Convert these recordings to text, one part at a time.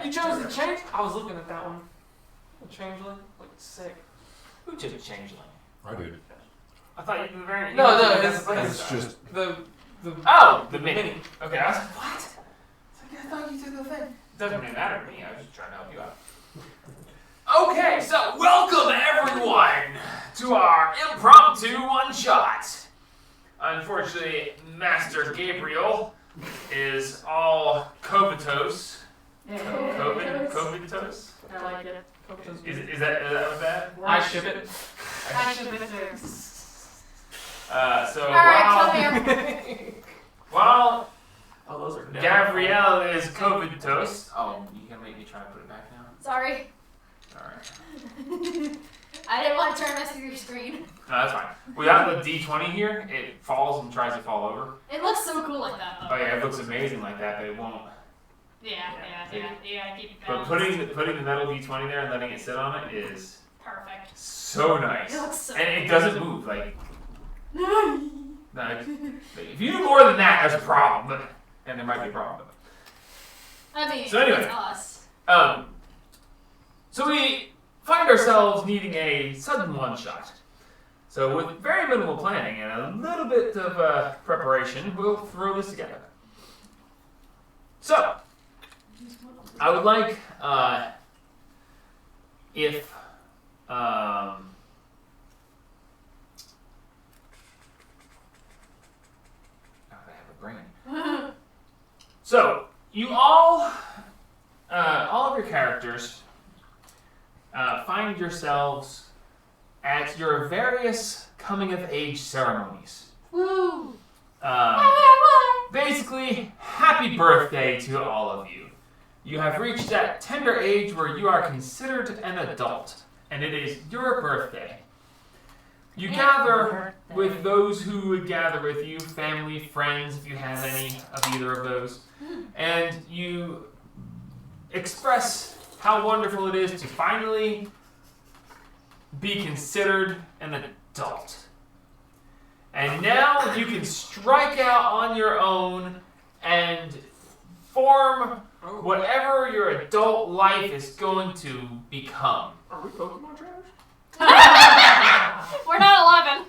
You chose the change? I was looking at that one. The changeling? Like, sick. Who chose changeling? I did. I thought you did the variant. No, It's just the the mini. Okay, I was like, what? It's like, I thought you took the thing. Doesn't really matter to me. I was just trying to help you out. Okay, so welcome everyone to our impromptu one-shot. Unfortunately, Master Gabriel is all comatose. Comatose? I like it. Is that what that? I ship it. I should be there. So Alright, come here. while Oh, those are Gabrielle is comatose. Oh, you can make me try to put it back down? Sorry. Alright. I didn't want to turn this through your screen. No, that's fine. Without the D20 here, it falls and tries to fall over. It looks so cool like that, though. Oh yeah, it looks amazing like that, but it won't. Yeah, keep it But balanced. putting the metal D20 there and letting it sit on it is Perfect. so nice. It looks so And it doesn't move. Like, if you do more than that, there's a problem. And there might be a problem. I mean, So anyway. it's us. So we find ourselves needing a sudden one-shot. So with very minimal planning and a little bit of preparation, we'll throw this together. So, I would like, if, I have a brain. So, you all of your characters, find yourselves at your various coming-of-age ceremonies. Woo! Basically, happy birthday to all of you. You have reached that tender age where you are considered an adult, and it is your birthday. You gather with those who would gather with you, family, friends, if you have any of either of those, and you express how wonderful it is to finally be considered an adult. And now you can strike out on your own and form whatever your adult life is going to become. Are we Pokemon trainers? We're not 11.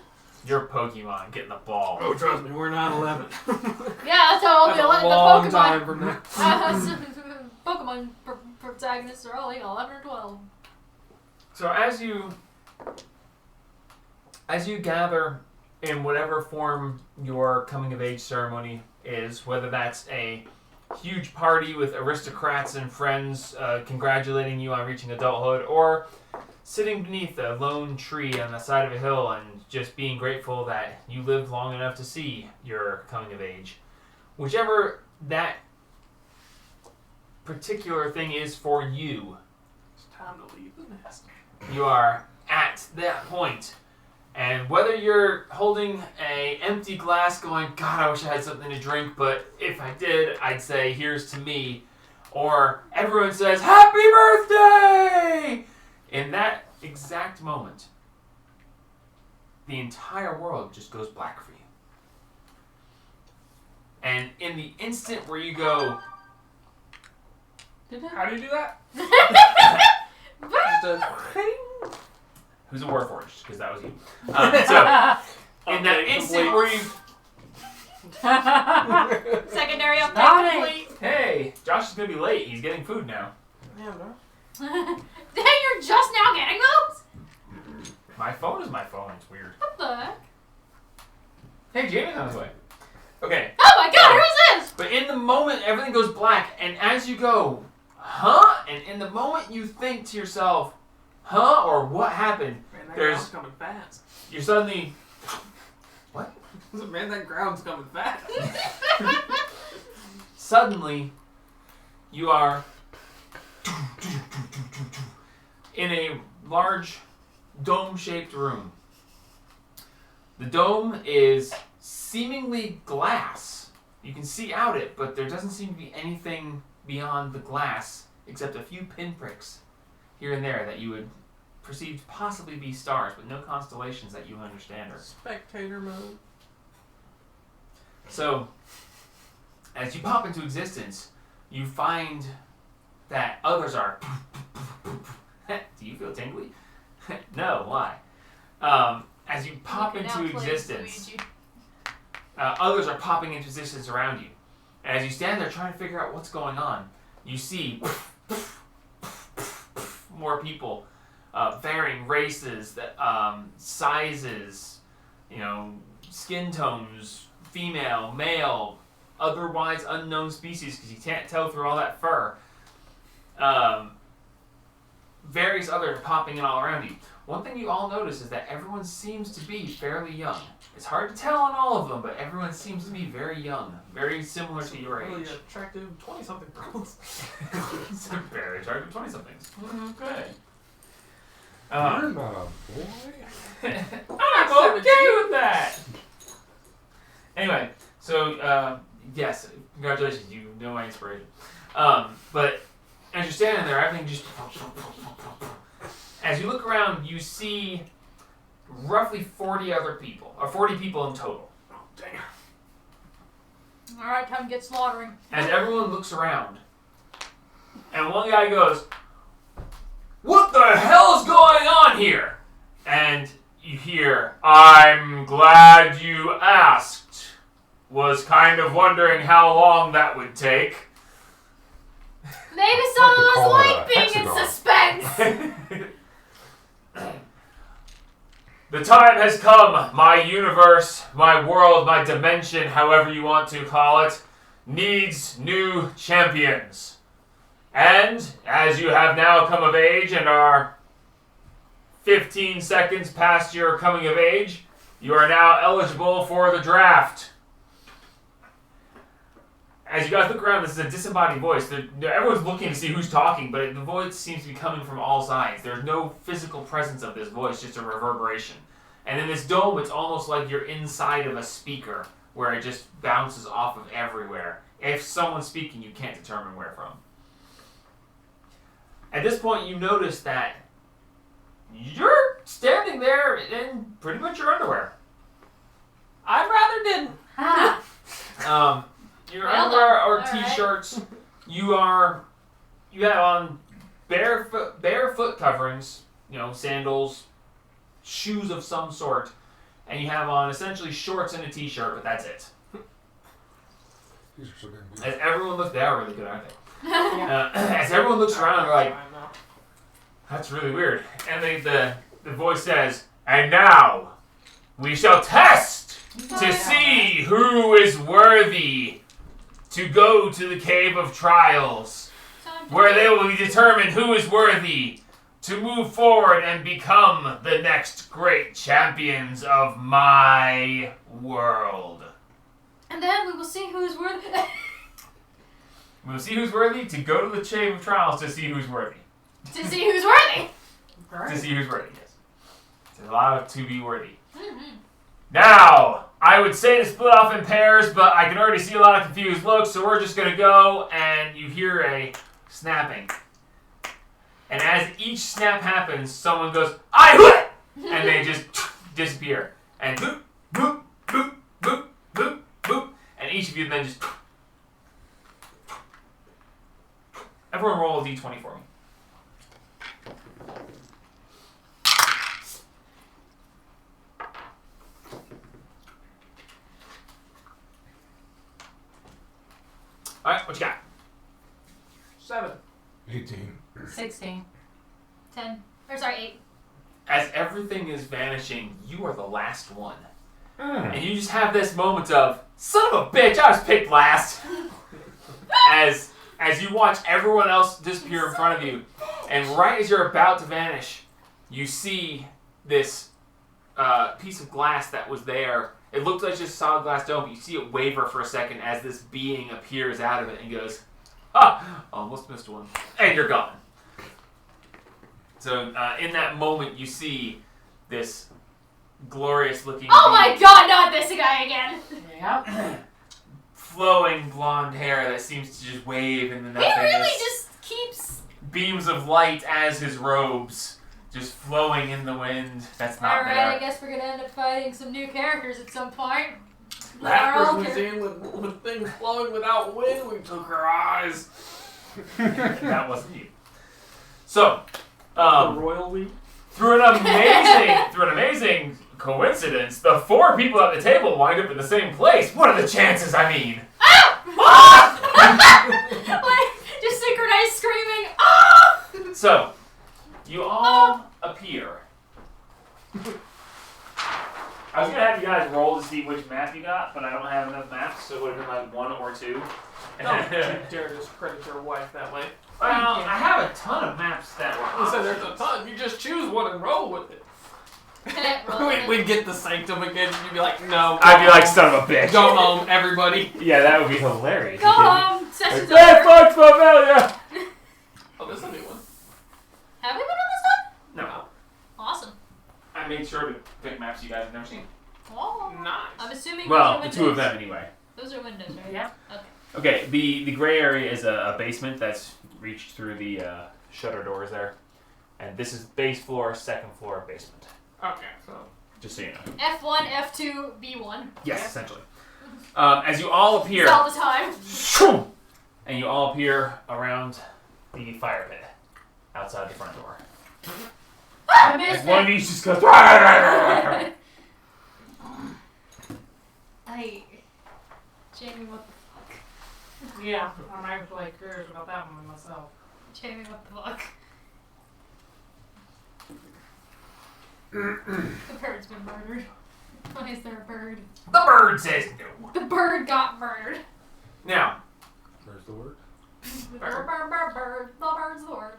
Your Pokemon getting the ball. Oh, trust me, we're not 11. Yeah, that's how That's the a long Pokemon. time from now. Pokemon protagonists are all 11 or 12. So as you gather in whatever form your coming of age ceremony is, whether that's a huge party with aristocrats and friends congratulating you on reaching adulthood, or sitting beneath a lone tree on the side of a hill and just being grateful that you lived long enough to see your coming of age. Whichever that particular thing is for you, It's time to leave the nest. you are at that point. And whether you're holding an empty glass going, God, I wish I had something to drink, but if I did, I'd say, here's to me. Or everyone says, Happy birthday! In that exact moment, the entire world just goes black for you. And in the instant where you go, How do you do that? Just a who's a Warforged? Because that was you. So, in that instant where you, Secondary update Got it. complete. hey, Josh is going to be late. He's getting food now. Yeah, no. Dang, you're just now getting those? My phone is my phone. It's weird. What the heck? Hey, Jamie's on his way. Okay, Oh my god, who's this? but in the moment, everything goes black, and as you go, huh? And in the moment you think to yourself, huh? Or what happened? Man, that There's- ground's coming fast. You're suddenly, Man, that ground's coming fast. suddenly, you are in a large dome-shaped room. The dome is seemingly glass. You can see out it, but there doesn't seem to be anything beyond the glass except a few pinpricks here and there that you would perceive to possibly be stars, but no constellations that you understand. Spectator mode. So, as you pop into existence, you find that others are. Do you feel tingly? No, why? As you pop You can into now play existence, Luigi. others are popping into existence around you. And as you stand there trying to figure out what's going on, you see more people, varying races, sizes, skin tones, female, male, otherwise unknown species because you can't tell through all that fur. Various others popping in all around you. One thing you all notice is that everyone seems to be fairly young. It's hard to tell on all of them, but everyone seems to be very young, very similar to your Really age. attractive 20-something girls. Some very attractive 20-somethings. Okay. You're not a boy. I'm okay with that! Anyway, so, yes, congratulations, you know my inspiration. But as you're standing there, everything just... As you look around, you see roughly 40 other people, or 40 people in total. Oh, damn. Alright, time to get slaughtering. As everyone looks around, and one guy goes, "What the hell is going on here?" And you hear, "I'm glad you asked. Was kind of wondering how long that would take." Maybe some of us call like it a being in hexagon. suspense. The time has come. My universe, my world, my dimension, however you want to call it, needs new champions. And as you have now come of age and are 15 seconds past your coming of age, you are now eligible for the draft. As you guys look around, this is a disembodied voice. Everyone's looking to see who's talking, but the voice seems to be coming from all sides. There's no physical presence of this voice, just a reverberation. And in this dome, it's almost like you're inside of a speaker, where it just bounces off of everywhere. If someone's speaking, you can't determine where from. At this point, you notice that you're standing there in pretty much your underwear. I'd rather didn't. Your Well underwear done. or All right. t-shirts, you have on barefoot coverings, sandals, shoes of some sort, and you have on essentially shorts and a t-shirt, but that's it. These are so damn good. As everyone looks, they are really good, aren't they? As everyone looks around, they're like, "That's really weird." And the voice says, "And now, we shall test to see who is worthy to go to the Cave of Trials, where they will determine who is worthy to move forward and become the next great champions of my world." And then we will see who's worth it. We'll see who's worthy to go to the Cave of Trials to see who's worthy. To see who's worthy. To see who's worthy, yes. There's a lot of to be worthy. Mm-hmm. Now, I would say to split off in pairs, but I can already see a lot of confused looks, so we're just going to go, and you hear a snapping. And as each snap happens, someone goes, "I quit!" And they just disappear. And boop, boop, boop, boop, boop, boop. And each of you then just... Everyone roll a d20 for me. Alright, what you got? 7. 18. 16. 10. Or sorry, 8. As everything is vanishing, you are the last one. And you just have this moment of, "Son of a bitch, I was picked last." as you watch everyone else disappear in front of you, and right as you're about to vanish, you see this piece of glass that was there. It looked like just a solid glass dome, but you see it waver for a second as this being appears out of it and goes, "Ah, almost missed one." And you're gone. So in that moment, you see this glorious-looking Oh my being. god, not this guy again! Yeah. Flowing blonde hair that seems to just wave in the He nothingness. really just keeps... Beams of light as his robes, just flowing in the wind. That's not Alright, I there. guess we're gonna end up fighting some new characters at some point. That Our person old was char- in with things flowing without wind. We took her eyes. That wasn't you. So, The Royal League. through an amazing coincidence, the 4 people at the table wind up in the same place. What are the chances? I mean, Like, just synchronized screaming. Ah! so you all appear. I was gonna have you guys roll to see which map you got, but I don't have enough maps, so it would have been like 1 or 2. Don't you dare discredit your wife that way. Well, I have a ton of maps that were. You said there's a ton. You just choose one and roll with it. Roll with it. We'd get the sanctum again. You'd be like, no. I'd be like, home. son of a bitch. Go home, everybody. Yeah, that would be hilarious. Go home. Session's That over. fucks Familia! Oh, there's a new one. Have we been on this one? No. Awesome. I made sure to pick maps you guys have never seen. Oh. Nice. I'm assuming Well, those the are 2 of windows. them anyway. Those are windows, right? Yeah. Okay. Okay, the gray area is a basement that's reached through the shutter doors there. And this is base floor, 2nd floor, basement. Okay, so. Just so you know. F1, F2, B1. Yes, essentially. As you all appear, It's all the time. and you all appear around the fire pit outside the front door. I As missed one of it. you just goes. Hey, Jamie, what the fuck? Yeah, I'm actually curious about that one myself. Jamie, what the fuck? The bird's been murdered. Why is there a bird? The bird says no. The bird got murdered. Now, There's the word. Bird. The bird's the word.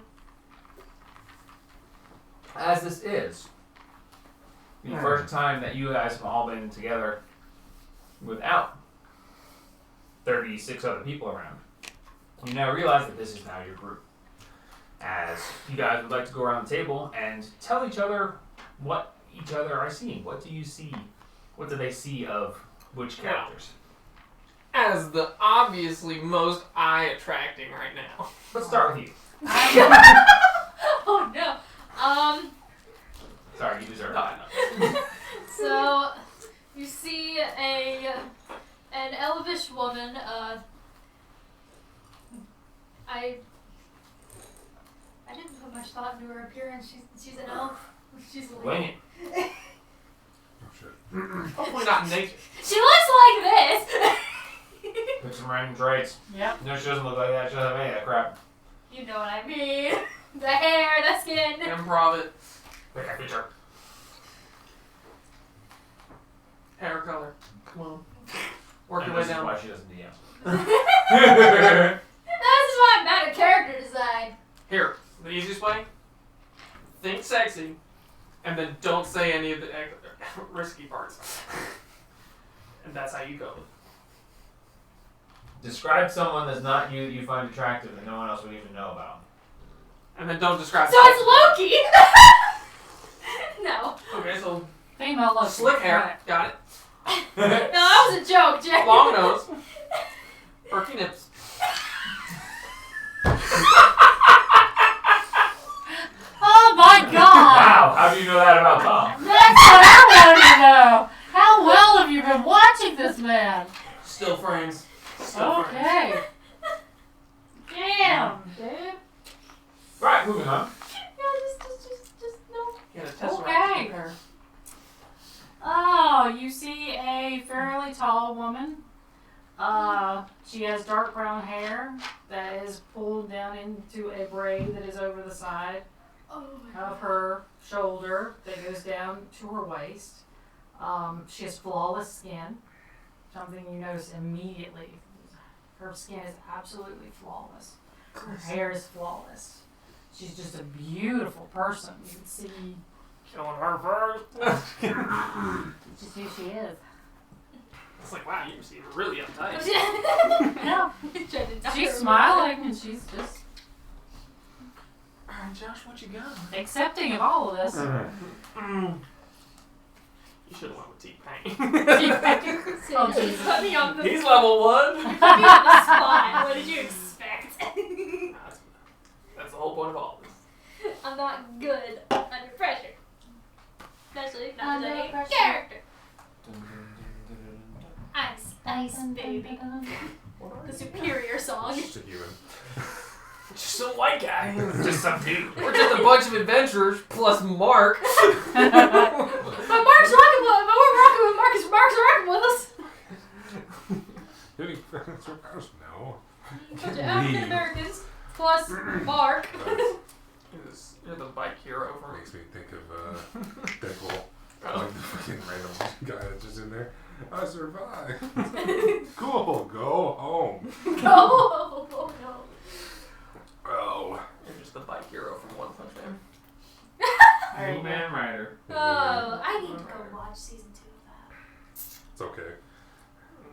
as this is the first time that you guys have all been together without 36 other people around, you now realize that this is now your group. As you guys would like to go around the table and tell each other what each other are seeing. What do you see? What do they see of which characters? As the obviously most eye-attracting right now. Let's start with you. Oh no. Sorry, you deserve No, it. no. So you see an elvish woman. I didn't put much thought into her appearance. She's an elf. She's a Wing lady. it. Oh shit. Hopefully not naked. She looks like this. Pick some random traits. Yep. No, she doesn't look like that. She doesn't have any of that crap. You know what I mean. The hair, the skin. Improv it. Pick a feature. Hair color. Come on. Work And your way this is down. why she doesn't DM. This is why I'm bad at character design. Here, the easiest way. Think sexy, and then don't say any of the risky parts. And that's how you go. Describe someone that's not you that you find attractive and no one else would even know about. And then don't describe. So it's Loki. No. Okay, so Female look. slick hair. Got it. No, that was a joke, Jack. Long nose. Perky nips. Oh my god! Wow, how do you know that about Tom? That's what I wanted to know. How well have you been watching this man? Still frames. Still frames. Okay. Damn, dude. Right, moving on. Yeah, just no. Yeah, the test Okay. Oh, you see a fairly tall woman. She has dark brown hair that is pulled down into a braid that is over the side Oh my of her shoulder that goes down to her waist. She has flawless skin, something you notice immediately. Her skin is absolutely flawless. Her hair is flawless. She's just a beautiful person. You can see Killing her first. just who she is. It's like, wow, you seem really uptight. Yeah. God. She's smiling and she's just Alright, Josh, what you got? accepting of all of this. You should have went with T-Pain. Oh, Jesus. Put me on the He's level 1. put me on the spot. What did you expect? That's the whole point of all this. I'm not good under pressure. Especially not Under as a pressure. character. I'm Spice Baby. The superior song. Just a human. Just some white guy. Just some dude. We're just a bunch of adventurers plus Mark. But Mark's rocking with us. But we're rocking with Marcus. Mark's rocking with us. Did he surpass? No. Bunch of African Americans plus Mark. You're the bike hero for me. Makes me think of Deadpool. Like the fucking random guy that's just in there. I survived. Cool. Go home. Oh no. Oh. You're just the bike hero from One Punch Man. Blue Man Rider. Oh, I need to go watch season 2 of that. It's okay.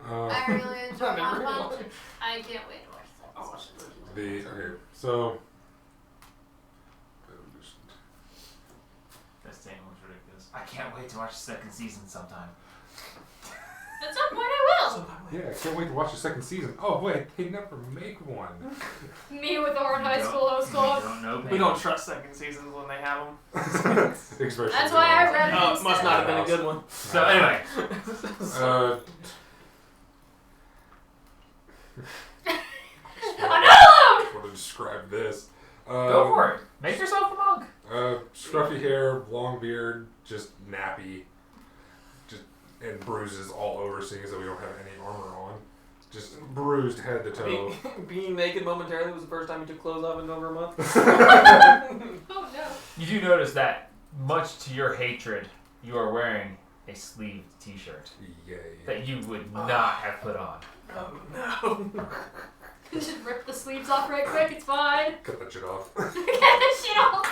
I really enjoy I never One Punch. watched it. I can't wait to watch that. I'll watch it. Okay, so That statement was ridiculous. I can't wait to watch the second season sometime. At some point I yeah, I can't wait to watch the second season. Oh wait, they never make one. will. Me with Orange High School host club. We don't know. We don't trust second seasons when they have them. Especially That's why I read it. Oh, it must not have been a good one. So anyway, Another load! how to describe this? go for it. Make yourself a monk. Scruffy hair, long beard, just nappy, and bruises all over, seeing as though we don't have any armor on. Just bruised head to toe. Being naked momentarily was the first time you took clothes off in over a month. Oh no. You do notice that, much to your hatred, you are wearing a sleeved T-shirt Yay. that you would not have put on. Oh no. Just rip the sleeves off right quick, it's fine. Cut that shit off. Get this shit off.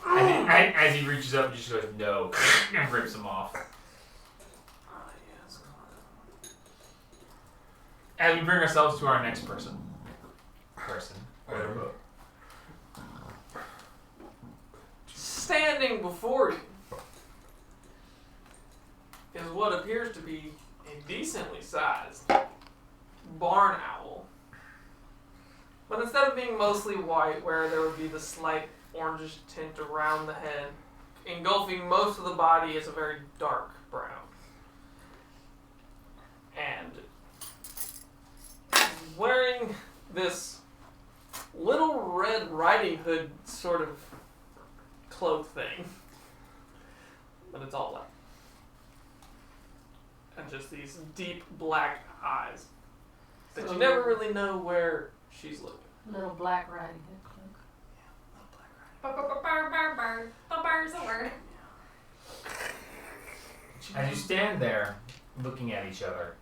As he reaches up, he just goes, no, and rips them off. As we bring ourselves to our next person. Standing before you is what appears to be a decently sized barn owl. But instead of being mostly white, where there would be the slight orangish tint around the head, engulfing most of the body is a very dark brown. And wearing this little Red Riding Hood sort of cloak thing. But it's all black. And just these deep black eyes that you never really know where she's looking. Little Black Riding Hood cloak. Bird's a word. As you stand there, looking at each other,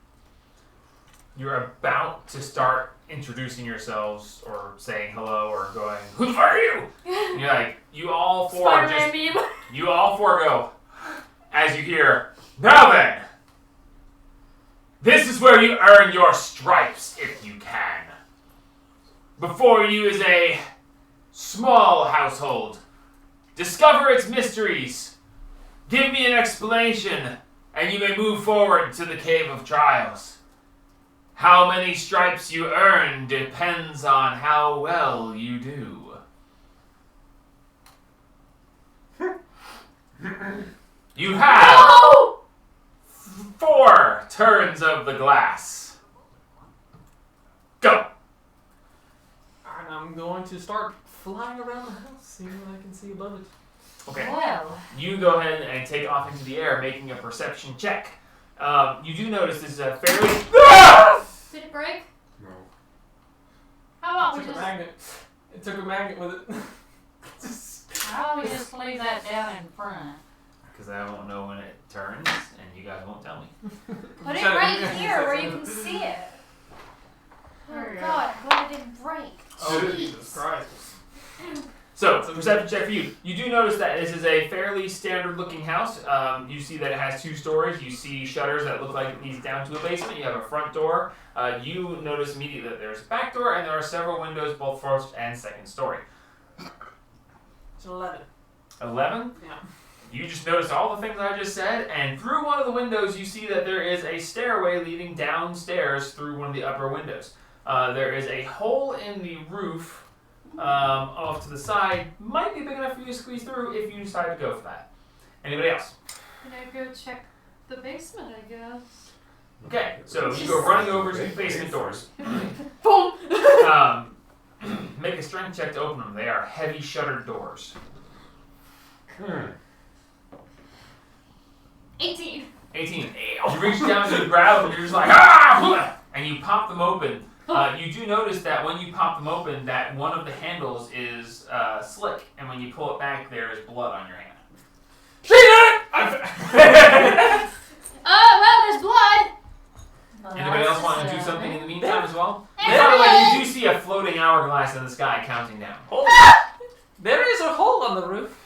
you're about to start introducing yourselves or saying hello or going, "Who the fuck are you?" And you're like, you all four Spider-Man meme. you all four go, as you hear, "Now then, this is where you earn your stripes if you can. Before you is a small household. Discover its mysteries. Give me an explanation, and you may move forward to the Cave of Trials. How many stripes you earn depends on how well you do." You have No! 4 turns of the glass. Go! And I'm going to start flying around the house, seeing what I can see above it. Okay. Well, You go ahead and take off into the air, making a perception check. You do notice this is a fairly... Did it break? No. how about It we took a just magnet. It took a magnet with it. how about we just leave that down in front? Because I won't know when it turns, and you guys won't tell me. Put it Shut it. right here where you can see it. There Oh you god, I'm glad it didn't break. Oh, Jeez. Jesus Christ. So, perception check for you. You do notice that this is a fairly standard-looking house. You see that it has 2 stories. You see shutters that look like it leads down to a basement. You have a front door. You notice immediately that there's a back door, and there are several windows, both first and second story. It's an 11. 11? Yeah. You just noticed all the things I just said, and through one of the windows you see that there is a stairway leading downstairs through one of the upper windows. There is a hole in the roof off to the side. Might be big enough for you to squeeze through if you decide to go for that. Anybody else? Can I go check the basement, I guess? Okay, so you go running over to the basement doors. Boom! time check to open them. They are heavy shuttered doors. 18. 18. You reach down to grab them and you're just like, ah! And you pop them open. You do notice that when you pop them open, that one of the handles is slick, and when you pull it back, there is blood on your hand. Oh, well, there's blood. Well, Anybody that's else want to do disturbing. something in the meantime as well? There's By the way, blood. you do see a floating hourglass in the sky counting down. There is a hole on the roof.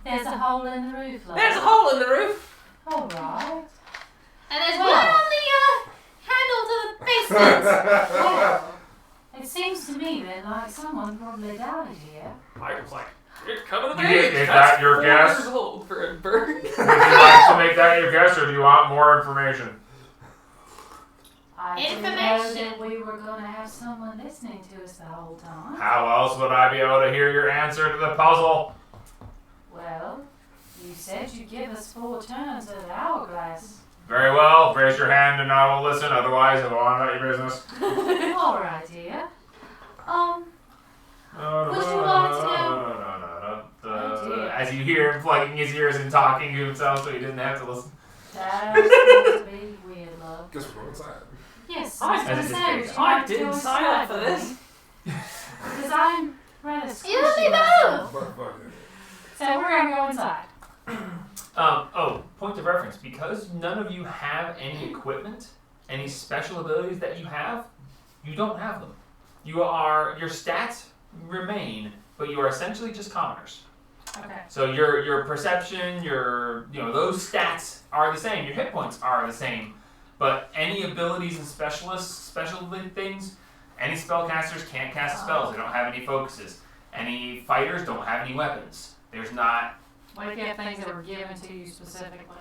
There's a hole in the roof, love. There's a hole in the roof. Alright. And there's Well. blood on the handle to the basement. Well, it seems to me that like someone probably died here. Michael's like, you're coming to You the get- age. is That's that your 4 guess? years old for a bird. Would you like to make that your guess, or do you want more information? I didn't know Information. that we were going to have someone listening to us the whole time. How else would I be able to hear your answer to the puzzle? Well, you said you'd give us 4 turns of the hourglass. Very well. Raise your hand and I will listen. Otherwise, I will on about your business. Alright, dear. Would you like to know? As you hear him plugging his ears and talking to himself so he didn't have to listen. That's going to be weird, love. Guess we're going inside. Yes, I I was going to didn't say, think would so. you I like to didn't go sign up inside for with this. me? Because I'm rather You let squishy me myself. But fuck it. So we're going to go inside. Point of reference. Because none of you have any equipment, any special abilities that you have, you don't have them. Your stats remain, but you are essentially just commoners. Okay. So your perception, those stats are the same. Your hit points are the same, but any abilities and special things, any spellcasters can't cast spells. They don't have any focuses. Any fighters don't have any weapons. There's not What if you have things that were given to you specifically,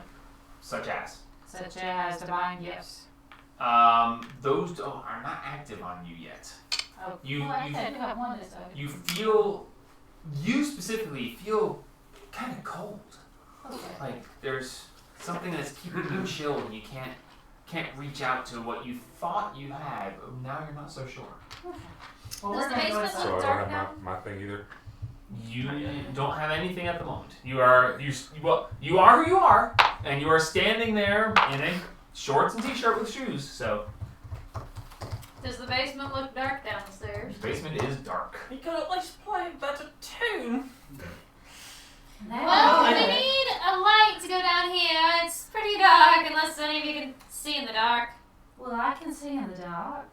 such as. such as divine gifts? Those are not active on you yet. Oh, You- well, I you- do have one that's You specifically feel kind of cold. okay. Like there's something that's keeping you chill and you can't reach out to what you thought you had, but now you're not so sure. Well, Does we're the gonna go basement inside. So I look don't dark have my thing either. You don't have anything at the moment. You are who you are, and you are standing there in a shorts and t-shirt with shoes. So Does the basement look dark downstairs? the basement is dark. You could at least play a better tune. Now- Well, we need a light to go down here. It's pretty dark unless any of you can see in the dark. Well, I can see in the dark.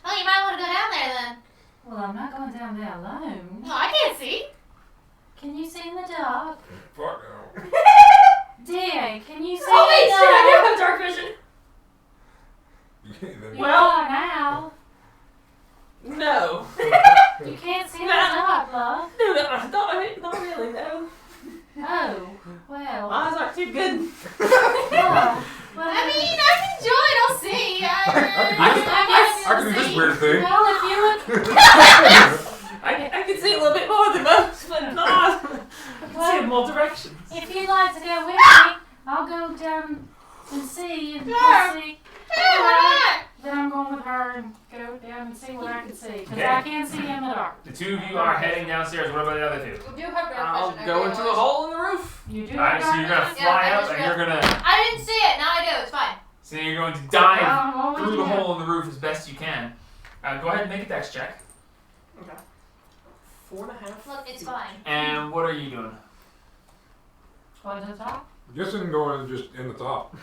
Oh, you might want to go down there then. Well, I'm not going down there alone. No, I can't see. Can you see in the dark? Fuck no. Dear, can you see Oh wait, in the shit! I dark? do have dark vision. You can't even. You are now. No. You can't see in the dark, love. No, not really, no. Oh, well. Eyes aren't too good. Yeah. Well, I mean, I can join. I'll see. I can do this weird thing. well, if you look, I can see a little bit more than most, but not. I can see in more directions. if you'd like to go with me, I'll go down and see and Sure. see. Alright. Then I'm going with her and go down and see what I can see. Because Okay. I can see in the dark. The two of you are heading downstairs. What about the other two? We do have dark I'll vision. go into the hole in the roof. You do Alright, so have you're dark gonna vision? fly Yeah, I up just and you're gonna. I didn't see it. Now I do. It's fine. So you're going to dive Oh, through the yeah. hole in the roof as best you can. Go ahead and make a dex check. Okay. 4.5. Look, it's fine. And what are you doing? Going to the top? Guessing going just in the top.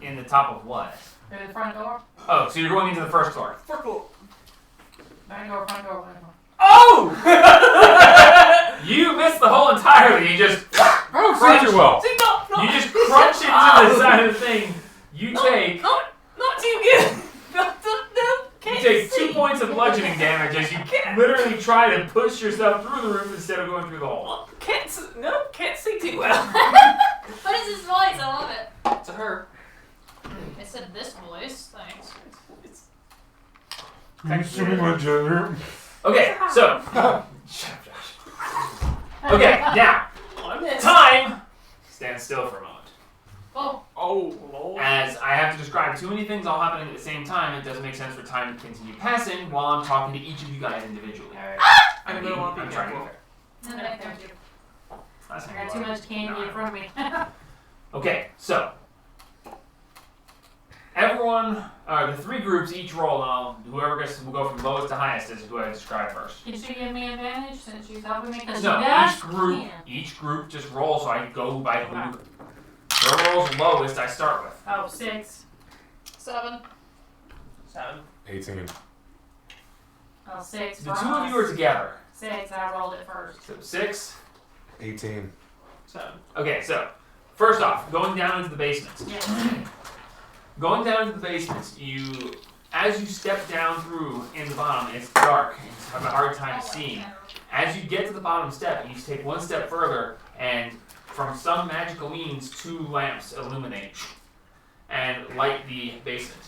In the top of what? Through the front door? Oh, so you're going into the first door. Purple. Back door, front door, front door. Oh! You missed the hole entirely. You just I don't see too well. See, no. you just crunch into the side of the thing. You take Not too good. No, you can't take see. 2 points of bludgeoning damage as you literally try to push yourself through the roof instead of going through the hole. Can't see too well. What is his voice? I love it. To her. I said this voice. Thanks. My gender. Okay, so shut up, Josh. Okay, now I missed. time. Stand still for a moment. Oh. Oh, Lord. As I have to describe too many things all happening at the same time, it doesn't make sense for time to continue passing while I'm talking to each of you guys individually. I don't want to I'm be trying to careful. get No, thank you. there. Last I time got you too were- much candy in front of me. Okay, so everyone, the three groups each roll. Whoever gets will go from lowest to highest is who I describe first. Can she give me advantage since she's helping me? Because No, she does. each group just rolls. So I go by who. Whoever rolls lowest, I start with. Oh, 6. 7. 7. 18. Oh, 6. The for two of you are us. together. 6. I rolled it first. So 6. 18. 7. Okay, so first off, going down into the basement. Yes. Going down into the basement, as you step down through in the bottom, it's dark. And you have a hard time seeing. As you get to the bottom step, you take one step further, and from some magical means, 2 lamps illuminate and light the basement.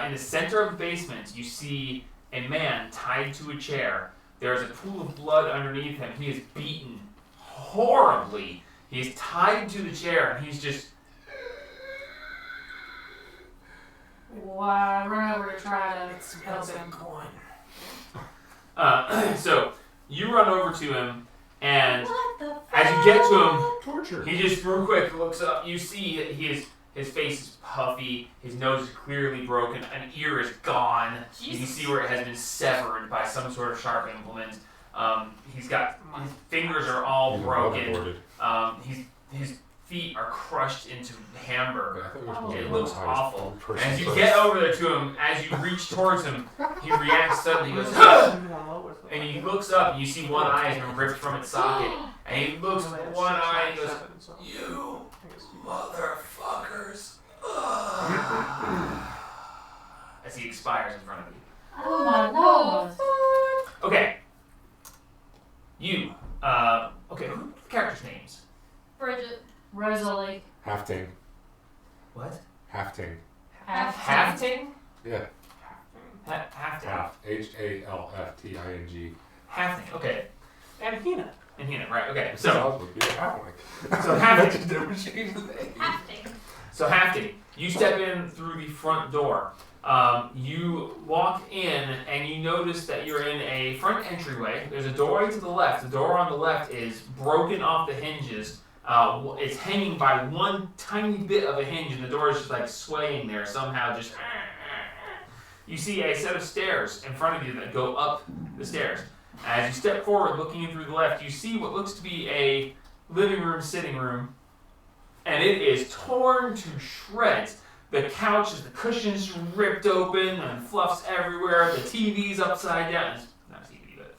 In the center of the basement, you see a man tied to a chair. There's a pool of blood underneath him. He is beaten horribly. He is tied to the chair, and he's just... Well, I run over to try to help him. So, you run over to him, and What the as you get to him, Torture. he just real quick looks up. You see that his face is puffy, his nose is clearly broken, an ear is gone. You can see where it has been severed by some sort of sharp implement. His fingers are all He's broken. aborted. His feet are crushed into hamburger. I think we're supposed to It be looks the highest awful. person As you first. get over there to him, as you reach towards him, he reacts suddenly. He goes, and he looks up, and you see one eye has been ripped from its socket. And he looks at one eye and he goes, "You motherfuckers!" As he expires in front of you. Oh my lord. Okay. You. Okay. Who are the characters' names? Bridget. Rosalie. Hafting. What? Hafting. Hafting? Yeah. Hafting. Half. Halfting. Hafting. Okay. And Hina. And Hina, right? Okay. So So would be a halfling. So Hafting. Never changed the name. Acting. So Hafting, you step in through the front door. You walk in and you notice that you're in a front entryway. There's a doorway to the left. The door on the left is broken off the hinges. It's hanging by one tiny bit of a hinge, and the door is just like swaying there somehow. Just you see a set of stairs in front of you that go up the stairs. As you step forward, looking in through the left, you see what looks to be a living room, sitting room, and it is torn to shreds. The couch, the cushions ripped open, and fluff's everywhere. The TV's upside down. It's not TV, but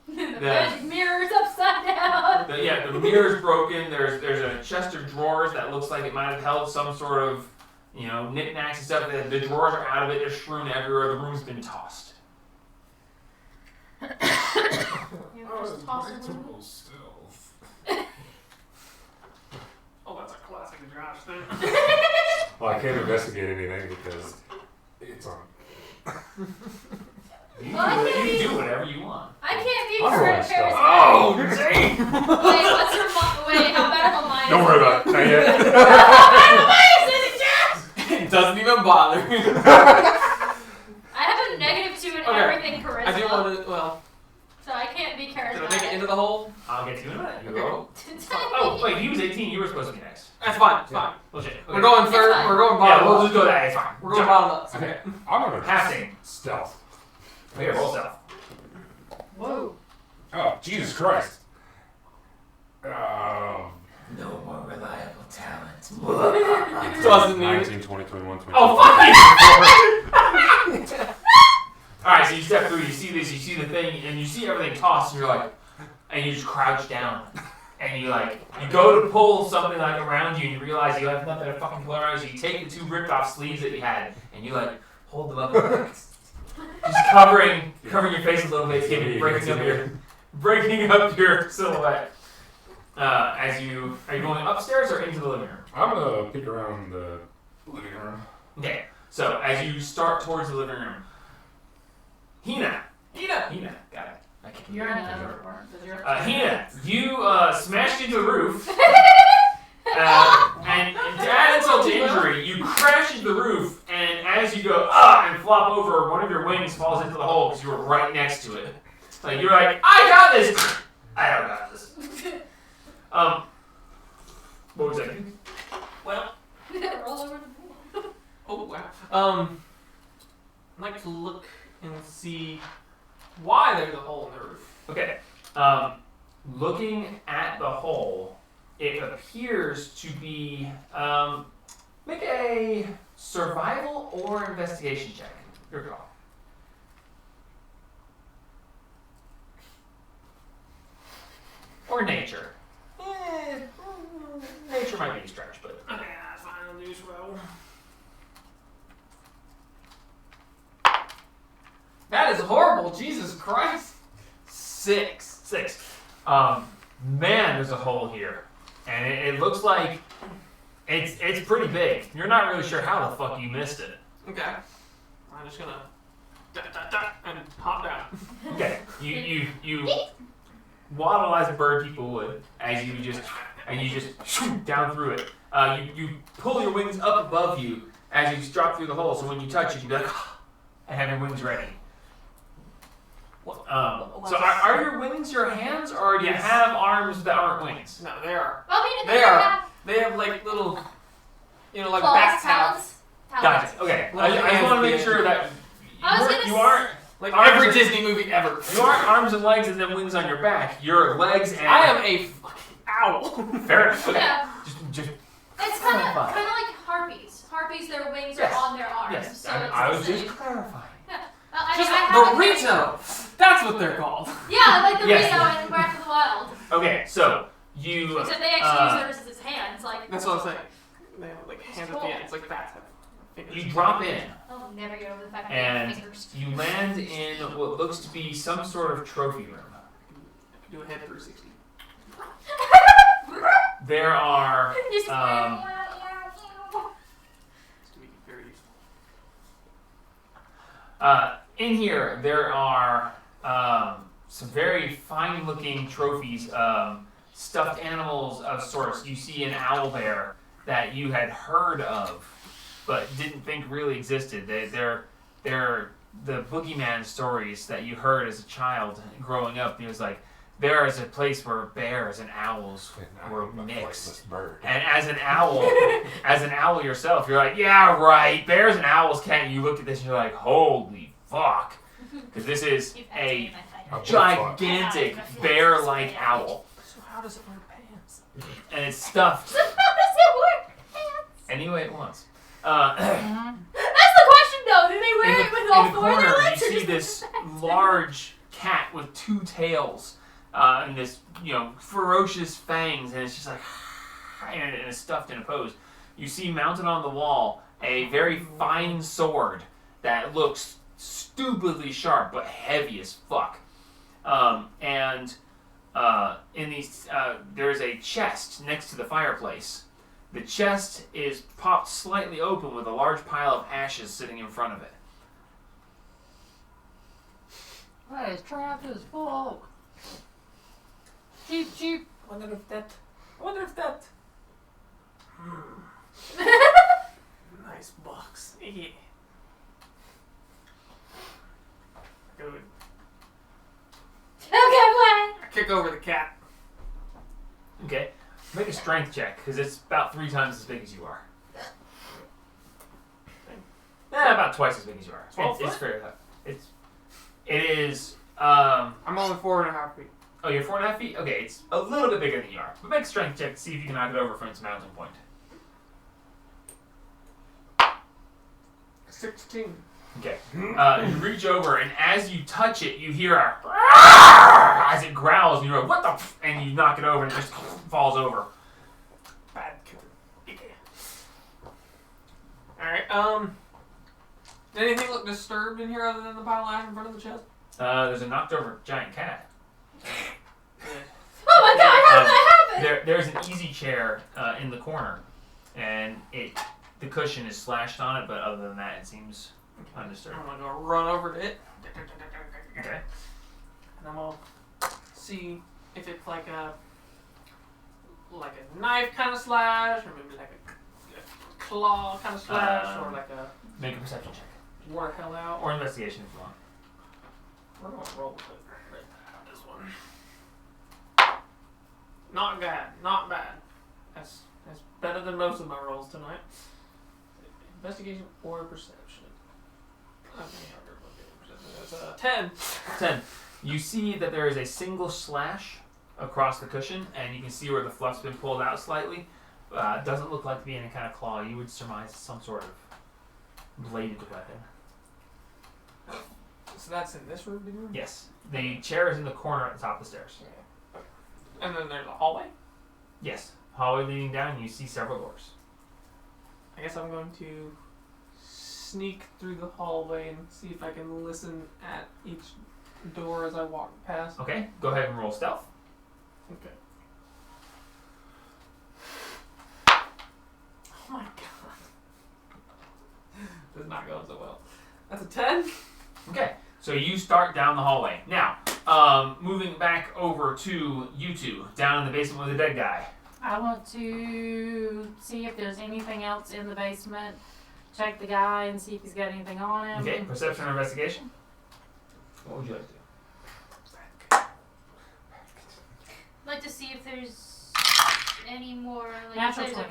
The magic mirror's upside down. the mirror's broken. There's a chest of drawers that looks like it might have held some sort of, knickknacks and stuff. The drawers are out of it. They're strewn everywhere. The room's been tossed. Just toss it in. Oh, that's a classic Josh thing. Well, I can't investigate anything because it's on. You Well, I can't can be- do whatever you want. I can't be I don't current want stuff. Paris. Oh, you're saying? Wait, what's her wait, how bad of a mind Don't is worry it? about it. Not yet. It doesn't even bother. I have a -2 in Okay. everything charisma. I do want to, well, So I can't be did I make it charismatic. into the hole? I'll get to you in a minute. You Okay, go. cool. Oh, wait, he was 18. You were supposed to be next. That's fine, it's fine. Bullshit. Okay. We're going It's third, fine. we're going Yeah, bottom we'll up. just go that. It's fine. We're going bottom up. Okay. I'm gonna Hafting. stealth. Here, roll stealth. Whoa. Oh, Jesus Christ. No more reliable talent. Doesn't need it. 19, 20, 21, 22. Oh, fuck you! Alright, so you step through, you see this, you see the thing, and you see everything tossed, and you're like, and you just crouch down. And you go to pull something like around you, and you realize you have nothing to fucking pull around, so you take the 2 ripped off sleeves that you had, and you hold them up, just covering your face a little bit, breaking up your silhouette. Are you going upstairs or into the living room? I'm gonna peek around the living room. Okay, so as you start towards the living room, Hina, got it. I can't You're in remember. another part. 'Cause you're Hina, you smashed into the roof, And to add insult to injury, you crash into the roof, and as you go and flop over, one of your wings falls into the hole because you were right next to it. Like you're like, I got this. I don't got this. What was that? Well, Roll over the pool. oh wow. I'd like to look and see why there's a hole in the roof. Okay. Looking at the hole, it appears to be make a survival or investigation check. Your call. Or nature. Nature might be a stretch, but Okay, fine, I'll do so. That is horrible, Jesus Christ. 6. 6. Man, there's a hole here, and it looks like it's pretty big. You're not really sure how the fuck you missed it. Okay. I'm just gonna and hop down. Okay, you waddle as a bird people would, as you just shoot down through it. You pull your wings up above you as you just drop through the hole. So when you touch it, you be like, and have your wings ready. So are your wings your hands, or do you Yes. have arms that aren't wings? No, they are. Well, I mean, They are. They have like little, like claws, bats have. talons. Gotcha. Okay, I just want to make sure that I was gonna you s- aren't. Like Arms every are- Disney movie ever. You aren't arms and legs and then wings on your back. Your legs and I am a fucking owl. fair enough. Okay. Yeah. Just It's kind of Fine. like harpies. Harpies, their wings Yes. are on their arms. yes. So I it's was the just same. clarifying. I Just mean, I have the a- Rito. That's what they're called. Yeah, like the Yes. Rito in Breath of the Wild. Okay, so you. Except they actually use theirs as hands. Like That's what I'm saying. They have like hands at the end. It's like bats have fingers. You drop in I'll never get over the fact that And- I have fingers. you land in what looks to be some sort of trophy room. I can do a head 360. There are Just Just to make it very useful. in here there are some very fine looking trophies, stuffed animals of sorts. You see an owl bear that you had heard of but didn't think really existed. They're the boogeyman stories that you heard as a child growing up. It was like there is a place where bears and owls were mixed. Bird. And as an owl yourself, you're like, yeah, right. Bears and owls can't. You look at this and you're like, holy fuck, because this is You've had to a be my fighter. gigantic bear-like owl, So how does it wear pants? and it's stuffed So how does it work? any way it wants. That's the question, though. Do they wear it with all in the four of their corner, legs, you or see just this large cat with 2 tails and this, ferocious fangs, and it's just like, and it's stuffed in a pose. You see mounted on the wall a very fine sword that looks stupidly sharp but heavy as fuck. And in these, there's a chest next to the fireplace. The chest is popped slightly open with a large pile of ashes sitting in front of it. What is trapped as fuck? Cheap, cheap. I wonder if that. Nice box. Yeah. Good. Okay, what? I kick over the cat. Okay, make a strength check because it's about 3 times as big as you are. About twice as big as you are. 12 It's foot? fair enough. It is. I'm only 4.5 feet. Oh, you're 4.5 feet. Okay, it's a little bit bigger than you are. But make a strength check to see if you can knock it over from its mounting point. 16. Okay. You reach over, and as you touch it, you hear a as it growls, and you're like, "What the?" F-? And you knock it over, and it just falls over. Bad killer. Yeah. Alright, anything look disturbed in here other than the pile of ash in front of the chest? There's a knocked over giant cat. Oh my god, how did that happen? There's an easy chair in the corner, and the cushion is slashed on it, but other than that, it seems undisturbed. I'm gonna go run over to it. Okay. And I'm gonna see if it's like like a knife kind of slash, or maybe like a claw kind of slash, or like a Make a perception check. wore the hell out. Or investigation if you want. Where do I roll with it? Right, this one. Not bad, not bad. That's better than most of my rolls tonight. Investigation or perception. That's a 10. 10. You see that there is a single slash across the cushion, and you can see where the fluff's been pulled out slightly. Doesn't look like to be any kind of claw. You would surmise some sort of bladed weapon. So that's in this room? Yes. The chair is in the corner at the top of the stairs. And then there's a hallway? Yes. Hallway leading down, you see several doors. I guess I'm going to sneak through the hallway and see if I can listen at each door as I walk past. Okay, go ahead and roll stealth. Okay. Oh my god. This is not going so well. That's a 10? Okay, so you start down the hallway. Now, moving back over to you two, down in the basement with the dead guy. I want to see if there's anything else in the basement. Check the guy and see if he's got anything on him. Okay, perception or investigation? What would you like to do? I'd like to see if there's any more, like Natural if there's,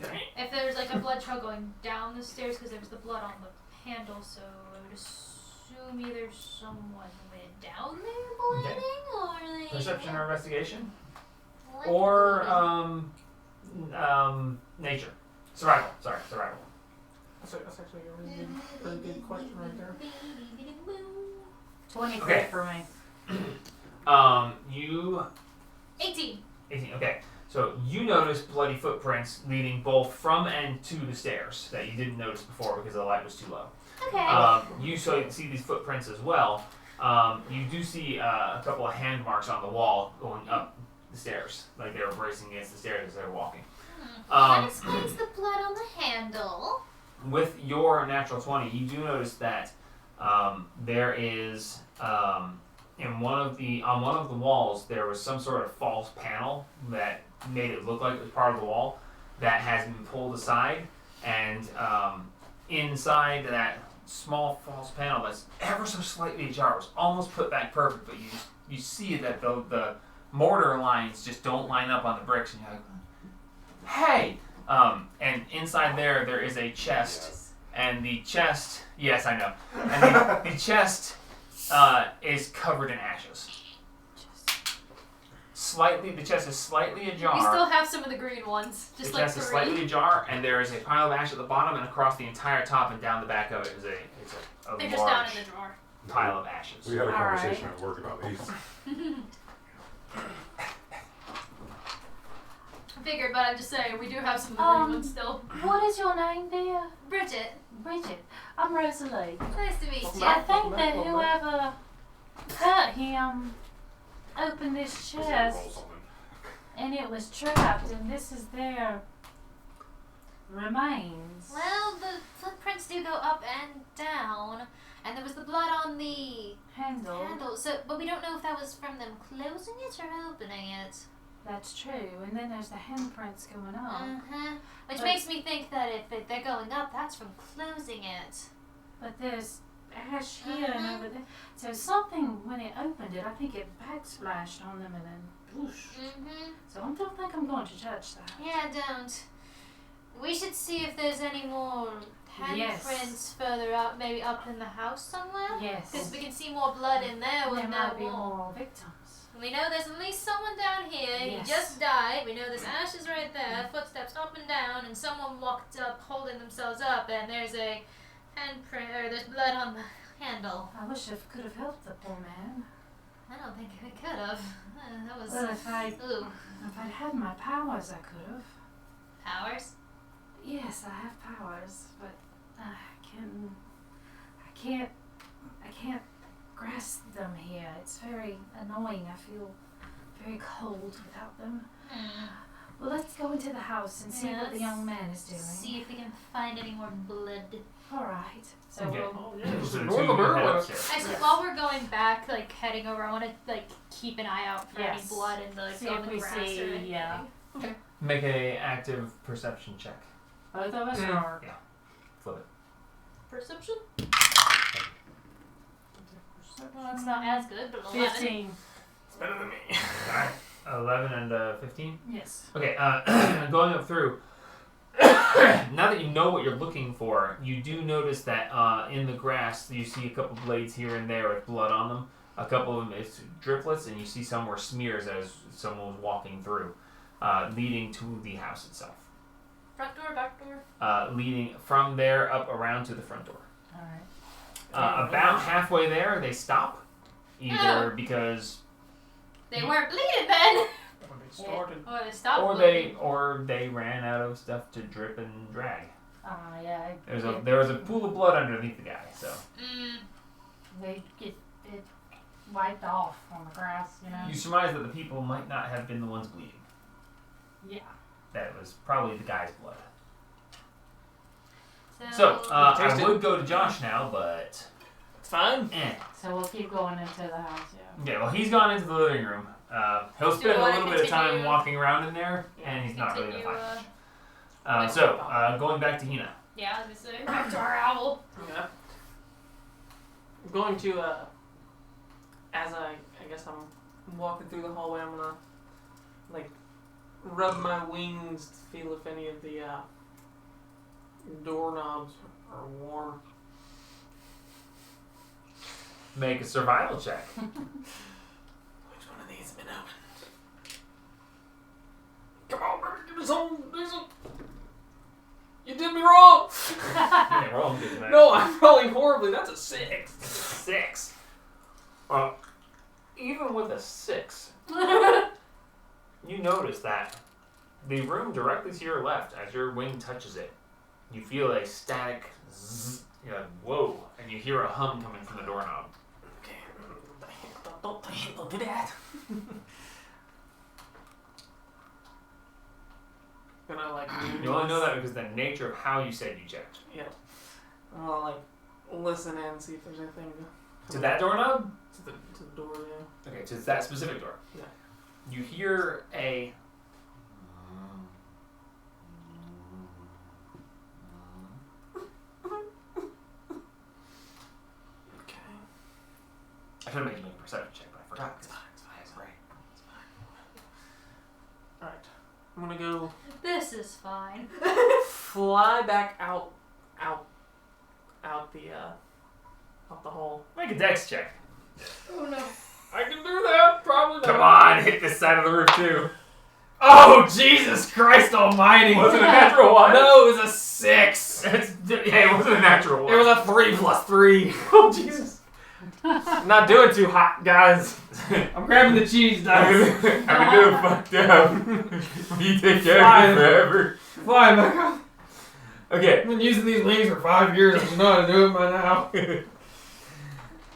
20. if there's like a blood trail going down the stairs because there was the blood on the handle, so I would assume either someone went down there bleeding or like Perception or investigation? what Or, bleeding? nature. Survival. Sorry, survival. That's actually a really good question right there. 20 Okay. for me. You 18. 18. Okay, so you notice bloody footprints leading both from and to the stairs that you didn't notice before because the light was too low. Okay. You see these footprints as well. You do see a couple of hand marks on the wall going up the stairs, like they were bracing against the stairs as they were walking. That explains the blood on the handle. With your natural 20, you do notice that there is on one of the walls there was some sort of false panel that made it look like it was part of the wall that has been pulled aside, and inside that small false panel that's ever so slightly ajar was almost put back perfect, but you see that the mortar lines just don't line up on the bricks, and you're like, hey! And inside there is a chest, and the chest, yes, I know, and the chest is covered in ashes. The chest is slightly ajar. We still have some of the green ones, just The like chest is 3. slightly ajar, and there is a pile of ash at the bottom, and across the entire top and down the back of it is a They're just down large in the drawer. pile of ashes. We had a All right. conversation at work about these. I figured, but I'm just saying, we do have some of the green ones still. What is your name, dear? Bridget, Bridget. I'm Rosalie. nice to meet Welcome you. I think that Welcome whoever hurt him opened this Roll chest something. and it was trapped, and this is their remains. Well, the footprints do go up and down, and there was the blood on the Handle. handle. So, but we don't know if that was from them closing it or opening it. That's true. And then there's the handprints going up. Which But- makes me think that if they're going up, that's from closing it. But there's ash here and over there. So something, when it opened it, I think it backsplashed on them and then whoosh. So I don't think I'm going to touch that. Yeah, don't. We should see if there's any more Yes. handprints further up, maybe up in the house somewhere. Yes. Because we can see more blood in there. There We'll know might be more. more victims. We know there's at least someone down here. Yes. He just died. We know there's ashes right there, footsteps up and down, and someone walked up holding themselves up, and there's a handprint, or there's blood on the handle. I wish I could have helped the poor man. I don't think we could have. That was. Well, if I'd had my powers, I could have. Powers? Yes, I have powers, but I can't grasp them here. It's very annoying. I feel very cold without them. Well, let's go into the house and see Yeah, what the let's young man is doing. See if we can find any more blood. All right. So Okay. we'll. Oh, yeah. So the Ignore two the of you bird head one. upstairs. Actually, while we're going back, like heading over, I want to like keep an eye out for any Yes. blood in the, See on if the we grass see, or anything. yeah. Make a active perception check. Both of us Mm. are. Flip it. Perception? Well, it's not as good, but 11. 15. It's better than me. Alright. 11 and 15. Yes. Okay, going up through. Now that you know what you're looking for, you do notice that in the grass you see a couple blades here and there with blood on them. A couple of them is driplets, and you see some were smears as someone was walking through, leading to the house itself. Front door, back door. Leading from there up around to the front door. All right. About halfway there, they stop, either because They weren't bleeding then. When they started. Oh, they stopped or bleeding. they ran out of stuff to drip and drag. Yeah. There was a pool of blood underneath the guy, so They get it wiped off on the grass, you know. you surmise that the people might not have been the ones bleeding. Yeah. That it was probably the guy's blood. So, So I Taste it. would go to Josh now, but It's fine. So we'll keep going into the house. Yeah. yeah. Well, he's gone into the living room. He'll Do spend you a wanna little bit of time continue? walking around in there, and he's not really continue, gonna find much. So going back to Hina. yeah, I was gonna say, back to our owl. Yeah. I'm going to, as I guess I'm walking through the hallway, I'm gonna, like, rub my wings to feel if any of the, doorknobs are warm. Make a survival check. Which one of these has been opened? Come on, baby, give me some. You did me wrong! Yeah, roll and get to that. No, I'm rolling horribly. That's a 6. 6. Even with a 6, you notice that the room directly to your left, as your wing touches it, you feel a static zzz. You're like, whoa, and you hear a hum coming from the doorknob. Okay, don't do that. Gonna like. You only know that because the nature of how you said you checked. Yeah. I'm gonna like listen in, see if there's anything To that doorknob? to the door. Yeah. Okay, to that specific door. Yeah. You hear a. Okay. I should have made you make a perception check, but I forgot. It's fine. All right. I'm gonna go This is fine. fly back out the hole. Make a dex check. Oh no. I can do that. Probably. Come not. on, hit this side of the roof too. Oh Jesus Christ Almighty! Was it a natural one? No, it was a 6. Yeah, it wasn't a natural one. It was a 3 plus 3. Oh Jesus! I'm not doing too hot, guys. I'm grabbing the cheese dice. I'm doing fucked up. You take care of Fine. me forever. Fly back up. Okay. I've been using these wings for 5 years. I should know how to do it by now.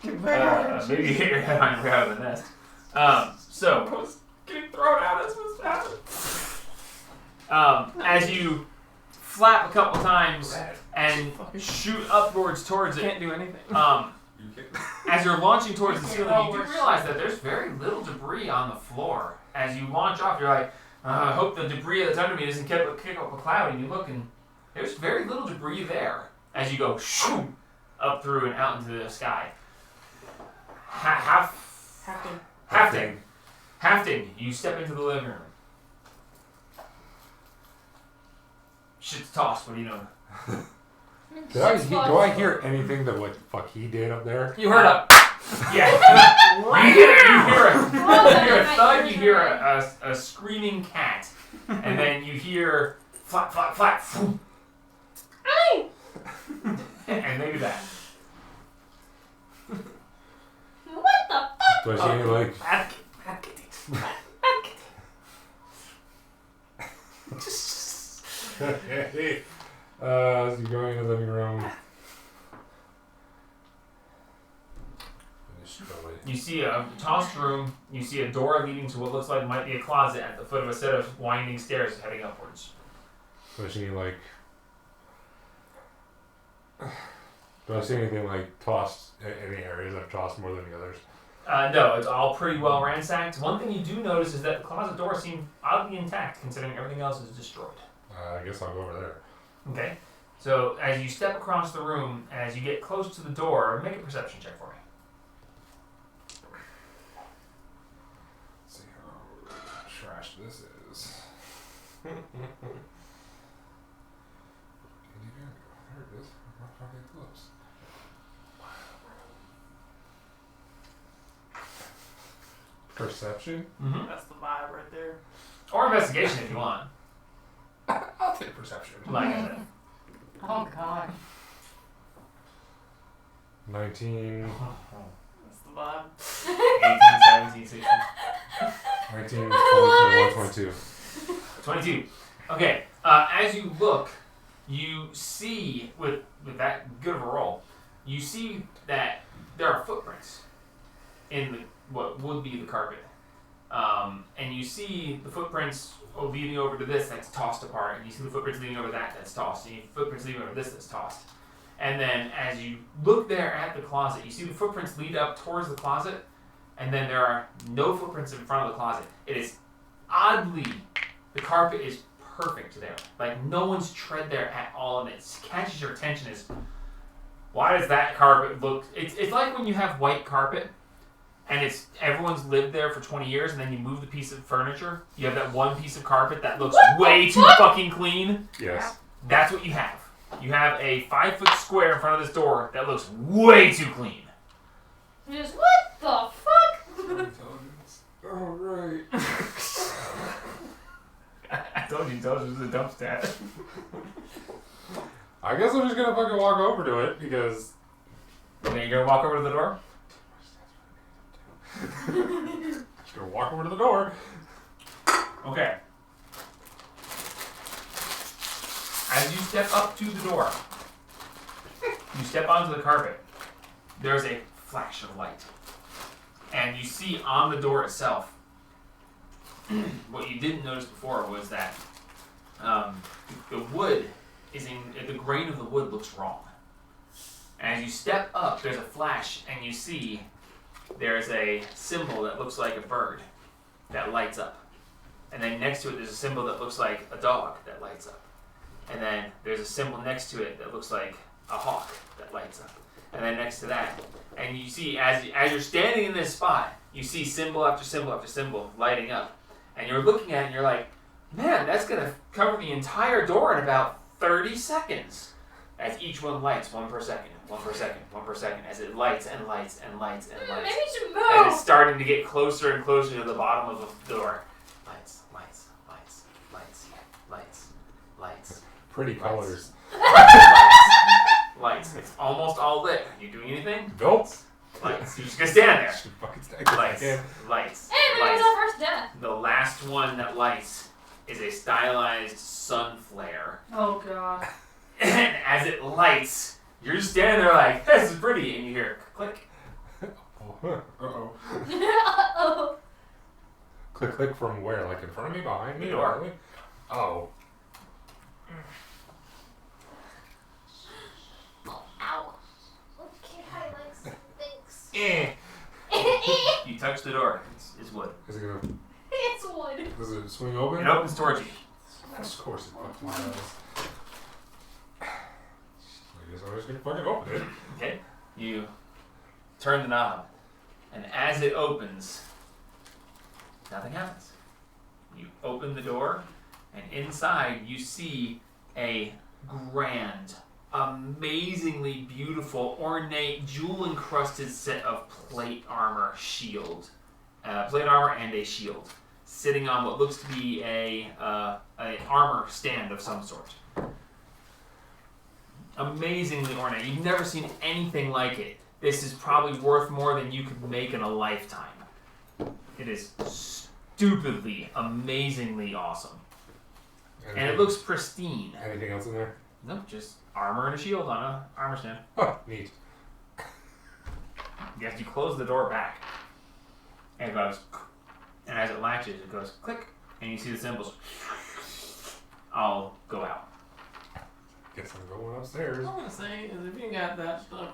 Get back out. Maybe you hit your head on your way out of the nest. I So, was getting thrown out as was happening. as you flap a couple times and shoot upwards towards it, Can't do anything. You can. as you're launching towards the ceiling, you do realize that there's very little debris on the floor. As you launch off, you're like, I hope the debris that's under me doesn't kick up a cloud. And you look, and there's very little debris there. As you go shoo, up through and out into the sky. Halfting, you step into the living room. Shit's tossed, what do you know? Do I hear anything that what the fuck he did up there? You heard a. Yeah. you hear a thud, you hear a screaming cat, and then you hear flap, flap, flap, phoom. And maybe that. What the fuck? Do I see any like? As you go into the living room. You see a tossed room, you see a door leading to what looks like might be a closet at the foot of a set of winding stairs heading upwards. So she like Do I see anything like tossed in any areas I've tossed more than the others? No, it's all pretty well ransacked. One thing you do notice is that the closet door seems oddly intact, considering everything else is destroyed. I guess I'll go over there. Okay. So as you step across the room, as you get close to the door, make a perception check for me. Let's see how trash this is. There it is. I'm not fucking close. Perception? Mm-hmm. That's the vibe right there. Or investigation if you want. I'll take perception. Like I said. Oh God. 19, That's the vibe. 18, 17, 16. 19, 20, 21, 22. 22. Okay. As you look, you see, with that good of a roll, you see that there are footprints in what would be the carpet. And you see the footprints leading over to this that's tossed apart, and you see the footprints leading over that's tossed, and you see footprints leading over this that's tossed. And then as you look there at the closet, you see the footprints lead up towards the closet, and then there are no footprints in front of the closet. It is oddly, the carpet is perfect there. Like no one's tread there at all, and it catches your attention is, why does that carpet look, it's like when you have white carpet, and it's everyone's lived there for 20 years, and then you move the piece of furniture. You have that one piece of carpet that looks way too fucking clean. Yes. That's what you have. You have a 5-foot square in front of this door that looks way too clean. Just what the fuck? Intelligence. Alright. I told you intelligence is a dump stat. I guess I'm just gonna fucking walk over to it because. Okay, you're gonna walk over to the door? Just gonna walk over to the door. Okay. As you step up to the door, you step onto the carpet, there's a flash of light. And you see on the door itself, what you didn't notice before was that the wood is the grain of the wood looks wrong. And as you step up, there's a flash, and you see there's a symbol that looks like a bird that lights up. And then next to it, there's a symbol that looks like a dog that lights up. And then there's a symbol next to it that looks like a hawk that lights up. And then next to that, and you see, as you're standing in this spot, you see symbol after symbol after symbol lighting up. And you're looking at it and you're like, man, that's going to cover the entire door in about 30 seconds. As each one lights, one per second, one per second, one per second, as it lights and lights and lights and lights. Maybe you should And it's move. starting to get closer and closer to the bottom of the door. Lights, lights, lights, lights, lights, lights. Pretty colors. Lights. It's almost all lit. Are you doing anything? Nope. Lights. You're just gonna stand there. Should fucking stay there. Lights. Again. Lights. Hey, maybe it was Lights. our first death. The last one that lights is a stylized sun flare. Oh God. And as it lights, you're just standing there like, this is pretty, and you hear click. Uh-oh. Uh-oh. Click, click from where? Like in front of me, behind me? The door. Behind me? Oh. Ow. Okay, highlights. Thanks. Eh. You touch the door. It's wood. Is it gonna? It's wood. Does it swing open? It opens towards you. Of course it fucking does. I guess I'm just gonna fucking open it. Okay. You turn the knob, and as it opens, nothing happens. You open the door, and inside you see a grand, amazingly beautiful, ornate, jewel-encrusted set of plate armor shield. Plate armor and a shield, sitting on what looks to be a armor stand of some sort. Amazingly ornate. You've never seen anything like it. This is probably worth more than you could make in a lifetime. It is stupidly, amazingly awesome. And it looks pristine. Anything else in there? Nope, just armor and a shield on a armor stand. Oh, neat. Yes, you close the door back. And it goes, and as it latches, it goes click, and you see the symbols all go out. Guess I'm going upstairs. All I'm gonna say is if you got that stuff,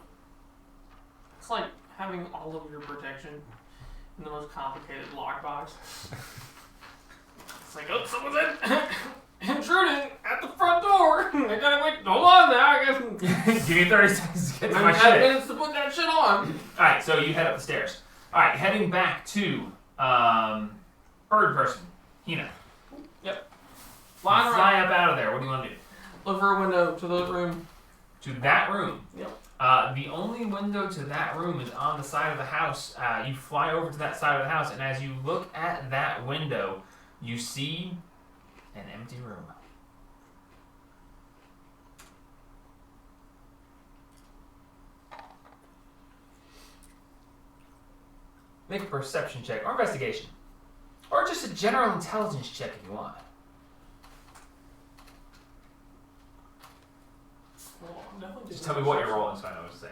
it's like having all of your protection in the most complicated lockbox. It's like, oh, someone's intruding at the front door. I gotta wait. Hold on now, I guess. Give me 30 seconds to get to I my have shit. minutes to put that shit on. Alright, so you head up the stairs. Alright, heading back to bird person. Hina. Flying around. Fly up out of there. What do you want to do? Look for a window to the room. To that room. Yep. The only window to that room is on the side of the house. You fly over to that side of the house, and as you look at that window, you see an empty room. Make a perception check or investigation. Or just a general intelligence check if you want. Well, I'm definitely Just tell me what you're rolling so I know what to say.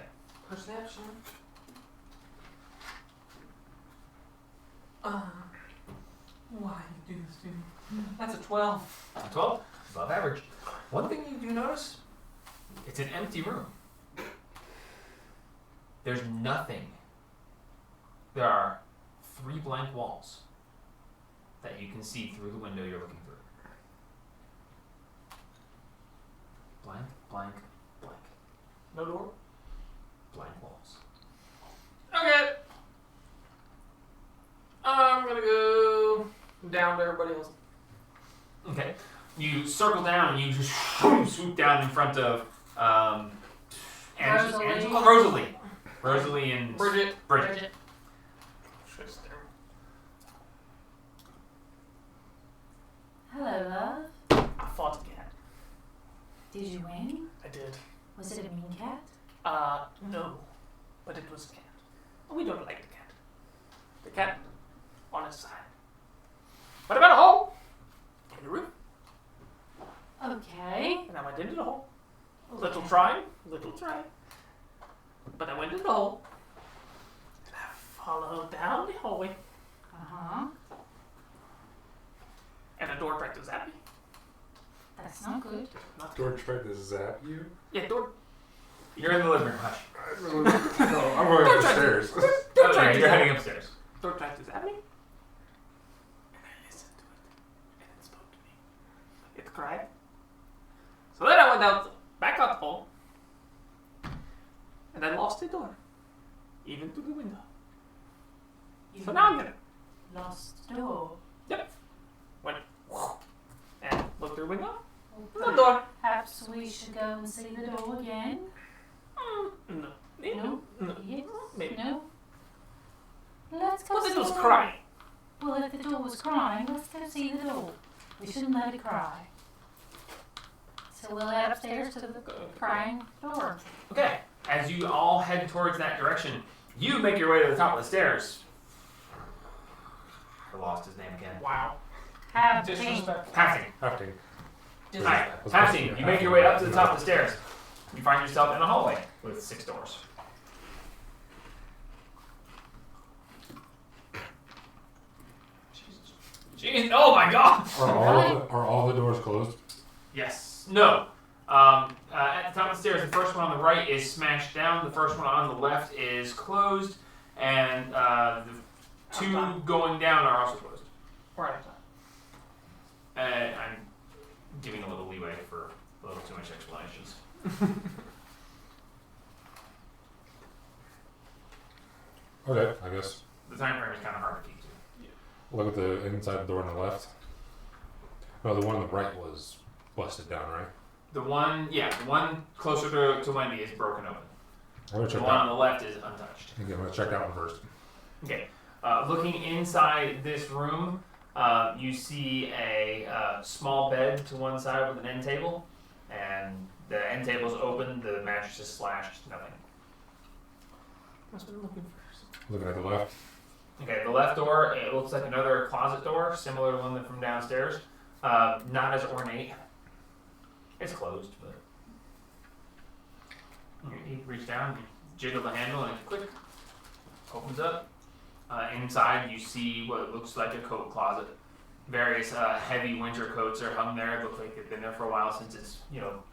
Perception. Why you do this to me? That's a 12. 12? Above average. One thing you do notice, it's an empty room. There's nothing. There are 3 blank walls that you can see through the window you're looking through. Blank, blank, blank. No door? Blank walls. Okay. I'm gonna go down to everybody else. Okay. You circle down and you just swoop down in front of Rosalie and Bridget. Bridget. Hello, love. I fought a cat. Did you win? I did. Was it a mean cat? No. But it was a cat. We don't like the cat. The cat on his side. What about a hole? In the roof. Okay. And I went into the hole. Little trying. But I went into the hole. And I followed down the hallway. Uh-huh. And a door tried to zap me. That's not good. Not George tried to zap you? Yeah, door. You're in the living room, hush. No, I'm going up the stairs. Okay, you're heading upstairs. Door tried to zap me. And I listened to it. And it spoke to me. It cried. So then I went back out the hole. And I lost the door. Even to the window. So now I'm gonna Lost door. went and look through the window. No door. Perhaps we should go and see the door again. No. No? No. Yes? Maybe. No? Let's go But see it was the door. crying. Well, if the door was crying, let's go see the door. We shouldn't let it cry. So we'll head upstairs to the crying door. Okay, as you all head towards that direction, you make your way to the top of the stairs. I lost his name again. Wow. Have Disrespectful. Hafting. Hafting. Alright, Hafting, you make your way up to the top of the stairs. You find yourself in a hallway with 6 doors. Jeez, oh my god! Are all the doors closed? Yes. No. At the top of the stairs, the first one on the right is smashed down. The first one on the left is closed, and the 2 going down are also closed. Right. I'm giving a little leeway for a little too much explanations. Okay, I guess. The time frame is kind of hard to keep to. Look at the inside door on the left. No, the one on the right was busted down, right? The one closer to Wendy is broken open. I'm gonna The check one on that. the left is untouched. Okay, I'm gonna check that one first. Okay. Looking inside this room, you see a small bed to one side with an end table, and the end table's open. The mattress is slashed. Nothing. Must have been looking first. Looking at the left. Okay, the left door, it looks like another closet door, similar to one from downstairs. Not as ornate. It's closed, but you reach down, you jiggle the handle, and it click opens up. Inside, you see what looks like a coat closet. Various heavy winter coats are hung there. It looks like they've been there for a while since it's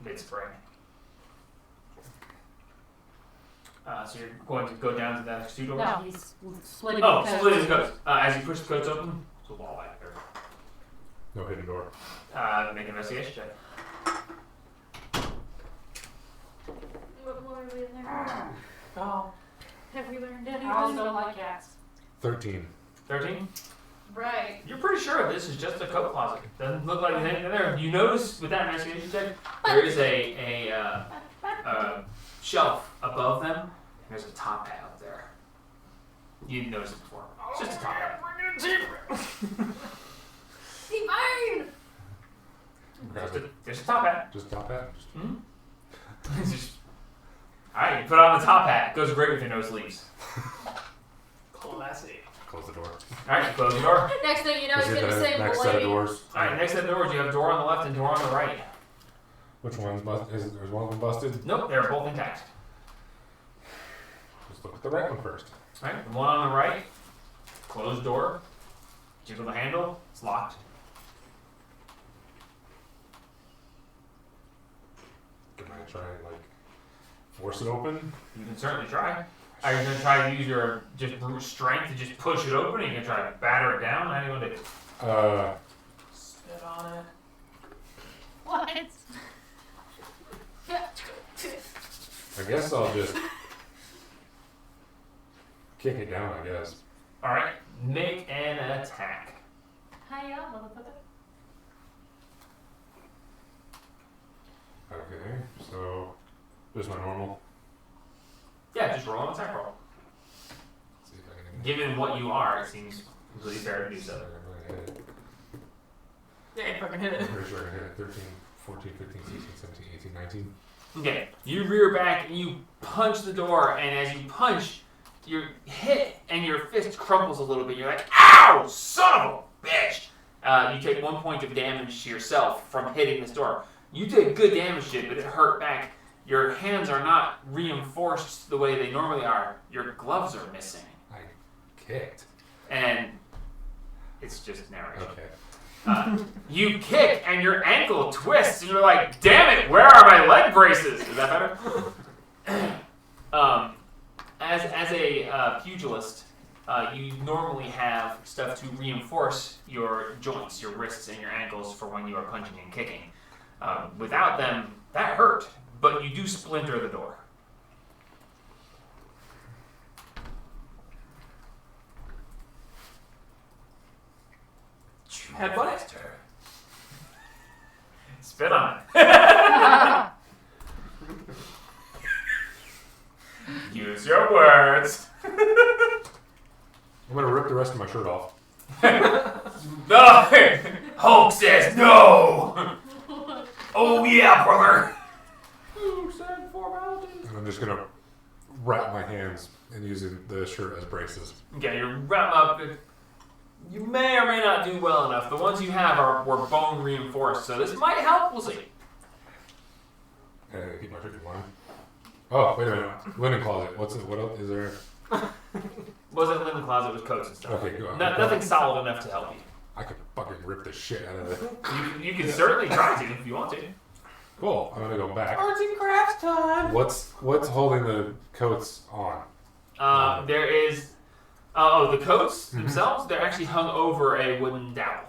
mid-spring. So you're going to go down to the next two doors? No, he's splitting Oh, the splitting the codes. codes. As you push the codes open, it's a wall back there. No hidden door. Make an investigation check. What more are we in there? Oh. Have we learned Owls anything? don't like cats. 13. 13? Right. You're pretty sure this is just a coat closet. Doesn't look like anything in there. You notice with that investigation check, there is a shelf above them, and there's a top hat up there. You didn't notice it before. It's just a top hat. Divine! There's a top hat. Just top hat? It's just, alright, you put on the top hat. It goes great with your no sleeves. Classy. Close the door. Alright, you close the door. Next thing you know, Is he's it gonna the say next set of Blade. doors? Alright, next set of doors, you have a door on the left and door on the right. Which one's busted? Is one of them busted? Nope, they're both intact. Let's look at the right one first. Alright, the one on the right, closed door, jiggle the handle, it's locked. Can I try and like force it open? You can certainly try. Are you going to try to use your just brute strength to just push it open? Or are you going to try to batter it down? How are you going to do it? Spit on it. What? I guess I'll just kick it down, I guess. Alright, make an attack. Hiya, motherfucker. Okay, so just my normal. Yeah, just roll an attack roll. Let's see if I can Given what you are, it seems completely fair to do so. hit it. Yeah, you fucking hit I'm it. pretty sure I can hit it. 13, 14, 15, 16, 17, 18, 19. Okay, you rear back and you punch the door, and as you punch, you're hit and your fist crumples a little bit. You're like, ow, son of a bitch! You take 1 point of damage to yourself from hitting this door. You take good damage to it, but it hurt back. Your hands are not reinforced the way they normally are. Your gloves are missing. I kicked. And it's just narration. Okay. You kick and your ankle twists and you're like, damn it, where are my leg braces? Is that better? As a pugilist, you normally have stuff to reinforce your joints, your wrists and your ankles for when you are punching and kicking. Without them, that hurt, but you do splinter the door. Headbutt it? Spit on it. Use your words. I'm gonna rip the rest of my shirt off. No! Hulk says no! Oh yeah, brother! Who said formalities? And I'm just gonna wrap my hands and using the shirt as braces. Okay, you wrap up. You may or may not do well enough. The ones you have were bone reinforced, so this might help. We'll see. And keep my shirt in line. Oh, wait a minute. Linen closet. What's it? What else is there? Wasn't linen closet with coats and stuff. Okay, go on. Nothing solid enough to help you. I could fucking rip the shit out of it. You can certainly try to if you want to. Cool. I'm gonna go back. Arts and crafts time. What's holding the coats on? There is. The coats themselves, they're actually hung over a wooden dowel.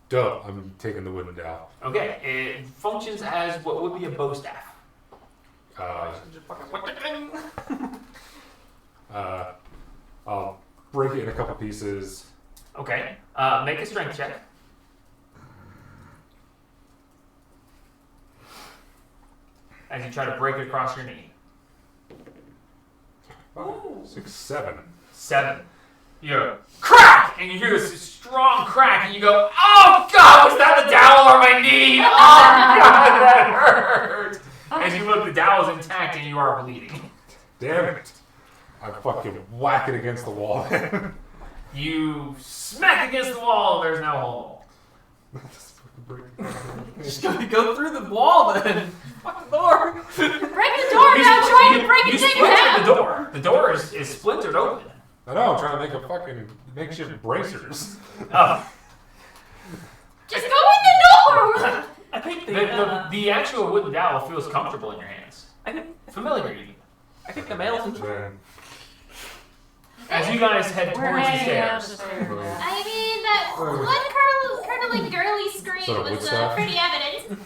Dope. I'm taking the wooden dowel. Okay, it functions as what would be a bow staff. Just fucking I'll break it in a couple pieces. Okay, make a strength check. As you try to break it across your knee. 6, 7. 7. You crack! And you hear this strong crack, and you go, oh god, was that the dowel or my knee? Oh god, that hurt! As you look, the dowel is intact and you are bleeding. Damn it! I fucking whack it against the wall. You smack against the wall, there's no hole. Just gonna go through the wall then. Fuck the door. Break the door now, trying to break it in half. splintered the door. The door is splintered open. I know, I'm trying to make a fucking makeshift bracers. Oh. Just go in the door! I think The actual wooden dowel feels comfortable in your hands. I think Familiar even. I think the male's in the Then, As you guys head We're towards the heading up the stairs, stairs. Yeah. I mean, that one curdling girly scream Sort of was Woodstock. pretty evident.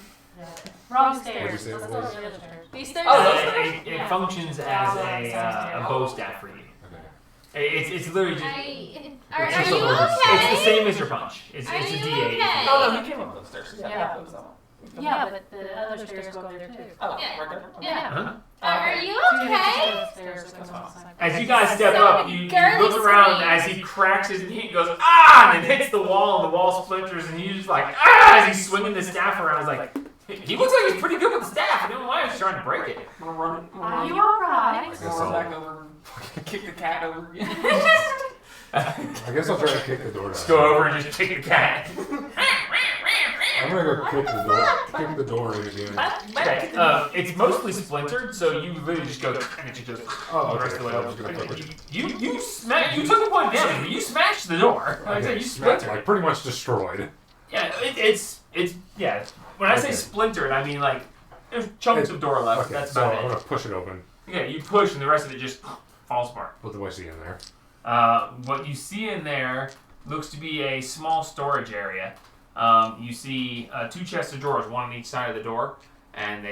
Wrong What'd you stairs. say it Let's go to was? the other stairs. These stairs. it functions as a bow staff for you. okay. It's literally just. Are It's you just a- okay? It's the same as your punch. It's Are a you D8. okay? Oh no, he came up those stairs. Yeah. it was all. Yeah, but the other stairs go up there too. Oh, Yeah. we're good. Yeah. Huh? Are you Two okay? different stairs that go on the side. As you guys step So up, you girly look around scream. as he cracks his knee and goes, ah! And hits the wall, and the wall splinters, and he's just like, ah! As he's swinging the staff around. He's like, he looks like he's pretty good with the staff. I don't know why he's trying to break it. I'm gonna run. Are you alright? guess Run I'll- back over and kick the cat over again. I guess I'll try to kick the door down. Just go over and just kick the cat. I'm gonna go kick the door. Kick the door in again. Okay, it's mostly splintered, so you literally just go and it just goes Oh, the rest of the way okay. I was over. gonna push it. You took a point of damage, but you smashed the door. Like I said, you splintered. Like pretty much destroyed. Yeah, it's yeah. When I say Okay. splintered, I mean like there's chunks of door left. Okay, That's so I'm about gonna it. push it open. Yeah, you push and the rest of it just falls apart. What do I see in there? What you see in there looks to be a small storage area. You see 2 chests of drawers, one on each side of the door, and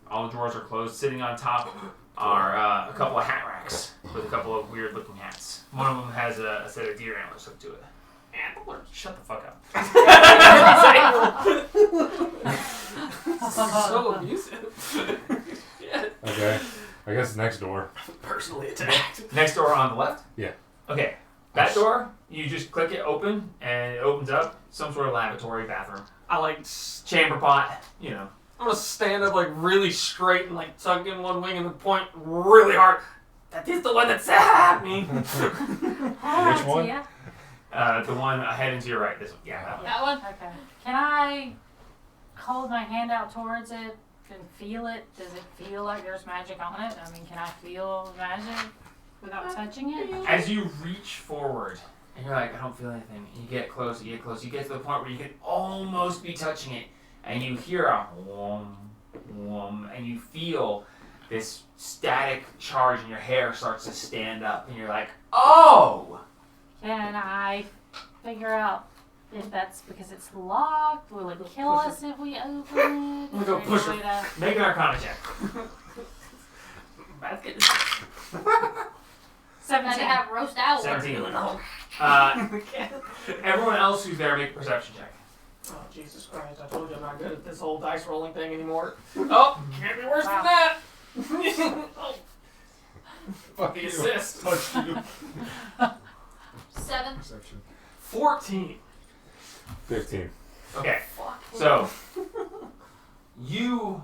all the drawers are closed. Sitting on top are a couple of hat racks with a couple of weird-looking hats. One of them has a set of deer antlers hooked to it. Antlers? Shut the fuck up. So abusive. Yeah. Okay. I guess next door. Personally attacked. Next door on the left? Yeah. Okay. That door, you just click it open, and it opens up. Some sort of lavatory, bathroom, I like. chamber pot, you know. I'm gonna stand up like really straight and like tuck in one wing and then point really hard. That is the one that stabbed me. Which one? Yeah. The one ahead and to your right. This one. Yeah. That one. That one. Okay. Can I hold my hand out towards it and feel it? Does it feel like there's magic on it? I mean, can I feel magic without touching it? As you reach forward, and you're like, I don't feel anything, and you get close, you get to the point where you can almost be touching it, and you hear a whom, whum, and you feel this static charge, and your hair starts to stand up, and you're like, oh! Can I figure out if that's because it's locked? Will it kill us if we open it? I'm gonna go Is there push any way to- Make an Arcana check. Basket. And 17. they have roast owl. 17. No. Everyone else who's there, make a perception check. Oh, Jesus Christ. I told you I'm not good at this whole dice rolling thing anymore. Oh, can't be worse than that. Oh, Fuck the you. assist. Touched you. 7. Perception. 14. 15. Okay, so you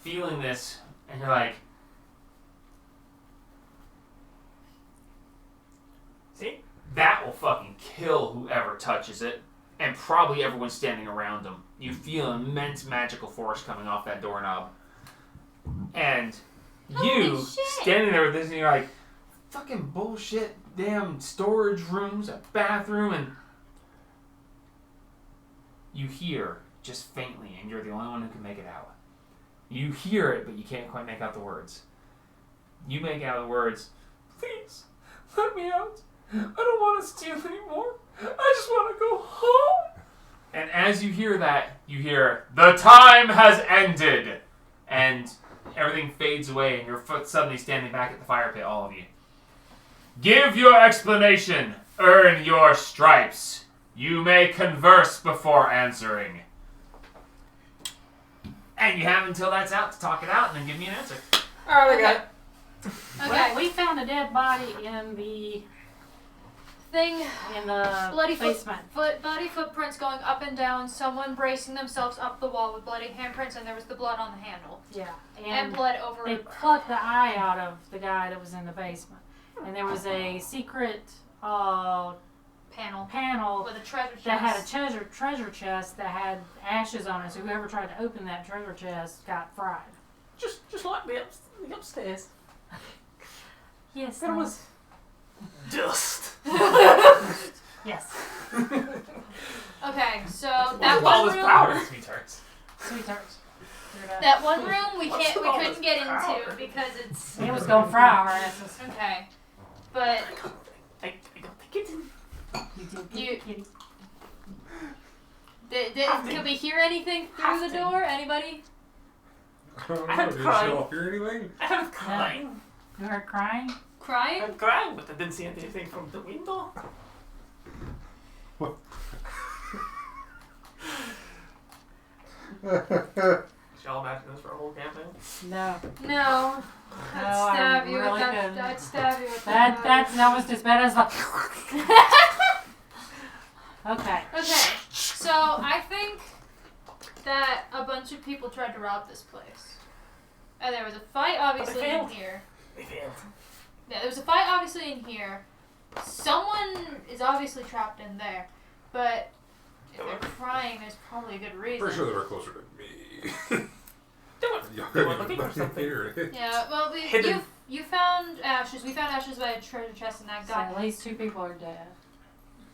feeling this, and you're like, See? that will fucking kill whoever touches it, and probably everyone standing around them. You feel immense magical force coming off that doorknob. And you, Holy shit. standing there with this, and you're like, fucking bullshit, damn storage rooms, a bathroom, and you hear, just faintly, and you're the only one who can make it out. You hear it, but you can't quite make out the words. You make out the words, please, let me out. I don't want to steal anymore. I just want to go home. And as you hear that, you hear, the time has ended. And everything fades away, and you're suddenly standing back at the fire pit, all of you. Give your explanation. Earn your stripes. You may converse before answering. And you have until that's out to talk it out and then give me an answer. Alright, I got it. Okay. Well, we found a dead body in Thing. the Bloody basement. Bloody footprints going up and down. Someone bracing themselves up the wall with bloody handprints, and there was the blood on the handle. Yeah. And blood over. They plucked the eye out of the guy that was in the basement. And there was a secret panel panel with a treasure chest. that had a treasure chest that had ashes on it. So whoever tried to open that treasure chest got fried. Just like the upstairs. Yes. There was dust. Yes. Okay, so That that all one this room. powder. Sweet tarts. Sweet tarts. through that. That one room we What's we all couldn't this get into powder? because it's It was going for hours. okay. But I don't think it's. you could we hear anything through the door? Anybody? I don't I know. had Did cried. y'all hear anything? I was crying. You heard crying? I Crying? was crying, but I didn't see anything from the window. Shall I imagine this for a whole campaign? No. No. I'd No, I stab you really with that. couldn't. I'd stab you with That's that. almost as bad as the. Okay. Okay, so I think that a bunch of people tried to rob this place. And there was a fight obviously in failed. here. They failed. Yeah, there was a fight obviously in here. Someone is obviously trapped in there. But if they're crying, there's probably a good reason. Pretty sure they were closer to me. They were, Y'all they were couldn't looking for even something. hear it. Yeah, well, Hidden. you found ashes. We found ashes by a treasure chest, and that So guy. at least 2 people are dead.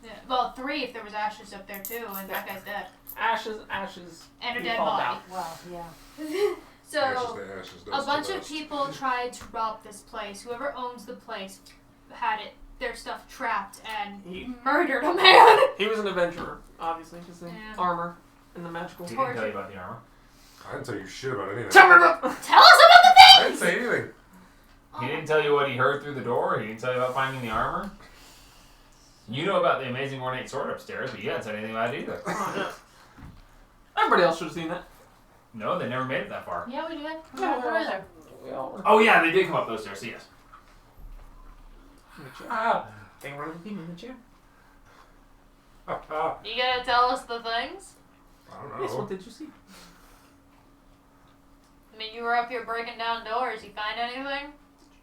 Yeah, well, 3 if there was ashes up there too, and that guy's dead. Ashes, And a You dead fall body. down. Well, yeah. So. Ashes to ashes, A dust to bunch of dust. people tried to rob this place. Whoever owns the place had their stuff trapped and He- murdered a man. He was an adventurer, obviously, because the Yeah. armor and the magical. He didn't tell you about the armor. I didn't tell you shit about anything. Tell me about. Tell us about the I things. didn't say anything. He didn't tell you what he heard through the door. He didn't tell you about finding the armor. You know about the amazing ornate sword upstairs, but you hadn't said anything about it either. Everybody else should have seen that. No, they never made it that far. Yeah, we did. We Yeah, went further. We all were. Oh yeah, they did come up those stairs. So yes. In the chair. Ah, they were looking in the chair. I You gonna tell us the things? don't Yes, know. what did you see? I mean, you were up here breaking down doors. You find anything?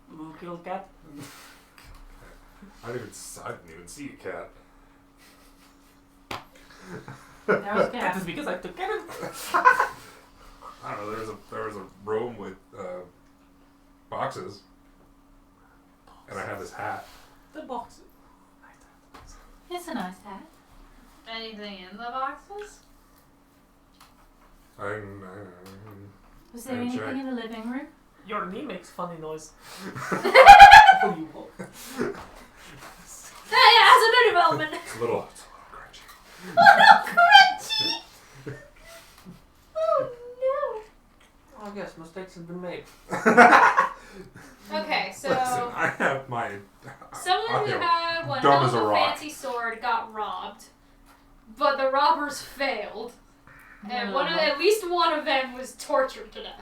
Blue killed cat. I didn't even see a cat. That was That is good. because I took care of it. I don't know. There was a room with boxes, and I had this hat. The box. It's a nice hat. Anything in the boxes? Was there Let me anything check. in the living room? Your knee makes funny noise. Oh, you will. Hey, how's a new development? It's a little crunchy. Oh no, crunchy! Oh Oh, yes, mistakes have been made. no. Okay, so. Listen, I have my. Someone who audio. had one Dumb hell as of a a rock. fancy sword got robbed, but the robbers failed, and at least one of them was tortured to death.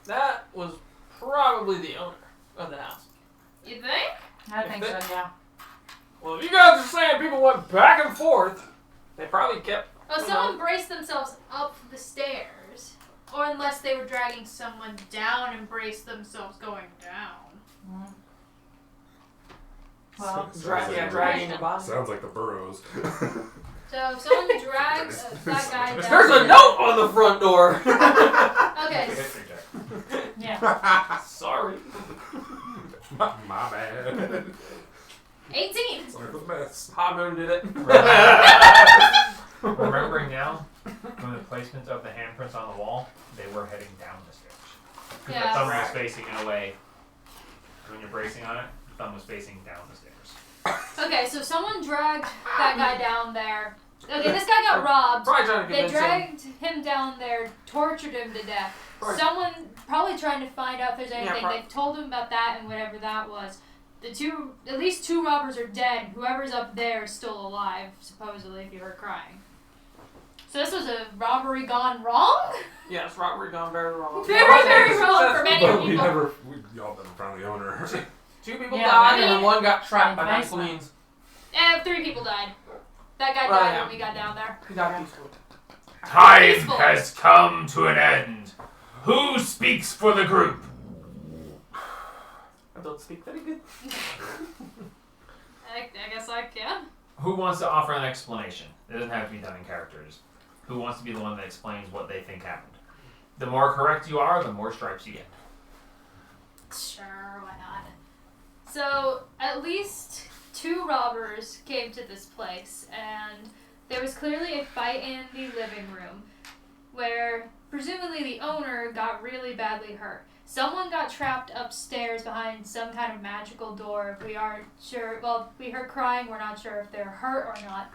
That was probably the owner of the house. You think? I think so, yeah. Well, if you guys are saying people went back and forth, they probably kept. Oh, you someone know, braced themselves up the stairs, or unless they were dragging someone down and braced themselves going down. Mm. Well, dragging the body. Sounds like the Burrows. So if someone dragged that guy down. There's a note on the front door. Okay, History check. yeah. Sorry. my bad. 18. Sorry for the mess. Haboon did it. Remembering now, from the placement of the handprints on the wall, they were heading down the stairs. The Yeah. thumb was facing in a way. When you're bracing on it, the thumb was facing down the stairs. Okay, so someone dragged that guy down there. Okay, this guy got robbed. Probably trying to They convince him. dragged him down there, tortured him to death. Right. Someone probably trying to find out if there's anything. Yeah, They've told him about that and whatever that was. At least 2 robbers are dead. Whoever's up there is still alive, supposedly, if you heard crying. So this was a robbery gone wrong? Yes, robbery gone very wrong. Very, very wrong for many But people. y'all never found the owner. 2 people Yeah, died maybe- and then 1 got trapped by Nice magical one. means. And 3 people died. That guy Well, died yeah. when we got down there. He got peaceful. Time Peaceful. has come to an end. Who speaks for the group? I don't speak very good. I guess I can. Who wants to offer an explanation? It doesn't have to be done in characters. Who wants to be the one that explains what they think happened? The more correct you are, the more stripes you get. Sure, why not? So, at least 2 robbers came to this place, and there was clearly a fight in the living room. where presumably the owner got really badly hurt. Someone got trapped upstairs behind some kind of magical door. We aren't sure. Well, we heard crying. We're not sure if they're hurt or not.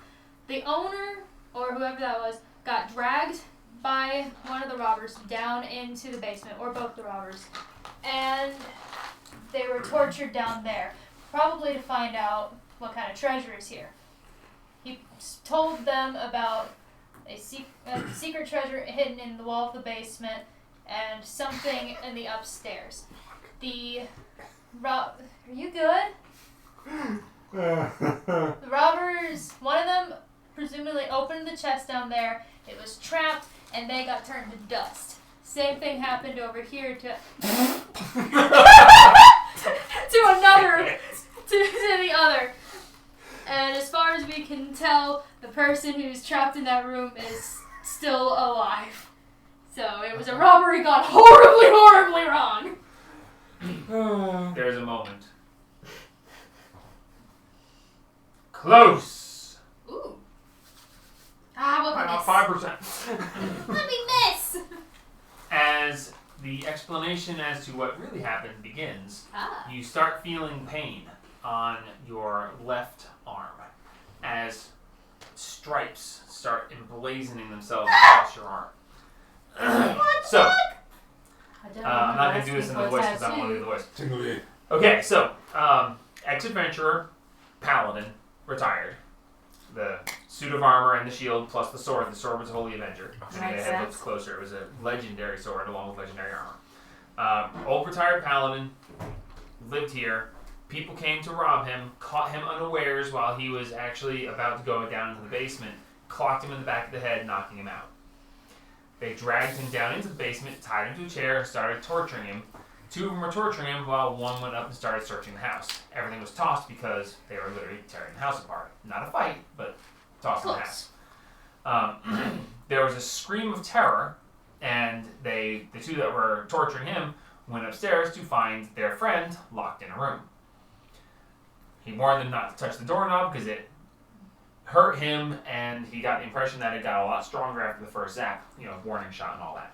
The owner, or whoever that was, got dragged by one of the robbers down into the basement, or both the robbers. And they were tortured down there, probably to find out what kind of treasure is here. He told them about a secret treasure hidden in the wall of the basement and something in the upstairs. Are you good? The robbers, one of them presumably opened the chest down there. It was trapped and they got turned to dust. Same thing happened over here to the other. And as far as we can tell, the person who's trapped in that room is still alive. So it was a robbery gone horribly, horribly wrong. There's a moment. Close. Ooh. What we miss? 5%. What we miss? As the explanation as to what really happened begins, you start feeling pain on your left arm as stripes start emblazoning themselves across your arm. So, I'm not going to do this in the voice because I don't want to do the voice. Tingly. Okay, so, ex-adventurer, paladin, retired. The suit of armor and the shield plus the sword. The sword was a Holy Avenger. And Makes the head sense. looks closer. It was a legendary sword along with legendary armor. Old retired paladin, lived here. People came to rob him, caught him unawares while he was actually about to go down into the basement, clocked him in the back of the head, knocking him out. They dragged him down into the basement, tied him to a chair, and started torturing him. Two of them were torturing him while one went up and started searching the house. Everything was tossed because they were literally tearing the house apart. Not a fight, but tossing the house. There was a scream of terror, and the two that were torturing him went upstairs to find their friend locked in a room. He warned them not to touch the doorknob because it hurt him, and he got the impression that it got a lot stronger after the first zap, warning shot and all that.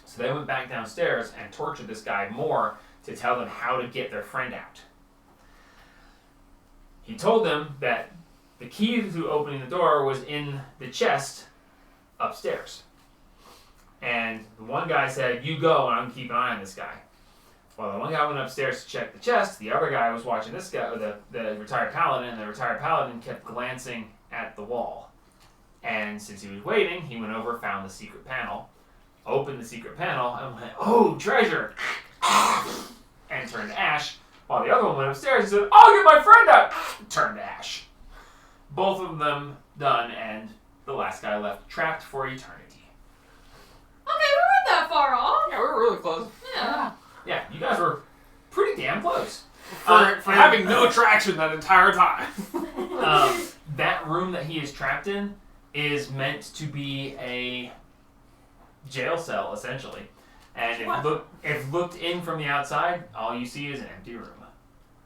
So they went back downstairs and tortured this guy more to tell them how to get their friend out. He told them that the key to opening the door was in the chest upstairs. And the one guy said, "You go, and I'm going to keep an eye on this guy." Well, the one guy went upstairs to check the chest. The other guy was watching this guy, the retired paladin, and the retired paladin kept glancing at the wall. And since he was waiting, he went over, found the secret panel, opened the secret panel, and went, "Oh, treasure!" and turned to ash. While the other one went upstairs and said, "I'll get my friend out!" turned to ash. Both of them done, and the last guy left trapped for eternity. Okay, we weren't that far off. Yeah, we were really close. Yeah. Yeah, you guys were pretty damn close. For having no traction that entire time. That room that he is trapped in is meant to be a jail cell, essentially. And if looked in from the outside, all you see is an empty room.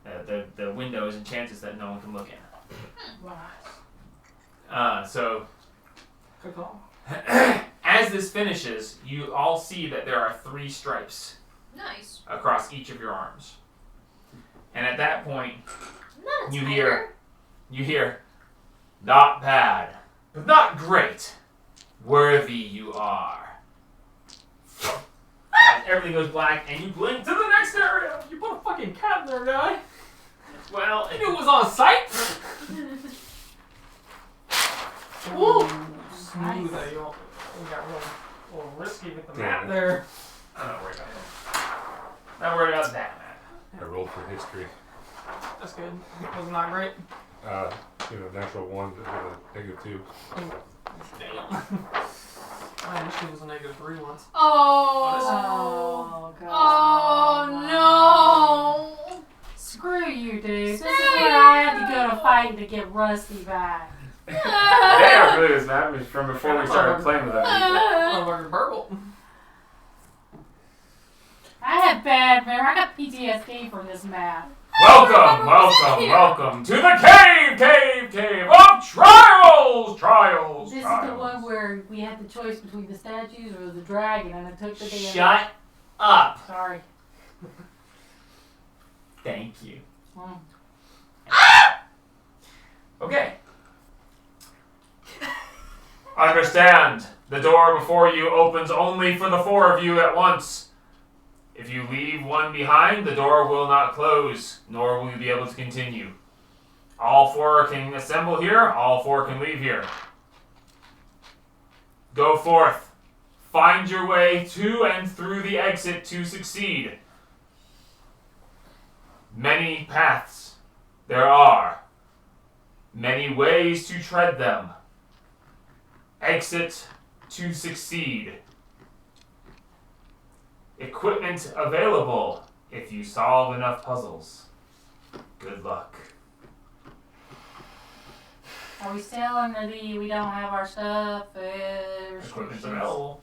The window is enchanted that no one can look in. So, Good call. as this finishes, you all see that there are 3 stripes Nice. across each of your arms. And at that point, Not a you tiger. hear, "Not bad, but not great. Worthy you are." And everything goes black, and you blink to the next area. You put a fucking cat in there, guy. Well, I knew it was on site. Ooh. Smooth. Nice. You got a little risky with the Yeah. map there. I'm not worried about that. Not worried about that map. I rolled for history. That's good. Was not great. Natural 1 to -2. Damn. My initiative was a -3 once. Oh, God. Oh no! Screw you, dude. This is where I had to go to fight to get Rusty back. Yeah, really, this map is from before we started playing with that. Motherfucker burgled. I had bad memory. I got PTSD from this map. Welcome to the cave of trials. This is the one where we had the choice between the statues or the dragon, and I took the damn. Shut up. Sorry. Thank you. Mm. Okay. Understand. The door before you opens only for the 4 of you at once. If you leave one behind, the door will not close, nor will you be able to continue. All 4 can assemble here, all 4 can leave here. Go forth. Find your way to and through the exit to succeed. Many paths there are. Many ways to tread them. Exit to succeed. Equipment available if you solve enough puzzles. Good luck. Are we still under the we don't have our stuff? Equipment's Restrictions? available.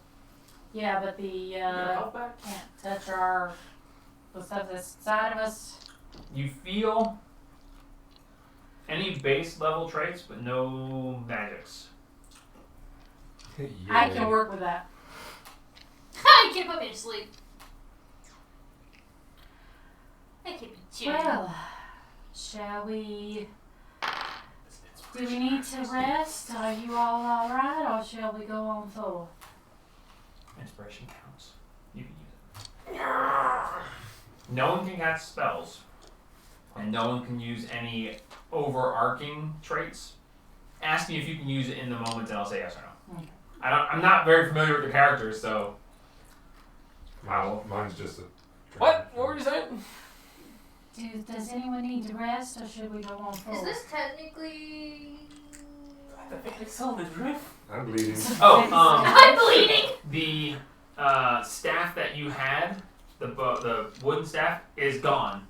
Yeah, but Your the health back? can't touch the stuff that's inside of us. You feel any base level traits, but no magics. I can work with that. You can't put me to sleep. I can't be chill. Well, shall we? Do we need to rest? Are you all alright, or shall we go on forward? Inspiration counts. You can use it. No one can cast spells, and no one can use any overarching traits. Ask me if you can use it in the moment, and I'll say yes or no. Okay. I'm not very familiar with the characters, so Mine's just a. What? What were you saying? Does anyone need to rest, or should we go on Is forward? this technically... I think I saw the drift. I'm bleeding. Oh, I'm bleeding! the staff that you had, the wooden staff, is gone.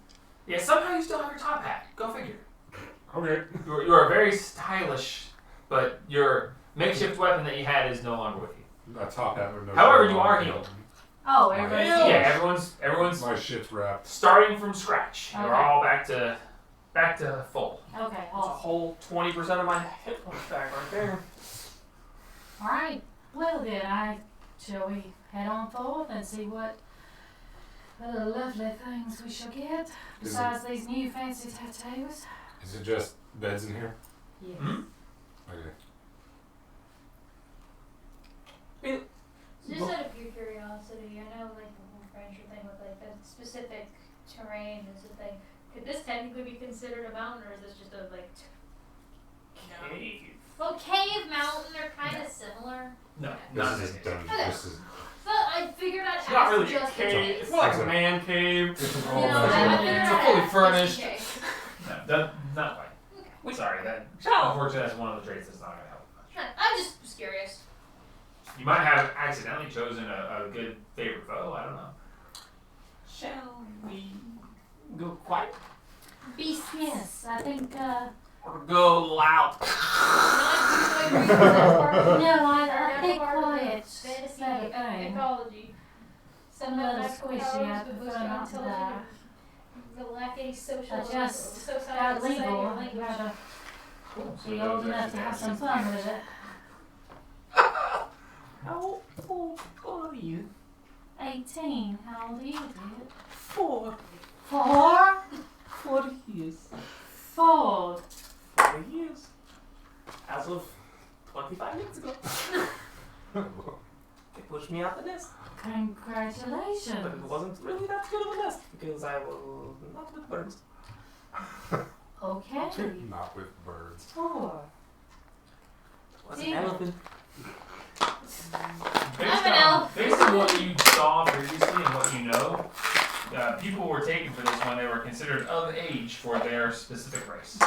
Yeah, somehow you still have your top hat. Go figure. Okay. You are very stylish, but your makeshift weapon that you had is no longer with you. A top hat with no. However, shirt you on. are healed. Oh, everybody's Yeah. Yeah, everyone's My shit's wrapped. starting from scratch. You're Okay. all back to full. Okay, That's a awesome. whole 20% of my hit points back right there. Alright, well then, shall we head on forward and see what other lovely things we shall get besides these new fancy tattoos? Is it just beds in here? Yes. Hmm? Okay. Just out of pure curiosity, I know like the whole French thing with like the specific terrain is a thing. Could this technically be considered a mountain, or is this just a like? Cave. Well, cave, mountain are kind of similar. No, This not is this just cave. dungeon. Okay. This is. But I figured I'd It's not ask really a just in cave. case. It's more like a man cave. It's an You all know, I metal. figured It's I'd fully ask furnished. just in case. No, not quite. Okay. Sorry, that Shall. unfortunately that's one of the traits that's not going to help much. I just was curious. You might have accidentally chosen a good favorite foe. I don't know. Shall we go quiet Beast. Yes, I think, or go loud? no, I think quiet. Fantasy Better thing. ecology. Some A little magical squishy, powers I with prefer not to intelligent die. and lacking social I just society got legal. or I'd language. rather Cool. be old enough to have some fun with it. How old are you? 18. How old are you, dude? 4. 4? 40 years. 4. 40 years. As of 25 minutes ago. They pushed me out the nest. But it Congratulations. wasn't really that good of a nest because I was not with birds. Okay. Not with birds. 4. Was an Dear. elephant. Based on what you saw previously and what you know, people were taken for this when they were considered of age for their specific race.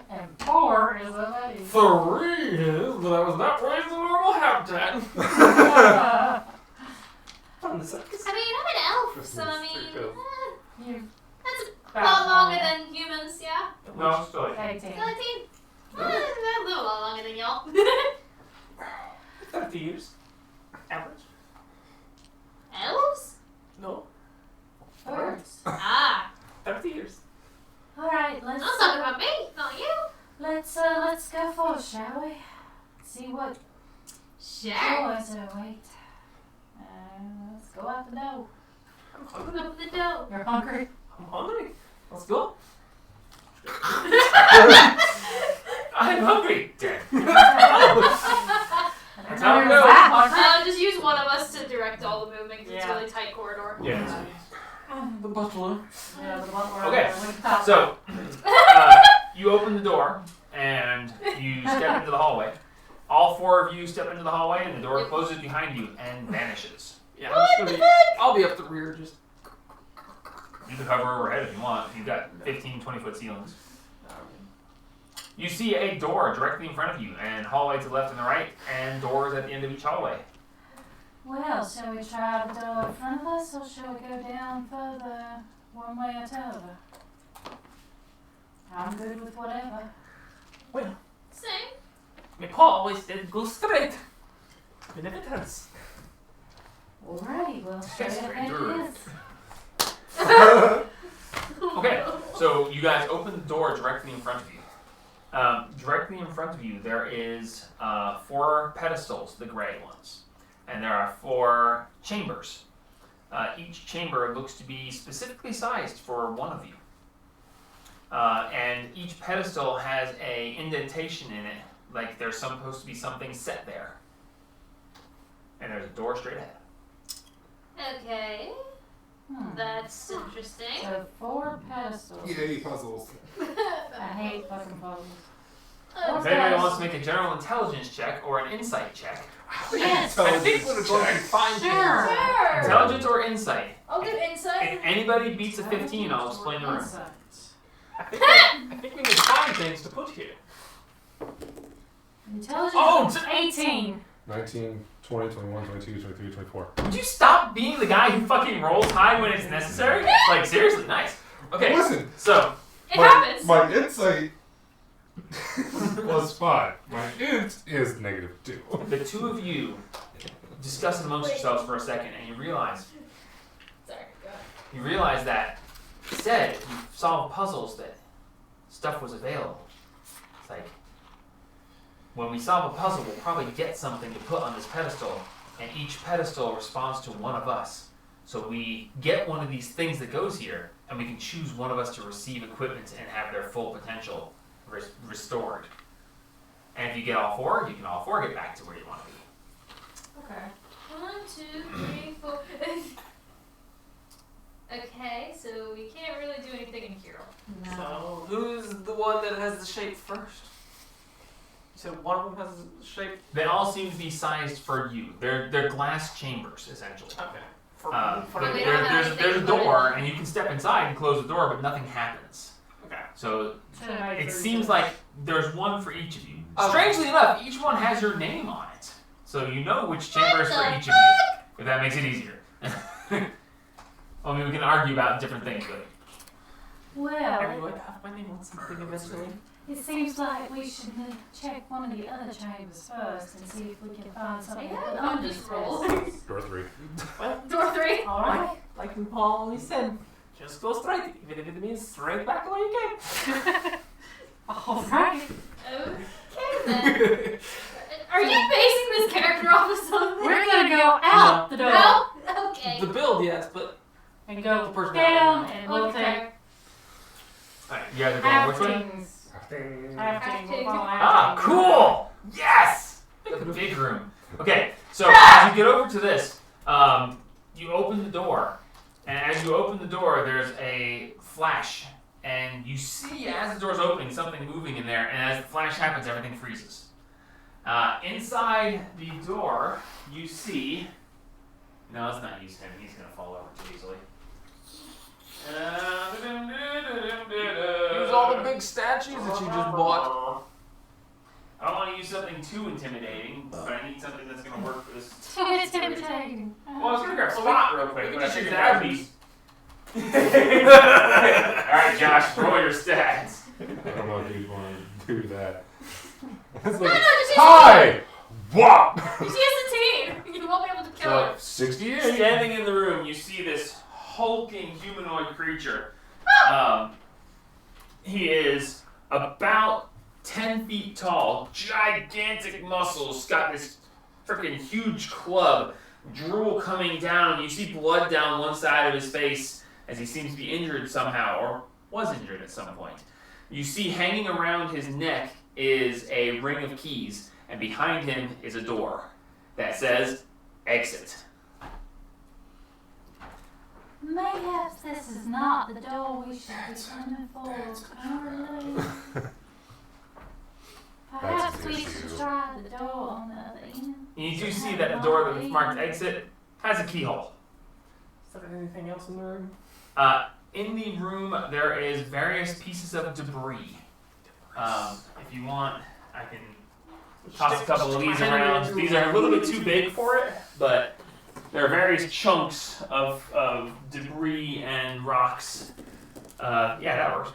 And 4 is a lady. 3 is, but I was not raised in normal habitat. From the circus. I mean, I'm an elf, so I mean, You're that's a about lot longer right. than humans, yeah. No, still 18. 13. A little lot longer than y'all. 30 years. Average. Elves? No. Birds. Ah. 30 years. Alright, I'm talking about me, not you. let's go forth, shall we? See what Sure. So wait. Let's go out the door. I'm hungry. Open the door. You're hungry? I'm hungry. Let's go. I'm hungry. Dead. That's how it how goes. Just use one of us to direct all the movement because it's a Yeah. really tight corridor. Yeah. The butler. Yeah, the butler. Okay, So. So, you open the door and you step into the hallway. All 4 of you step into the hallway and the door closes behind you and vanishes. Yeah, I'm just gonna be, I'll be up the rear just. You can hover overhead if you want. You've got 15, 20-foot ceilings. You see a door directly in front of you and hallway to the left and the right and doors at the end of each hallway. Well, shall we try the door in front of us, or shall we go down further, one way or t'other? I'm good with whatever. Same. My pa always said go straight. Even if it hurts. Alrighty, well, straight Yes, ahead straight it is. Okay, so you guys open the door directly in front of you. Directly in front of you, there is 4 pedestals, the gray ones, and there are 4 chambers. Each chamber looks to be specifically sized for one of you. And each pedestal has a indentation in it, like there's supposed to be something set there. And there's a door straight ahead. Okay. That's interesting. So 4 pedestals. Yay, puzzles. I hate fucking puzzles. If anybody wants to make a general intelligence check or an insight check, Yes. I think we're going to find Sure. Sure. intelligence or insight, I'll give insight. if anybody beats a 15, I'll explain the room. Insight. I think we need to find things to put here. Intelligence. Oh, 18. 19, 20, 21, 22, 23, 24. Would you stop being the guy who fucking rolls high when it's necessary? Like, seriously, nice. Okay, Listen, so, It happens. my insight was 5. My int is -2. the 2 of you discuss amongst yourselves for a second, and you realize Sorry. Go ahead. you realize that said you solved puzzles that stuff was available. It's like when we solve a puzzle, we'll probably get something to put on this pedestal, and each pedestal responds to one of us. So we get one of these things that goes here, and we can choose one of us to receive equipment and have their full potential restored. And if you get all 4, you can all 4 get back to where you want to be. Okay. 1, 2, 3, 4. Okay, so we can't really do anything in here. No. So, who's the one that has the shape first? You said one of them has the shape? They all seem to be sized for you. They're glass chambers, essentially. Okay. For But we don't there's have anything a to put door, in. and you can step inside and close the door, but nothing happens. Okay. So Should've made it three seems doors. like there's one for each of you. Okay. Strangely enough, each one has your name on it, so you know which chamber is for What the each of you. If that makes it easier. I mean, we can argue about different things, but Well, Everyone have my name on something eventually. it seems like we should check one of the other chambers first and see if we can find something Yeah, to put I'll on just this roll. test. Door 3. Door 3. Alright. Like Paul always said, just go straight, even if it means straight back the way you came. Alright. Okay then. Are you basing this character off of something? We're gonna go out the door No? Okay. The build, yes, but and go the personality. down and we'll take Okay. alright, you guys are going which way? haftings. Hafting. We'll follow Ah, hafting. cool! Yes! The big room. Okay, so as you get over to this, you open the door, and as you open the door, there's a flash, and you see as the door's opening something moving in there, and as the flash happens, everything freezes. Inside the door, you see. No, let's not use him. He's gonna fall over too easily. use all the big statues that you just bought. I don't want to use something too intimidating, but I need something that's going to work for this. Too intimidating. Well, I was going to grab Spot real quick, we but can I just figured use that would be. Alright, Josh, roll your stats. I don't know if you'd want to do that. No, just use Hi! Wop! Just use the team. You won't be able to kill her. 68. Standing in the room, you see this hulking humanoid creature. He is about 10 feet tall, gigantic muscles, got this freaking huge club, drool coming down. You see blood down one side of his face as he seems to be injured somehow, or was injured at some point. You see hanging around his neck is a ring of keys, and behind him is a door that says exit. Mayhaps this is not the door we should be coming for. Currently. Perhaps we should try the door on the other end. You do see that the door that's marked exit has a keyhole. Is there anything else in the room? In the room, there is various pieces of debris. If you want, I can toss a couple of these around. These are a little bit too big for it, but there are various chunks of debris and rocks. Yeah, that works.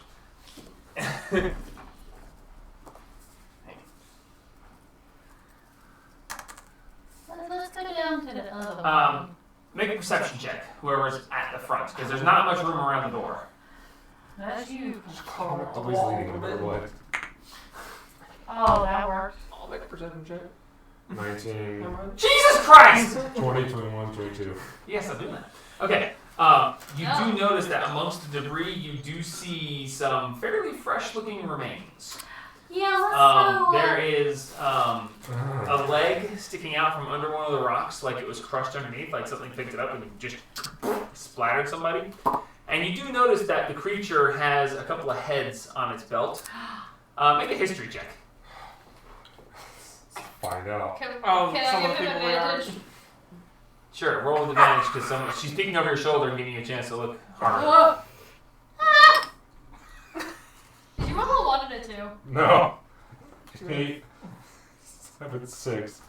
Let's go down to the other one. Make a perception check, whoever's at the front, because there's not much room around the door. That's you. Always leading the what? Oh, that works. I'll make a perception check. 19, Never mind. Jesus Christ! 20, 21, 22. Yes, I'm doing that. Okay. You do notice that amongst the debris, you do see some fairly fresh-looking remains. Yeah, let's go. There is a leg sticking out from under one of the rocks, like it was crushed underneath, like something picked it up and just splattered somebody. And you do notice that the creature has a couple of heads on its belt. Make a history check. Find out. Can, Oh, can some I of the give him people we are. advantage? Sure, roll with advantage because she's peeking over your shoulder and giving you a chance to look harder. Whoa. Did you roll a 1 and a 2? No. 8, 7, 6.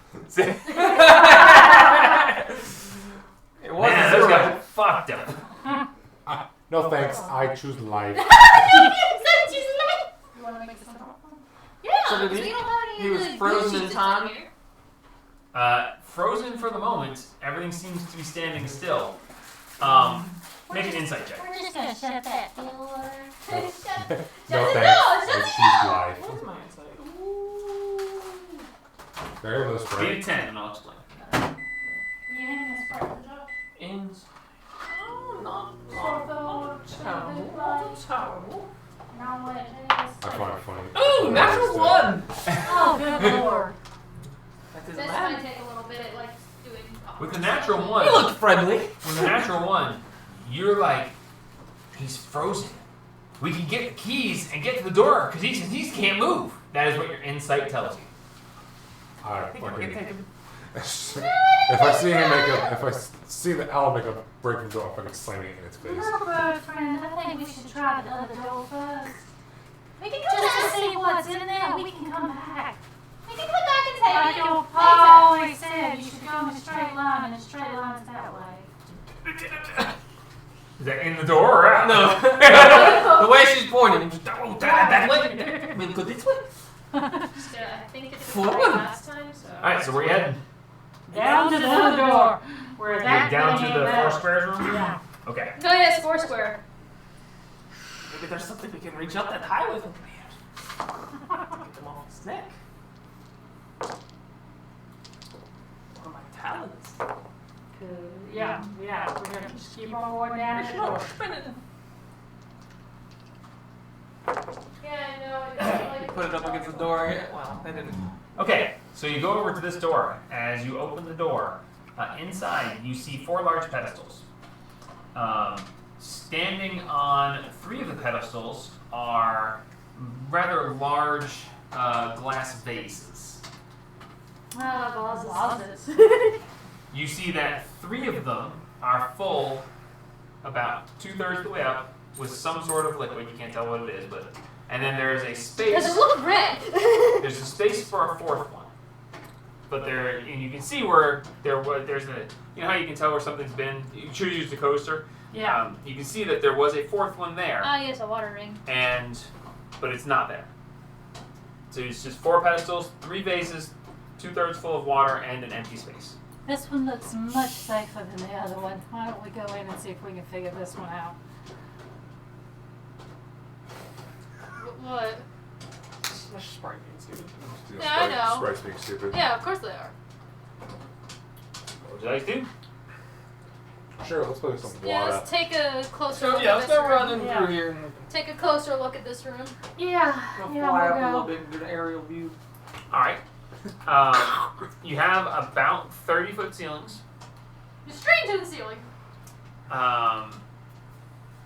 It was Man, a those 0. got fucked up. No thanks, I choose life. You want to make this one? Yeah. So did he- you don't have any he of was the frozen glue in sheets time? here. Frozen for the moment. Everything seems to be standing still. Make an insight check. We're just gonna shut that door. No Shut thanks, the door, I shut the choose life. What's my insight? Very low Beat sprite. a 10 and I'll explain. You having a sparkle job? Insight. Oh, not Not terrible. Not terrible. No, what it is. I find it funny. Ooh, natural 1! Oh, good lord. That This doesn't might matter. take a little bit, like doing. With the natural 1, You look friendly. with the natural 1, you're like, he's frozen. We can get the keys and get to the door because he can't move. That is what your insight tells you. I fucking. If I see him make a, if I see the owl make a break from the door, I fucking slam it in its face. Little bird friend, I think we should try the other door first. We can come Just to back. see what's in there, we can come back. We can come back and take Like it your later. pa always said, you should go in a straight line, and a straight line's that way. Is that in the door or out? No. The way she's pointing, just, oh, that way. I mean, go this way. I think it's Forward. right last time. So. Alright, so where you heading? Down to the other door. Where that Down thing to the ain't four there. squares room? Yeah. Okay. Oh yes, Foursquare. Maybe there's something we can reach up that high with him. Get them off his neck. One of my talents. Yeah. We're gonna just keep on going down to the door. Spinning. Yeah, I know. It's like Put it up against the door. Wow, that didn't. Okay, so you go over to this door. As you open the door, inside you see 4 large pedestals. Standing on 3 of the pedestals are rather large glass vases. Vases. You see that 3 of them are full, about 2/3 of the way up, with some sort of liquid. You can't tell what it is, but and then there is a space. Does it look red? There's a space for a 4th one. But there, and you can see where there's a, you know how you can tell where something's been. You should have used the coaster. Yeah. You can see that there was a 4th one there, Ah, yes, a water ring. but it's not there. So it's just 4 pedestals, 3 vases, 2/3 full of water, and an empty space. This one looks much safer than the other one. Why don't we go in and see if we can figure this one out? What? That's Sprite being stupid. Yeah, I know. Sprite's being stupid. Yeah, of course they are. you guys do? Sure, let's play some Yeah, water. let's take a closer So look yeah, at let's this go room. running Yeah. through here and Take a closer look at this room. Yeah, we'll yeah, fly up a we'll little go. bit and do an aerial view. Alright. You have about 30-foot ceilings. You're straight to the ceiling.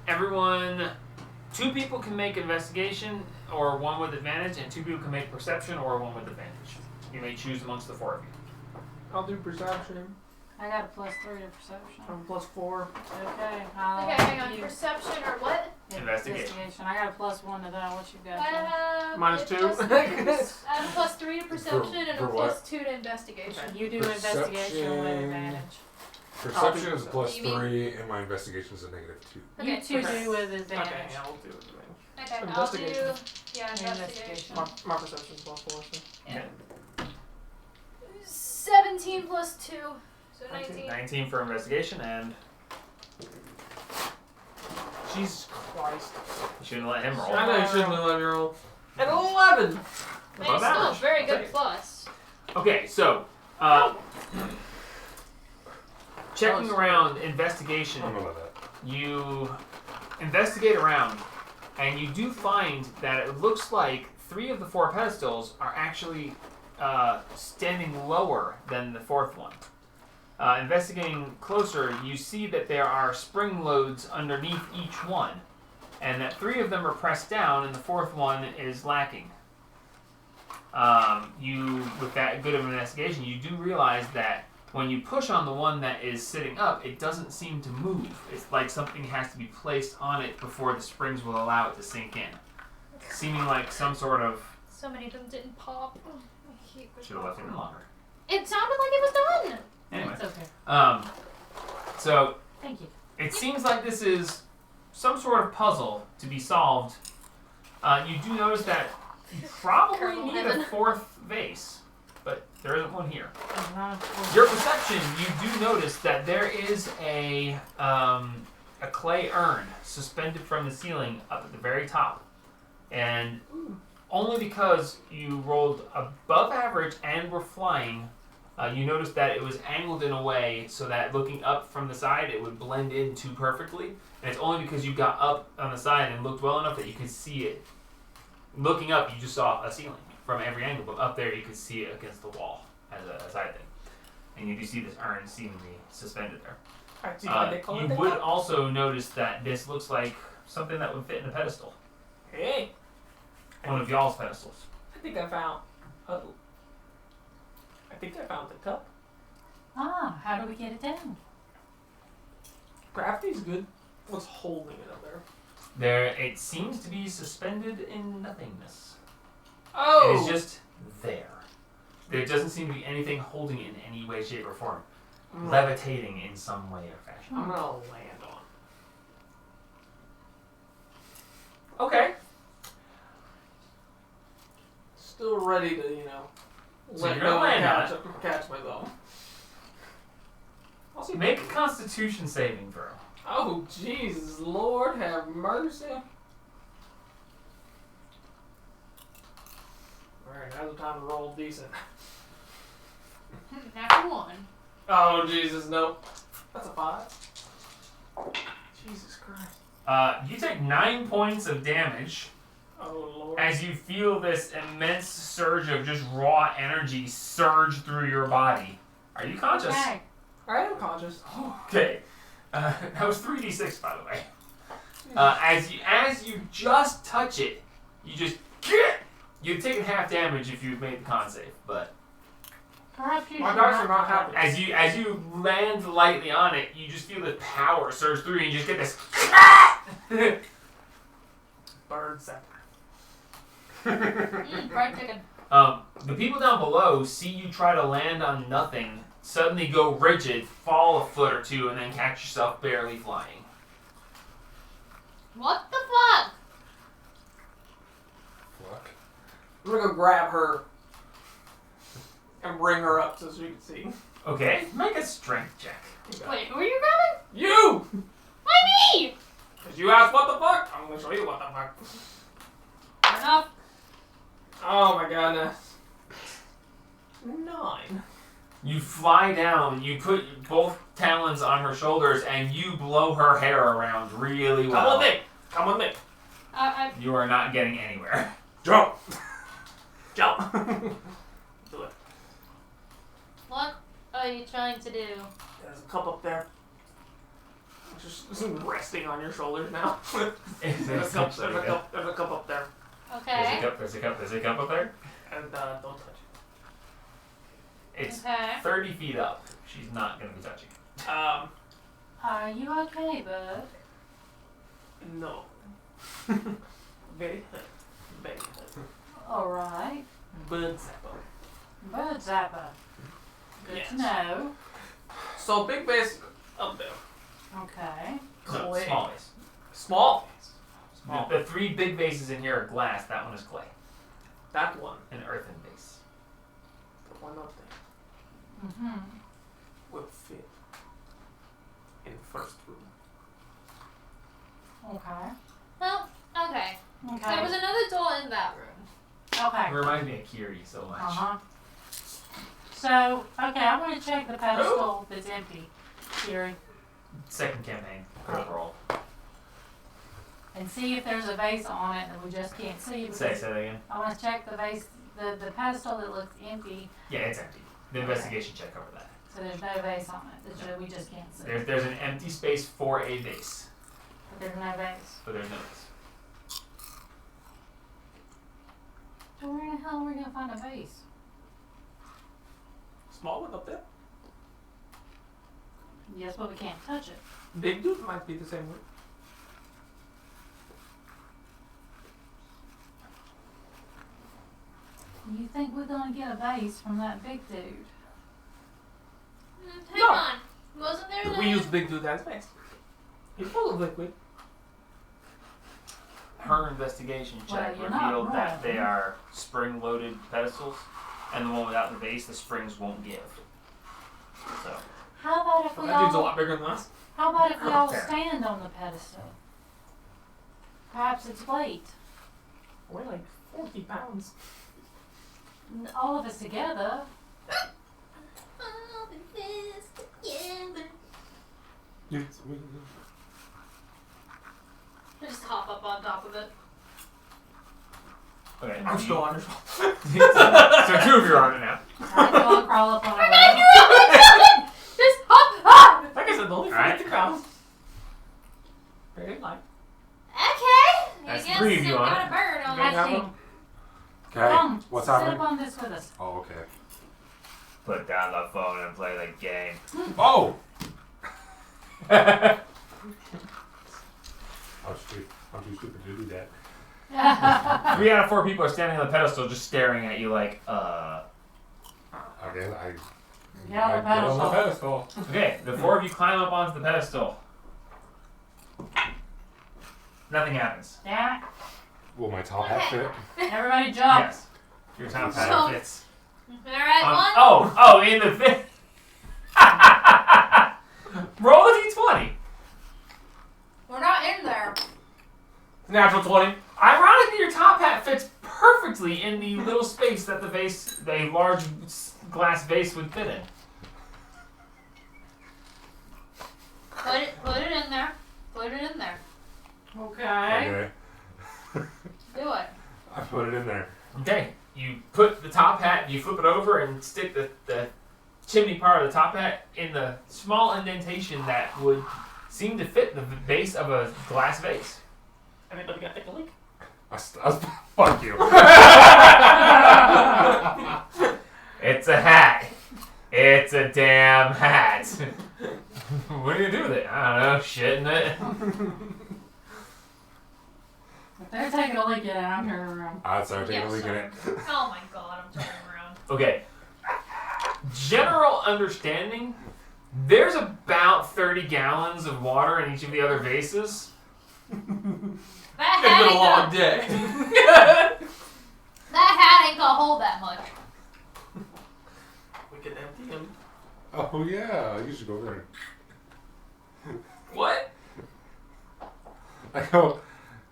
Everyone, 2 people can make investigation or 1 with advantage, and 2 people can make perception or 1 with advantage. You may choose amongst the 4 of you. I'll do perception. I got a +3 to perception. I'm +4. Okay, I'll Okay, hang on. do Perception or what? Investigation. I got a +1 to that. What you got? I Jen? have Minus a 2. I have a +3 to perception and for a what? +2 to investigation. You do investigation with Perception. advantage. Perception is You mean- +3, and my investigation is a -2. Okay, You two okay. do with Okay, advantage. yeah, we'll do it. Okay, I'll do Investigation. investigation. My perception's +4. So. Yeah. 17 plus 2, so 19. 19 for investigation, and Jesus Christ. you shouldn't let him roll. I know you shouldn't have let me roll. An 11! I mean, Above still average. very I'll good take it. plus. Okay, so checking around investigation, I'm gonna let that. you investigate around, and you do find that it looks like 3 of the 4 pedestals are actually standing lower than the 4th one. Investigating closer, you see that there are spring loads underneath each one, and that 3 of them are pressed down, and the 4th one is lacking. With that good of an investigation, you do realize that when you push on the one that is sitting up, it doesn't seem to move. It's like something has to be placed on it before the springs will allow it to sink in. Seeming like some sort of... So many of them didn't pop. I hate this Should have left it in longer. It sounded like it was done. Anyway, It's okay. so Thank you. it seems like this is some sort of puzzle to be solved. You do notice that you probably Colonel need Heaven. a 4th vase, but there isn't one here. There's not a four- Your perception, you do notice that there is a clay urn suspended from the ceiling up at the very top, and only because you rolled above average and were flying, you noticed that it was angled in a way so that looking up from the side it would blend in too perfectly, and it's only because you got up on the side and looked well enough that you could see it. Looking up, you just saw a ceiling from every angle, but up there you could see it against the wall as a side thing. And you do see this urn seemingly suspended there. Alright, so they call You it the would cup? also notice that this looks like something that would fit in a pedestal. Hey, One of y'all's pedestals. I think I found. Oh. I think I found the cup. Ah, how do we get it down? Crafty's good. What's holding it up there? It seems to be suspended in nothingness. Oh! It is just there. There doesn't seem to be anything holding it in any way, shape, or form. I'm Levitating in some way or fashion. gonna land on. Okay. Still ready to, So let you're gonna go and land on catch myself. I'll see. Make a Constitution saving throw. Oh, Jesus, Lord, have mercy. Alright, now's the time to roll decent. Natural 1. Oh, Jesus, nope. That's a 5. Jesus Christ. You take 9 points of damage Oh, Lord. as you feel this immense surge of just raw energy surge through your body. Are you conscious? Okay. I am conscious. Okay. That was 3d6, by the way. As you just touch it, you'd taken half damage if you'd made the con save, but Perhaps you My should dice not are not happy. as you land lightly on it, you just feel the power surge through, and you just get this. Bird scepter. Fried chicken. The people down below see you try to land on nothing, suddenly go rigid, fall a foot or two, and then catch yourself barely flying. What the fuck? Fuck. I'm gonna go grab her and bring her up so she can see. Okay, make a strength check. Wait, who are you grabbing? You! Why me? Because you asked what the fuck? I'm gonna show you what the fuck. Fair enough. Oh my goodness. 9. You fly down, you put both talons on her shoulders, and you blow her hair around really well. Come with me. Come with me. You are not getting anywhere. Jump! Jump. Do it. What are you trying to do? There's a cup up there. Just resting on your shoulders now. There's a cup up there. Okay. There's a cup up there. And don't touch It's Okay. 30 feet up. She's not going to be touching. it. Are you okay, bud? No. Very hurt. Very hurt. Alright. Bird zapper. Bird zapper. Good Yes. to know. So big base up there. Okay. No, Clay. small vase. Small. Small. The 3 big vases in here are glass. That one is clay. That one. An earthen vase. The one up there Mm-hmm. will fit in the first room. Okay. Well, okay. Okay. There was another door in that room. Okay. It reminds me of Kiri so much. Uh-huh. So, okay, I'm going to check the pedestal that's empty, Kiri, Second campaign. Overall. and see if there's a vase on it that we just can't see. Say because that again. I want to check the vase, the pedestal that looks empty, Yeah, it's empty. The investigation check over that. so there's no vase on it. We just can't see. There's an empty space for a vase, But there's no vase. but there's no vase. So where in the hell are we going to find a vase? Small one up there. Yes, but we can't touch it. Big dude might be the same way. You think we're going to get a vase from that big dude? Hang No. on. Wasn't there We use big dude as base. He's full of liquid. Her investigation check Well, you're not revealed that wrong. they are spring-loaded pedestals, and the one without the base, the springs won't give. So, How about if we That dude's a all, lot bigger than us. how about if we all Fair. stand on the pedestal? Perhaps it's weight. We're like 40 pounds. All of us together. all of this together. Just hop up on top of it. okay. I'm still on your so 2 of you are on it now. I go and crawl up on We're it. back around. Just hop up. Like I said, only 50 Alright. pounds. Very light. Okay. That's I guess 3 of you you on got it. a bird on Big it. apple. Okay, Come, what's sit happening? up on this with us. Oh, okay. Put down the phone and play the game. Oh! I'm too stupid to do that. 3 out of 4 people are standing on the pedestal just staring at you like, Okay, I Get on the get on the pedestal. pedestal. Okay, the 4 of you climb up onto the pedestal. Nothing happens. Damn it. Will my top hat fit? Everybody jump. Yes. Your top So- hat fits. Alright, one. Oh, in the fit. Roll a d20. We're not in there. Natural 20. Ironically, your top hat fits perfectly in the little space that the large glass vase would fit in. Put it in there. Put it in there. Okay. Okay. Do it. I put it in there. Okay, you put the top hat, you flip it over, and stick the chimney part of the top hat in the small indentation that would seem to fit the base of a glass vase. Anybody got to take a leak? Fuck you. It's a hat. It's a damn hat. What do you do with it? I don't know, shit in it. If they're taking a leak in it, I'm turning around. I'd start taking a Yeah, leak in it. Oh my god, I'm turning around. Okay. General understanding, there's about 30 gallons of water in each of the other vases. That It's hat been ain't a long gonna, day. that hat ain't gonna hold that much. We can empty him. Oh yeah, you should go over there. What? I go.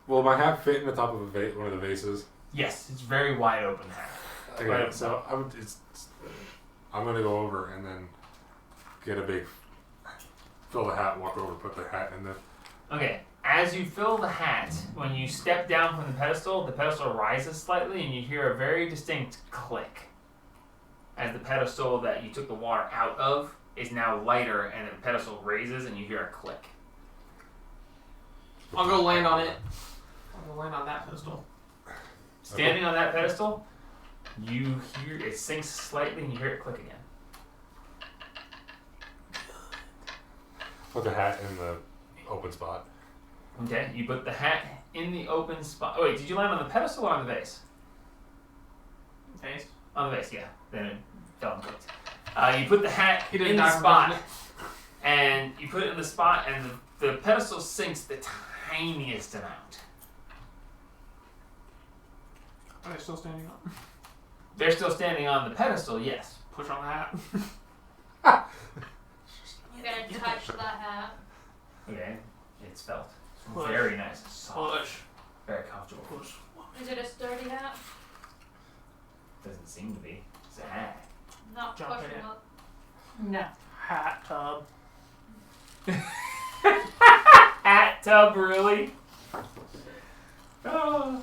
Will my hat fit in the top of one of the vases? Yes, it's very wide open hat. Okay, Right. so I'm gonna go over and then get a big, fill the hat, walk over, put the hat in the. Okay, as you fill the hat, when you step down from the pedestal rises slightly and you hear a very distinct click. As the pedestal that you took the water out of is now lighter and the pedestal raises and you hear a click. I'll go land on it. I'll go land on that pedestal. Standing on that pedestal, you hear it sinks slightly and you hear it click again. Put the hat in the open spot. Okay, you put the hat in the open spot. Oh wait, did you land on the pedestal or on the vase? Face. On the vase, yeah. Then it fell and clicked. You put the hat He didn't in die the from spot, it. and you put it in the spot, and the pedestal sinks the tiniest amount. Are they still standing up? They're still standing on the pedestal, yes. Push on the hat. You gotta touch that hat. Okay, it's felt. It's Push. very nice, soft, Push. very comfortable. Push. Is it a sturdy hat? Doesn't seem to be. It's a hat. Not Jump in pushing it. up. No. Hat tub. Hat tub, really? Oh.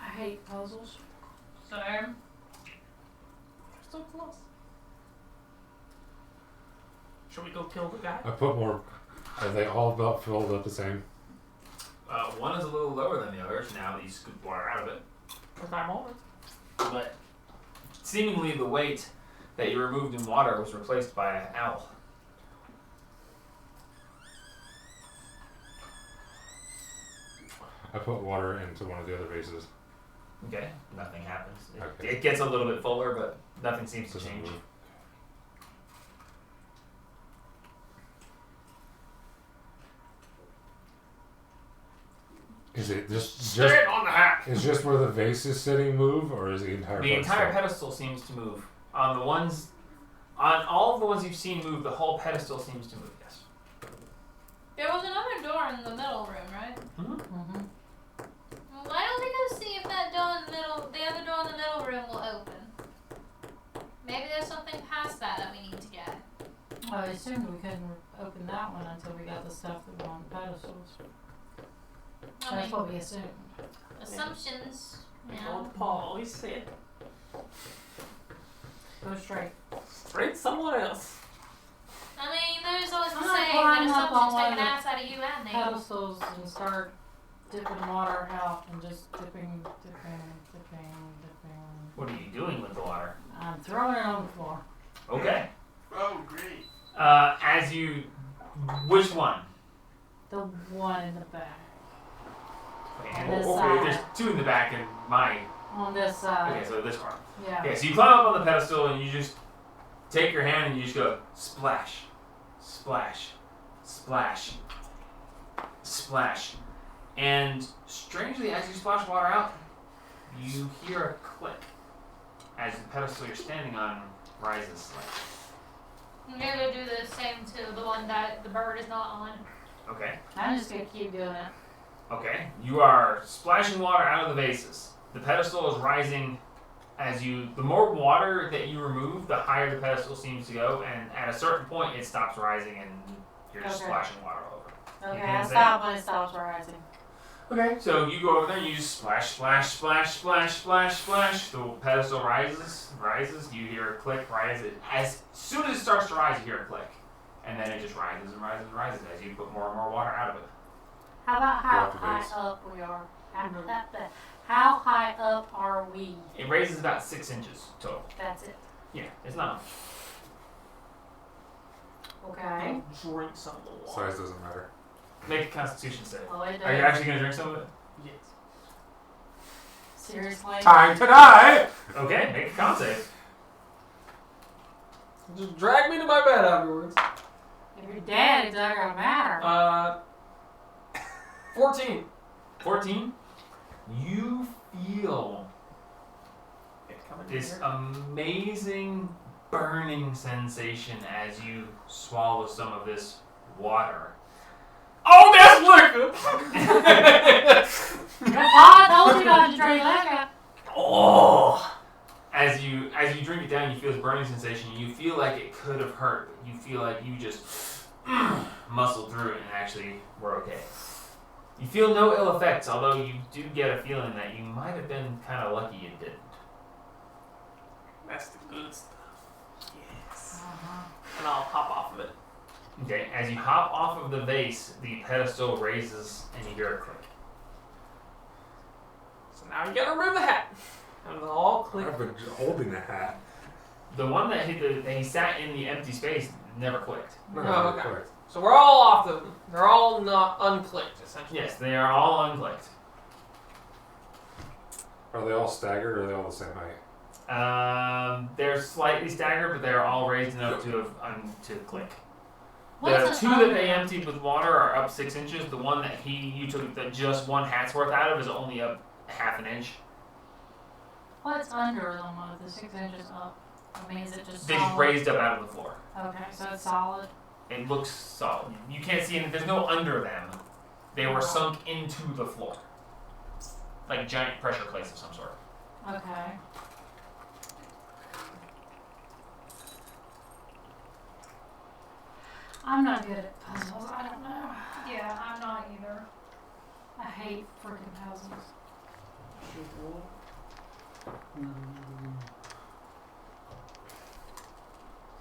I hate puzzles. Same. So close. Should we go kill the guy? I put more. Are they all about filled up the same? One is a little lower than the others now that you scoop water out of it. For that moment. But seemingly the weight that you removed in water was replaced by an owl. I put water into one of the other vases. Okay, nothing happens. Okay. It gets a little bit fuller, but nothing seems to Doesn't change. move. Is it just Stand on the hat. is just where the vase is sitting move, or is the entire The entire pedestal? pedestal seems to move. On all of the ones you've seen move, the whole pedestal seems to move. Yes. There was another door in the middle room, right? Mm-hmm. Well, why don't we go see if that door in the middle, the other door in the middle room will open? Maybe there's something past that that we need to get. I assumed we couldn't open that one until we got the stuff that were on the pedestals. I That's mean, what we assumed. assumptions, you Old know. Paul always said, Go straight. straight someone else. I mean, there's always the I'm not saying that climbing up assumptions on take one an of ass out of you and me. Pedestals and start dipping water out and just dipping. What are you doing with the water? I'm throwing it on the floor. Okay. Oh, great. As you, which one? The one in the back. Okay, On this okay, side. there's two in the back and my. On this side. Okay, so this part. Yeah. Okay, so you climb up on the pedestal and you just take your hand and you just go splash, splash, splash, splash. And strangely, as you splash water out, you hear a click as the pedestal you're standing on rises slightly. I'm gonna go do the same to the one that the bird is not on. Okay. I'm just gonna keep doing it. Okay. You are splashing water out of the vases. The pedestal is rising as you. The more water that you remove, the higher the pedestal seems to go, and at a certain point, it stops rising, and you're just Okay. splashing water all over. Okay, can I say- stop when it stops rising. Okay. So you go over there, and you just splash, splash, splash, splash, splash, splash. The pedestal rises. You hear a click, rises. As soon as it starts to rise, you hear a click, and then it just rises and rises and rises as you put more and more water out of it. How about how Drop the high vase. up we are? How high up are we? It raises about 6 inches total. That's it. Yeah, it's not. Okay. Drink some of the water. Size doesn't matter. Make a Constitution save. Oh, it Are you does. actually gonna drink some of it? Yes. Seriously? Time to die. Okay, make a con save. Just drag me to my bed afterwards. If you're dead, it's not gonna matter. 14. 14. You feel this amazing burning sensation as you swallow some of this water. Oh, that's liquor! I told you not to drink liquor. Oh! As you drink it down, you feel this burning sensation. You feel like it could have hurt, but you feel like you just muscled through it and actually were okay. You feel no ill effects, although you do get a feeling that you might have been kind of lucky you didn't. That's the good stuff. Yes. Uh-huh. And I'll hop off of it. Okay, as you hop off of the vase, the pedestal raises and you hear a click. So now you gotta remove the hat. And it'll all click. I've been holding the hat. The one that he sat in the empty space never clicked. No, Oh, okay. correct. So we're all off them. They're all not unclicked, essentially. Yes, they are all unclicked. Are they all staggered or are they all the same height? They're slightly staggered, but they're all raised enough to click. The What's two an that under? they emptied with water are up 6 inches. The one that you took just one hat's worth out of is only up half an inch. What's under them with the 6 inches up? I mean, is it just They just solid? raised up out of the floor. Okay, so it's solid. It looks solid. You can't see anything. There's no under them. They were sunk into the floor. Like giant pressure plates of some sort. Okay. I'm not good at puzzles. I don't know. Yeah, I'm not either. I hate freaking puzzles.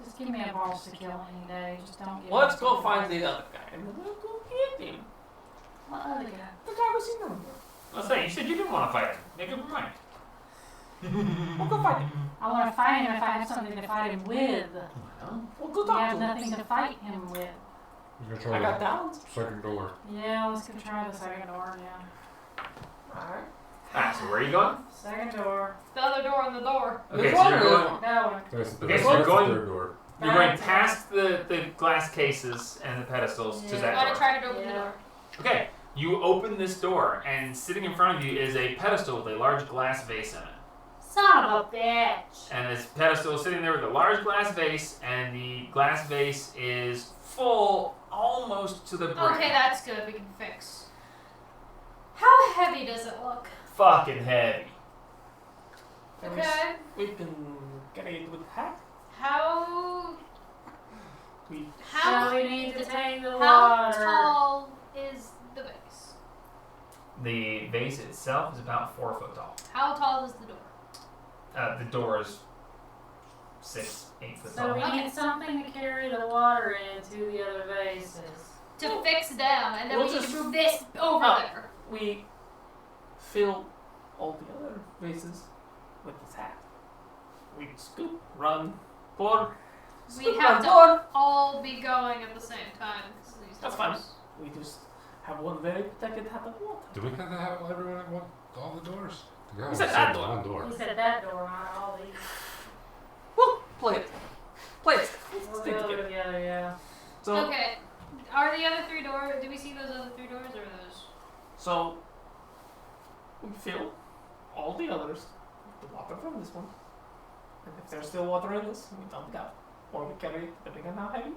Just give me a boss to kill any day. Just don't give Well, let's me go a find the other guy. And then we'll go get him. What other guy? The guy we seen him. Let's say you said you didn't want to fight him. Make up your mind. We'll go fight him. I want to fight him if I have something to fight him with. We'll go We talk have to him. nothing to fight him with. You're gonna I try got talents. the second door. Yeah, let's go try the second door. Yeah. Alright. So where are you going? Second door. The other door and the door. Okay, Which so one you're is going. it? That one. That's the, Okay, that's so you're the going- third door. You're going past the glass cases and the pedestals to Yeah. I that gotta door. try to open the Yeah. door. Okay, you open this door, and sitting in front of you is a pedestal with a large glass vase in it. Son of a bitch. And this pedestal is sitting there with a large glass vase, and the glass vase is full almost to the brim. Okay, that's good. We can fix. How heavy does it look? Fucking heavy. Okay. We've been getting it with the hat. How We So we need to take the how water. tall is the base? The vase itself is about 4 foot tall. How tall is the door? The door is 6, 8 foot So tall. we need something to carry the water into the other vases. To fix them, and then We'll we need just- to move this over Oh. there. we fill all the other vases with this hat. We scoop, run, pour. We Scoop, have run, to pour. all be going at the same time. 'Cause these That's doors- fine. We just have one very protected hat of water. Do we have to have everyone at all the doors? Yeah, He said that door. One door. He said that door, not all these. Well, play it. Play it. We'll Stick go together. together, yeah. So, Okay. Are the other 3 doors? Do we see those other 3 doors, or are those? so we fill all the others with the water from this one. And if there's still water in this, we dump it out. Or we carry it, depending on how heavy.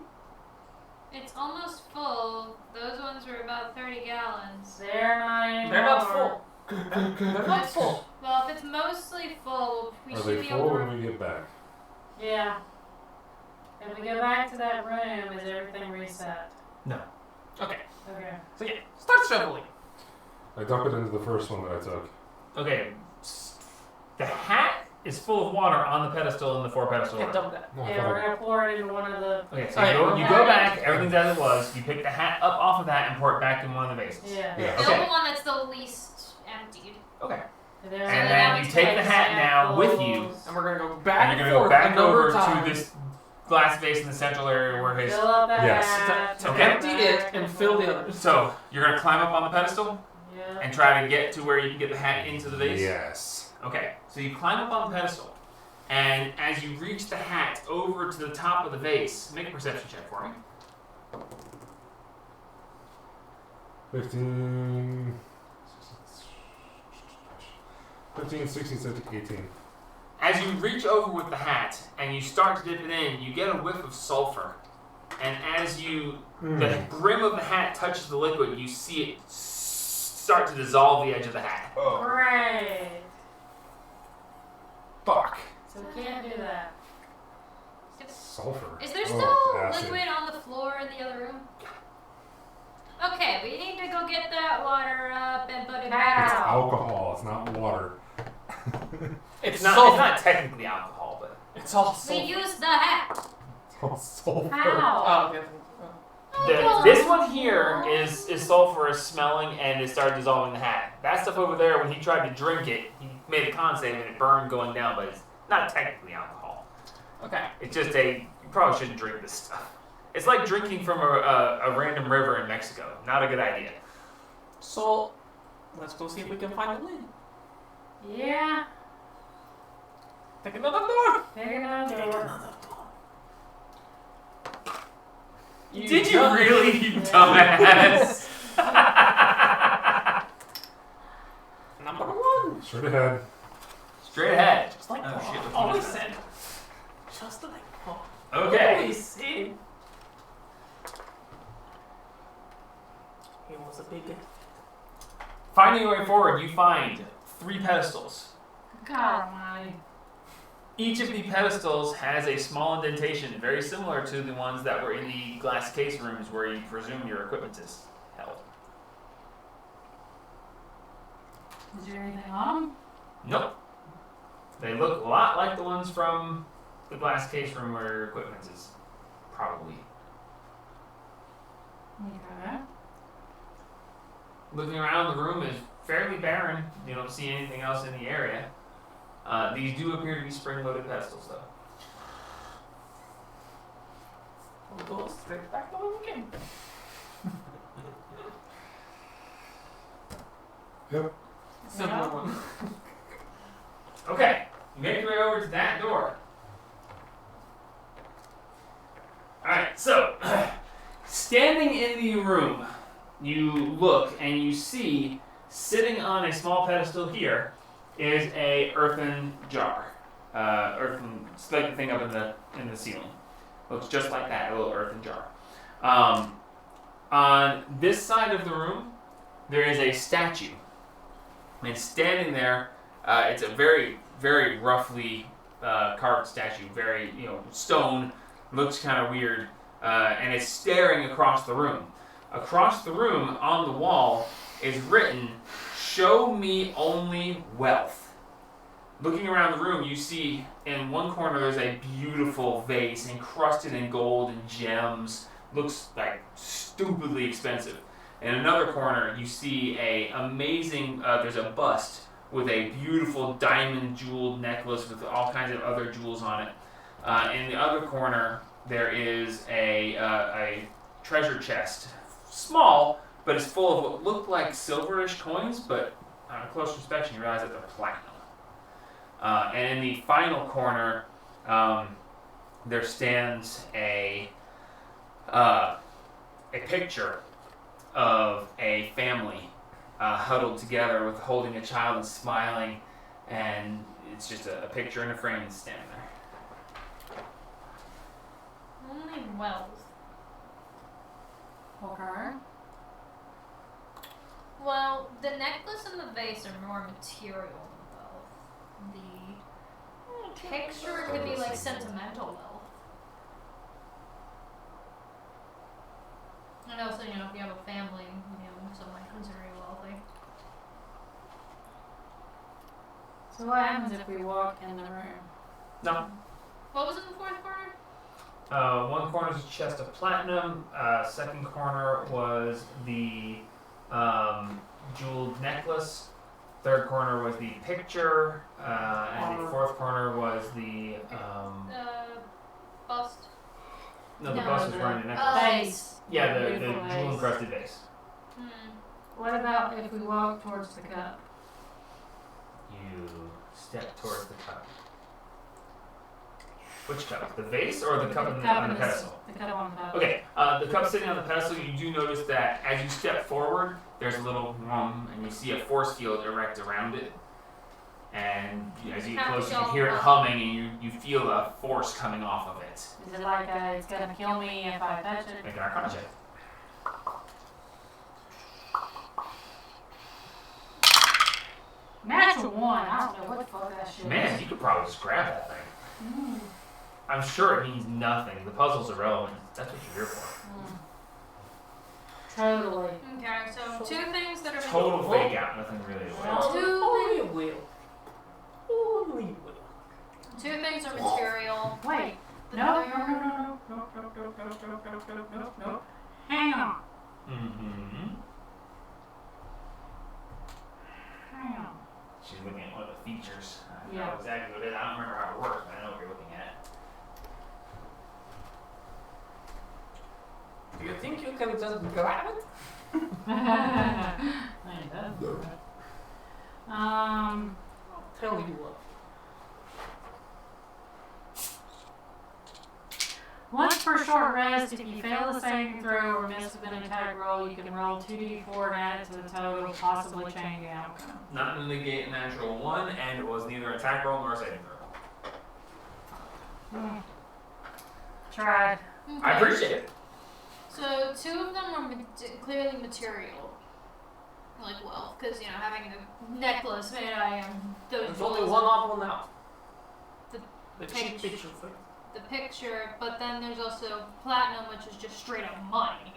It's almost full. Those ones were about 30 gallons. They're not anymore. They're not full. They're not full. Well, if it's mostly full, we Are should they be full able to. when we get back? Yeah. If we go back to that room, is everything reset? Okay. Okay. So yeah, start shoveling. I dump it into the first one that I took. Okay, the hat is full of water on the pedestal in the 4 pedestal Yeah, room. dump that. No, I Yeah, thought we're I, gonna pour it into one of the. Okay, so Alright. you go back, everything's as it was, you pick the hat up off of that and pour it back in one of the vases. Yeah. yeah. Fill Okay. the one that's the least emptied. Okay. And And then you take the hat now with you, And we're gonna go back and you're gonna go forth back a number over of to times. this glass vase in the central area where his. Fill up that Yes. hat. To put Okay. empty back, it and fill the others. So you're gonna climb up on the pedestal Yeah. and try to get to where you can get the hat into the vase. Yes. Okay, so you climb up on the pedestal, and as you reach the hat over to the top of the vase, make a perception check for me. 15, 16, 17, 18. As you reach over with the hat and you start to dip it in, you get a whiff of sulfur. And as the brim of the hat touches the liquid, you see it start to dissolve the edge of the hat. Oh, Great. Fuck. So we can't alcohol. It's not water. It's sulfur. not technically alcohol, but It's all We sulfur. use the hat. It's all sulfur. How? Oh, okay. this one here is sulfurous smelling and it started dissolving the hat. That stuff over there, when he tried to drink it, he made a con save and it burned going down, but it's not technically alcohol. Okay. It's just you probably shouldn't drink this stuff. It's like drinking from a random river in Mexico. Not a good idea. So, let's go see if we can find the lid. Yeah. Pick another door. Pick another door. Did you really, you dumbass? Number 1. Straight ahead. Straight ahead. Just like Oh, Paul shit, which one always is that? said. Just like Paul Okay. always said. He was a big. Finding your way forward, you find 3 pedestals. God almighty. Each of the pedestals has a small indentation, very similar to the ones that were in the glass case rooms where you presume your equipment is held. Is there anything on them? Nope. They look a lot like the ones from the glass case room where your equipment is probably. Okay. Looking around the room is fairly barren. You don't see anything else in the area. These do appear to be spring-loaded pedestals, though. We'll go straight back the way we came. Yep. Simple Yeah. one. Okay, you make your way over to that door. Alright, so, standing in the room, you look and you see, sitting on a small pedestal here, is a earthen jar. It's like the thing up in the ceiling. Looks just like that, a little earthen jar. On this side of the room, there is a statue. And standing there, it's a very, very roughly carved statue, very, stone, looks kind of weird, and it's staring across the room. Across the room, on the wall, is written, "Show me only wealth." Looking around the room, you see in one corner there's a beautiful vase encrusted in gold and gems. Looks like stupidly expensive. In another corner, you see there's a bust with a beautiful diamond jeweled necklace with all kinds of other jewels on it. In the other corner, there is a treasure chest. Small, but it's full of what look like silverish coins, but on close inspection, you realize that they're platinum. And in the final corner, there stands a picture of a family huddled together with holding a child and smiling, and it's just a picture in a frame that's standing there. Only wealth. Okay. Well, the necklace and the vase are more material than wealth. The picture could be like sentimental wealth. And also, if you have a family, someone might consider you wealthy. So what happens if we walk in the room? No. What was in the fourth corner? One corner is a chest of platinum. Second corner was the jeweled necklace. Third corner was the picture. And the fourth corner was the Bust. no, the No, bust was wearing the necklace. Vase. Yeah, the Beautiful vase. jewel encrusted vase. What about if we walk towards the cup? You step towards the cup. Which cup? The vase or the cup on the pedestal? The cup on the pedestal. Okay, the cup sitting on the pedestal, you do notice that as you step forward, there's a little and you see a force field erect around it. And as you get closer, you hear it humming and you feel a force coming off of it. Is it like it's gonna kill me if I touch it? Make an Arcana check. Natural 1. I don't know what the fuck that shit Man, is. you could probably just grab that thing. Mm. I'm sure it means nothing. The puzzle's irrelevant. That's what you're here for. Totally. Okay, so two things that are Total fake out. Nothing really. Only will. Only will. Two things are material. Wait. No. Hang on. Mm-hmm. Hang on. She's looking at one of the features. I Yeah. know exactly what it is. I don't remember how it works, but I know what you're looking at. Do you think you can just grab it? Um, I'll tell you what. once per short rest, if you fail the saving throw or miss with an attack roll, you can roll 2d4 and add it to the total, possibly change the outcome. Not to negate a natural one, and it was neither an attack roll nor a saving throw. Tried. I appreciate it. So two of them are clearly material. Like wealth, because having a necklace made out of those There's only jewels. one odd one out. The cheap picture thing. The picture, but then there's also platinum, which is just straight up money,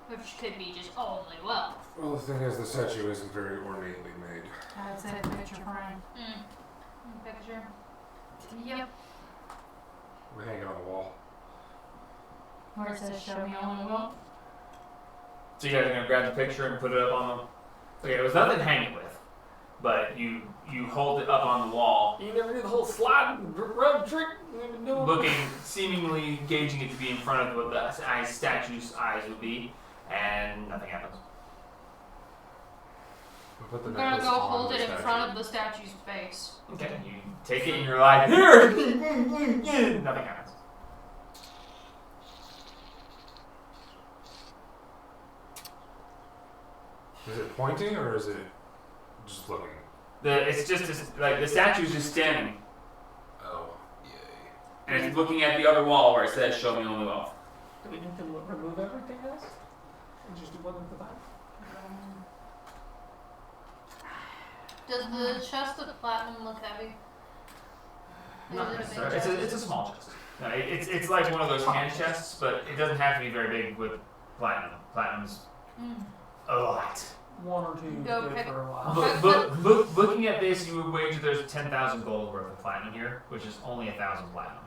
which could be just only wealth. Well, the thing is, the statue isn't very ornately made. That's it, picture frame. Picture. Yep. We hang it on the wall. Where it says show me only will. So you guys are gonna grab the picture and put it up on the. Okay, there was nothing to hang it with, but you hold it up on the wall, You never do the whole slide and rub trick. You never do it. looking, seemingly gauging it to be in front of what the statue's eyes would be, and nothing happens. We put the I'm gonna necklace go on hold the it in statue. front of the statue's face. Okay, you take it and you're like, here! Nothing happens. Is it pointing or is it just looking? It's just like the statue's just standing, Oh, yay. and it's looking at the other wall where it says show me only wealth. Do we need to remove everything else? And just do one at the back? Does the chest of platinum look heavy? Not Is it a big necessarily. chest? It's a small chest. No, it's like one of those hand chests, but it doesn't have to be very big with platinum. Platinum's a lot. One or two Go good pick- for a while. Looking at this, you would wager there's 10,000 gold worth of platinum here, which is only 1,000 platinum.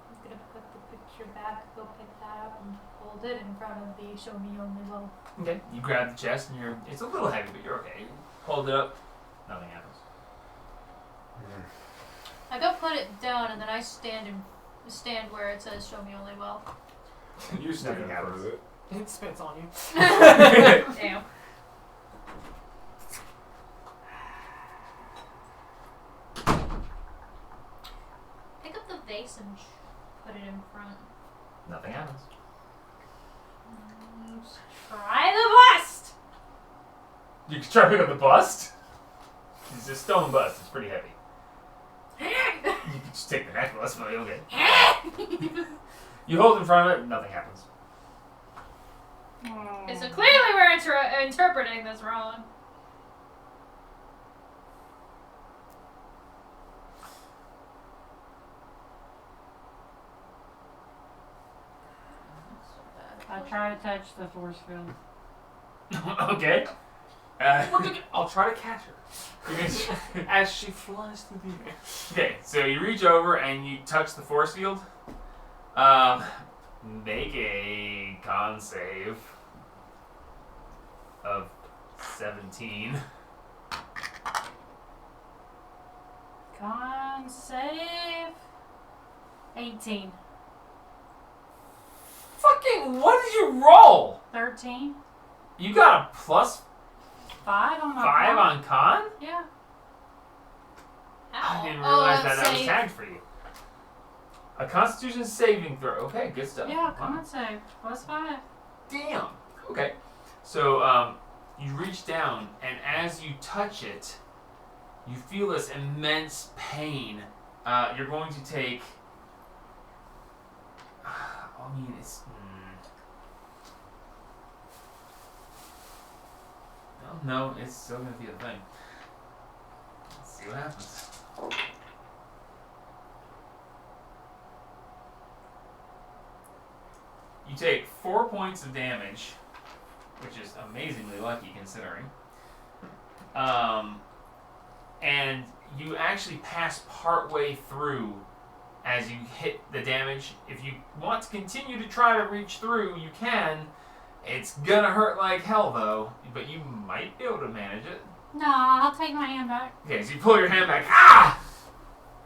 I'm gonna put the picture back, go pick that up, and hold it in front of the show me only wealth. Okay. You grab the chest and it's a little heavy, but you're okay. You hold it up, nothing happens. I go put it down, and then I stand where it says show me only wealth. You stand in Nothing front of it. It spits on you. Damn. Pick up the vase and put it in front. Nothing happens. Try the bust! You can try to pick up the bust. It's a stone bust. It's pretty heavy. You can just take the necklace, but you'll get. You hold it in front of it, nothing happens. Okay, so clearly we're interpreting this wrong. I try to touch the force field. Okay. I'll try to catch her You're gonna as she flies through the air. Okay, so you reach over and you touch the force field. Make a con save of 17. Con save 18. Fucking, what did you roll? 13. You got a plus 5 on my 5 con? on con? Yeah. I didn't Oh, realize let's that was say- tagged for you. A Constitution saving throw. Okay, good stuff. Yeah, Wow. con save. Plus 5. Damn. Okay. So you reach down, and as you touch it, you feel this immense pain. You're going to take. I mean, it's. No, it's still going to be a thing. Let's see what happens. You take 4 points of damage which is amazingly lucky considering. And you actually pass partway through as you hit the damage. If you want to continue to try to reach through, you can. It's gonna hurt like hell though, but you might be able to manage it. Nah, I'll take my hand back. Okay, so you pull your hand back, ah!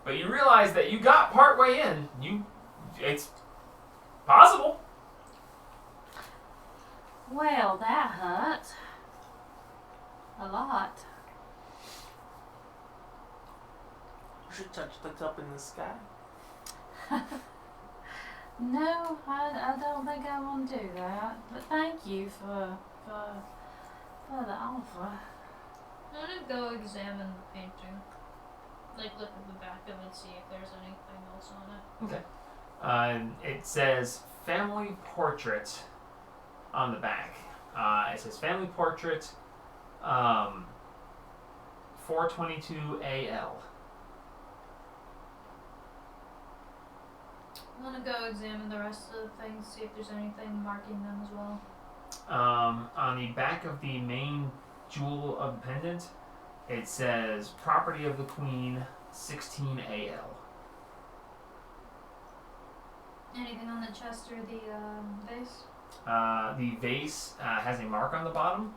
But you realize that you got partway in. It's possible. Well, that hurt. A lot. We should touch up in the sky. No, I don't think I want to do that. But thank you for the offer. I'm gonna go examine the painting. Like, look at the back of it, see if there's anything else on it. Okay. It says family portrait on the back. It says family portrait 422 AL. I'm gonna go examine the rest of the things, see if there's anything marking them as well. On the back of the main jewel of the pendant, it says property of the queen 16 AL. Anything on the chest or the vase? The vase has a mark on the bottom.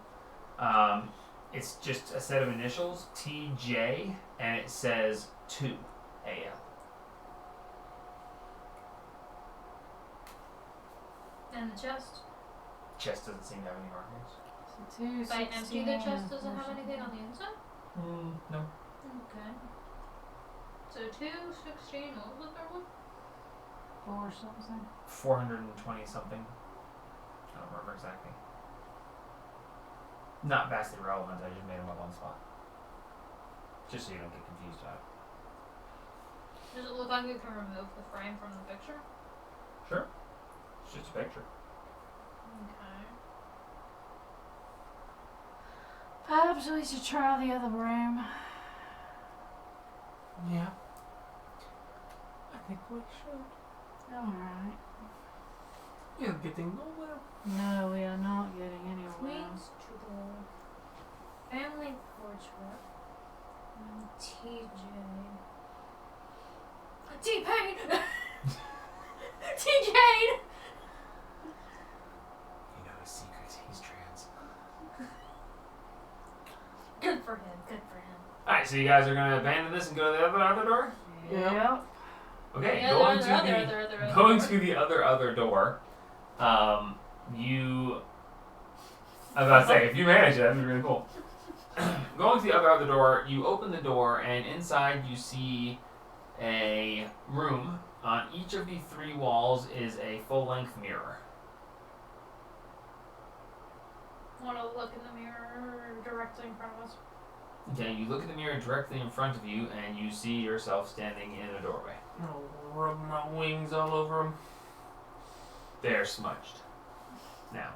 It's just a set of initials, TJ, and it says 2 AL. And the chest? Chest doesn't seem to have any markings. So 2, If I empty 16, the chest, does it and have anything on the inside? No. Okay. So 2, 16, what was the third one? 4 something. 420 something. I don't remember exactly. Not vastly relevant, I just made them up on the spot. Just so you don't get confused about it. Does it look like you can remove the frame from the picture? Sure. It's just a picture. Okay. Perhaps we should try the other room. Yeah. I think we should. Alright. We're getting nowhere. No, we are not getting anywhere. Queen's Jewel. Family portrait. TJ. T-Pain! TJ! You know his secret, he's trans. Good for him, good for him. Alright, so you guys are gonna abandon this and go to the other door? Yep. Okay, Yeah, going the to the other door. I was about to say, if you manage it, that'd be really cool. Going to the other door, you open the door, and inside you see a room. On each of the 3 walls is a full-length mirror. Want to look in the mirror directly in front of us? Okay, you look at the mirror directly in front of you, and you see yourself standing in a doorway. I'll rub my wings all over them. They're smudged. Now,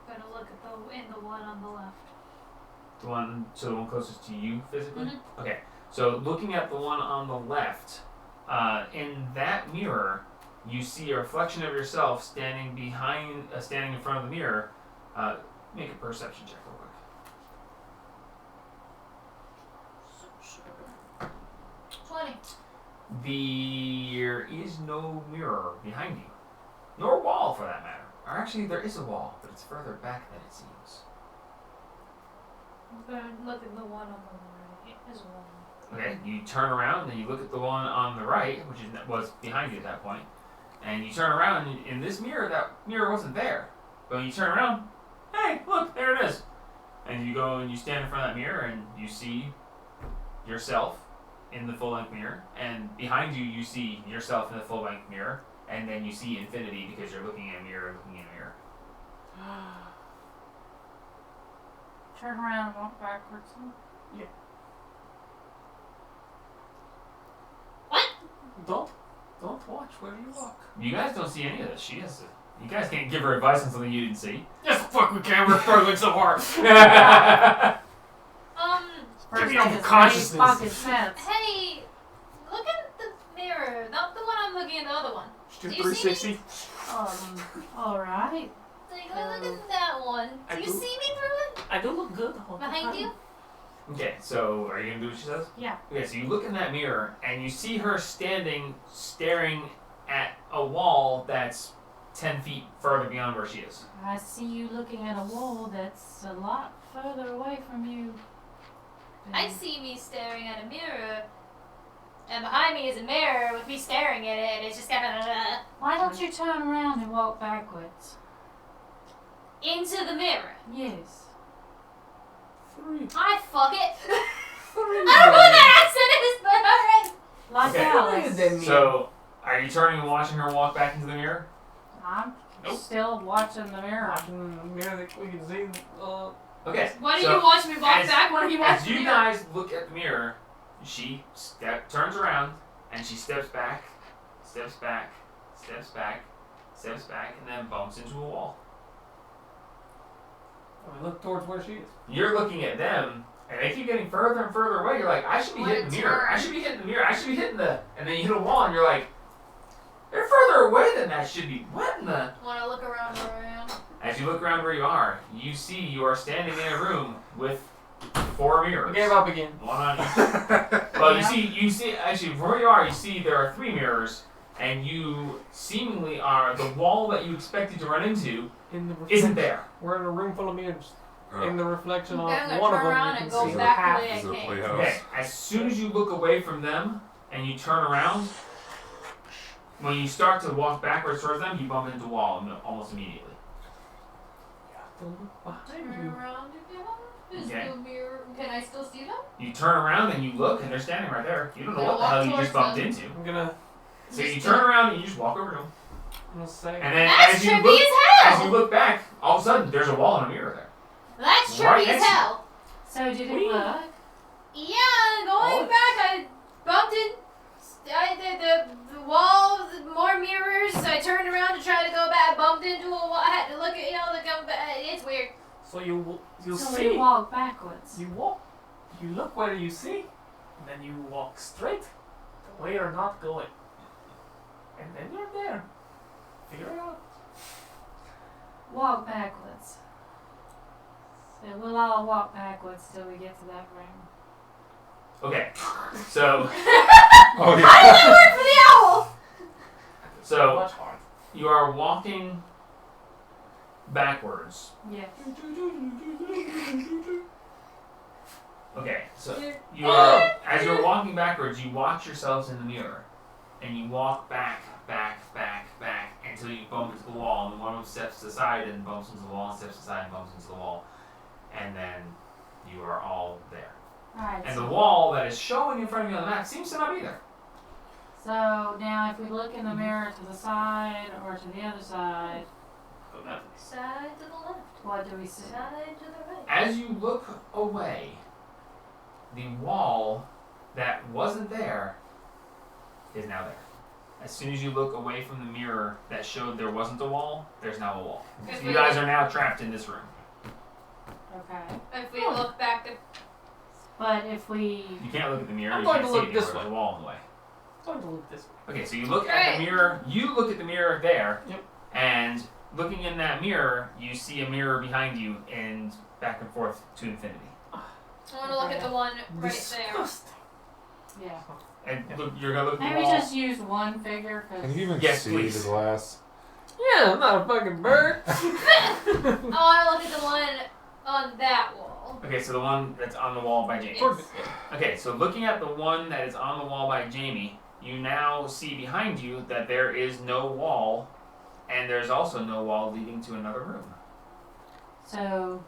Gonna look at the one on the left. the one closest to you physically? Mhm. Okay, so looking at the one on the left, in that mirror, you see a reflection of yourself standing standing in front of the mirror. Make a perception check real quick. 20. There is no mirror behind you, nor wall for that matter. Or actually, there is a wall, but it's further back than it seems. I'm gonna look at the one on the right as well. Okay, you turn around and you look at the one on the right, which was behind you at that point, and you turn around and in this mirror, that mirror wasn't there. But when you turn around, hey, look, there it is. And you go and you stand in front of that mirror and you see yourself in the full-length mirror, and behind you, you see yourself in the full-length mirror, and then you see infinity because you're looking in a mirror, looking in a mirror. Turn around and walk backwards. Don't watch where you walk. You guys don't see any of this. She has to. You guys can't give her advice on something you didn't see. Yes, fuck we can. We're struggling so hard. First me off thing of is consciousness. make fucking sense. Hey, look at the mirror. Not the one I'm looking at, the other one. Do Do you see 360. Alright. Like, oh, look at that one. I Do you do- see me through I do look good. it? Behind you? Okay, so are you gonna do what she says? Yeah. Okay, so you look in that mirror and you see her standing, staring at a wall that's 10 feet further beyond where she is. I see you looking at a wall that's a lot further away from you. I see me staring at a mirror, and behind me is a mirror with me staring at it, and it's just kind of Why don't you turn around and walk backwards? into the mirror. Yes. 3. I fuck it. 3. I don't know what that accent is, but alright. Like Okay. Alice. So, are you turning and watching her walk back into the mirror? I'm Nope. still watching the mirror. Watching in the mirror that we can see. Okay. Why do so you watch me walk as- back when you watch As me? you guys look at the mirror, she turns around and she steps back, steps back, steps back, steps back, and then bumps into a wall. We look towards where she is. You're looking at them, and they keep getting further and further away. You're like, I should be Wanna hitting the mirror. I turn. should be hitting the mirror. I should be hitting the. And then you hit a wall, and you're like, they're further away than that should be. What in the? Want to look around where I am? As you look around where you are, you see you are standing in a room with 4 mirrors. We gave up again. One on each. Well, Yeah. you see, actually, from where you are, you see there are 3 mirrors, and you seemingly are the wall that you expected to run into In the isn't there. We're in a room full of mirrors. Oh. In the reflection Okay, I'm of gonna one of turn them, around you can and go see back half. the way I Is it a came. playhouse? Okay, as soon as you look away from them and you turn around, when you start to walk backwards towards them, you bump into a wall almost immediately. Don't look behind Turn you. around again. Is Okay. the mirror? Can I still see them? You turn around and you look, and they're standing right there. You don't know Gonna what the hell walk you just towards bumped them. into. I'm gonna So you turn around and you just walk over to them. say. And then That's as you trippy look, as as you hell. look back, all of a sudden there's a wall and a mirror there. That's Right trippy as next to you. hell. So did it We- work? Yeah, going Oh. back, I bumped in. The wall, more mirrors. I turned around to try to go back, bumped into a wall. I had to look at, look back. It's weird. So you So see. we walk backwards. You walk. You look where you see, and then you walk straight the way you're not going, and then you're there. Figure it out. Walk backwards. So we'll all walk backwards till we get to that room. Okay, so Oh How yeah. does that work for the owl? so Much hard. you are walking backwards. Yes. Okay, so You're- you are as you're walking backwards, you watch yourselves in the mirror, and you walk back, until you bump into the wall, and then one of them steps to the side and bumps into the wall, and steps aside and bumps into the wall, and then you are all there. Alright, And so, the wall that is showing in front of you on the map seems to not be there. so now if we look in the mirror to the side or to the other side, Side to the left. what do we see? Side to the right. As you look away, the wall that wasn't there is now there. As soon as you look away from the mirror that showed there wasn't a wall, there's now a wall. If So we you guys look- are now trapped in this room. Okay. If we look back, But if we You can't look at the mirror. I'm you going can't to see look anywhere. this There's way. a wall in the way. Time to look this way. Okay, so you look at Right. the mirror. You look at the mirror there. Yep. And looking in that mirror, you see a mirror behind you and back and forth to infinity. I want to look at the one right there. Disgusting. yeah. And look, you're gonna look at the Maybe wall. just use one figure Can because you even Yes, see please. the glass? Yeah, I'm not a fucking bird. I want to look at the one on that wall. Okay, so the one that's on the wall by Jamie. Yes. Okay, so looking at the one that is on the wall by Jamie, you now see behind you that there is no wall, and there's also no wall leading to another room. so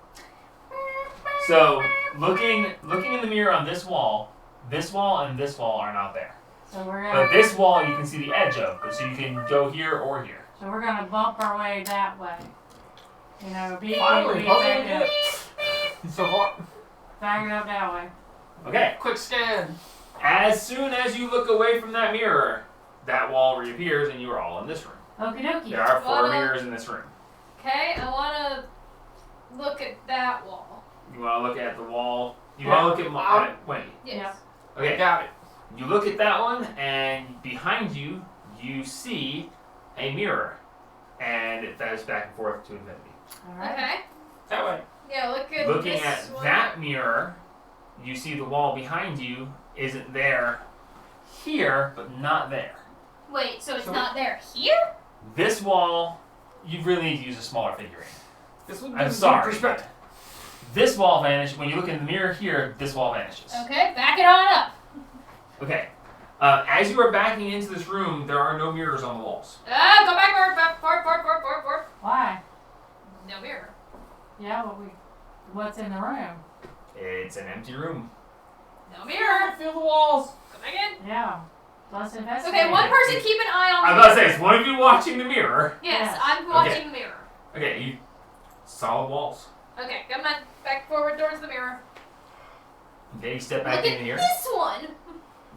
So looking in the mirror on this wall and this wall are not there. we're But gonna this wall you can see the edge of, so you can go here or here. bump our way that way. You know, Finally, back puzzle. up, So hard. back it up that way. Okay. Quick scan. As soon as you look away from that mirror, that wall reappears and you are all in this room. Okie dokie. There are 4 Wanna- mirrors in this room. Okay, I want to look at that wall. You want to look at the wall. You Yeah. want to look at Wendy. Yes. Okay. Got it. You look at that one, and behind you, you see a mirror, and it goes back and forth to infinity. Alright. Okay. That way. Yeah, look at Looking this at one. that mirror, you see the wall behind you isn't there here, but not there. Wait, so it's So- not there here? This wall, you really need to use a smaller figurine. This would I'm give sorry. some perspective. This wall vanished. When you look in the mirror here, this wall vanishes. Okay, back it on up. Okay. As you are backing into this room, there are no mirrors on the walls. Go back, forward. Why? No mirror. Yeah, but what's in the room? It's an empty room. No mirror. Feel the walls. Come back in. Yeah. Let's investigate. Okay, one person keep an eye on I the was about to mirror. say, it's one of you watching the mirror. Yes, Yes. I'm watching the mirror. Okay, you solid walls. Okay, come on. Back forward towards the mirror. Okay, you step back Look in at here. this one.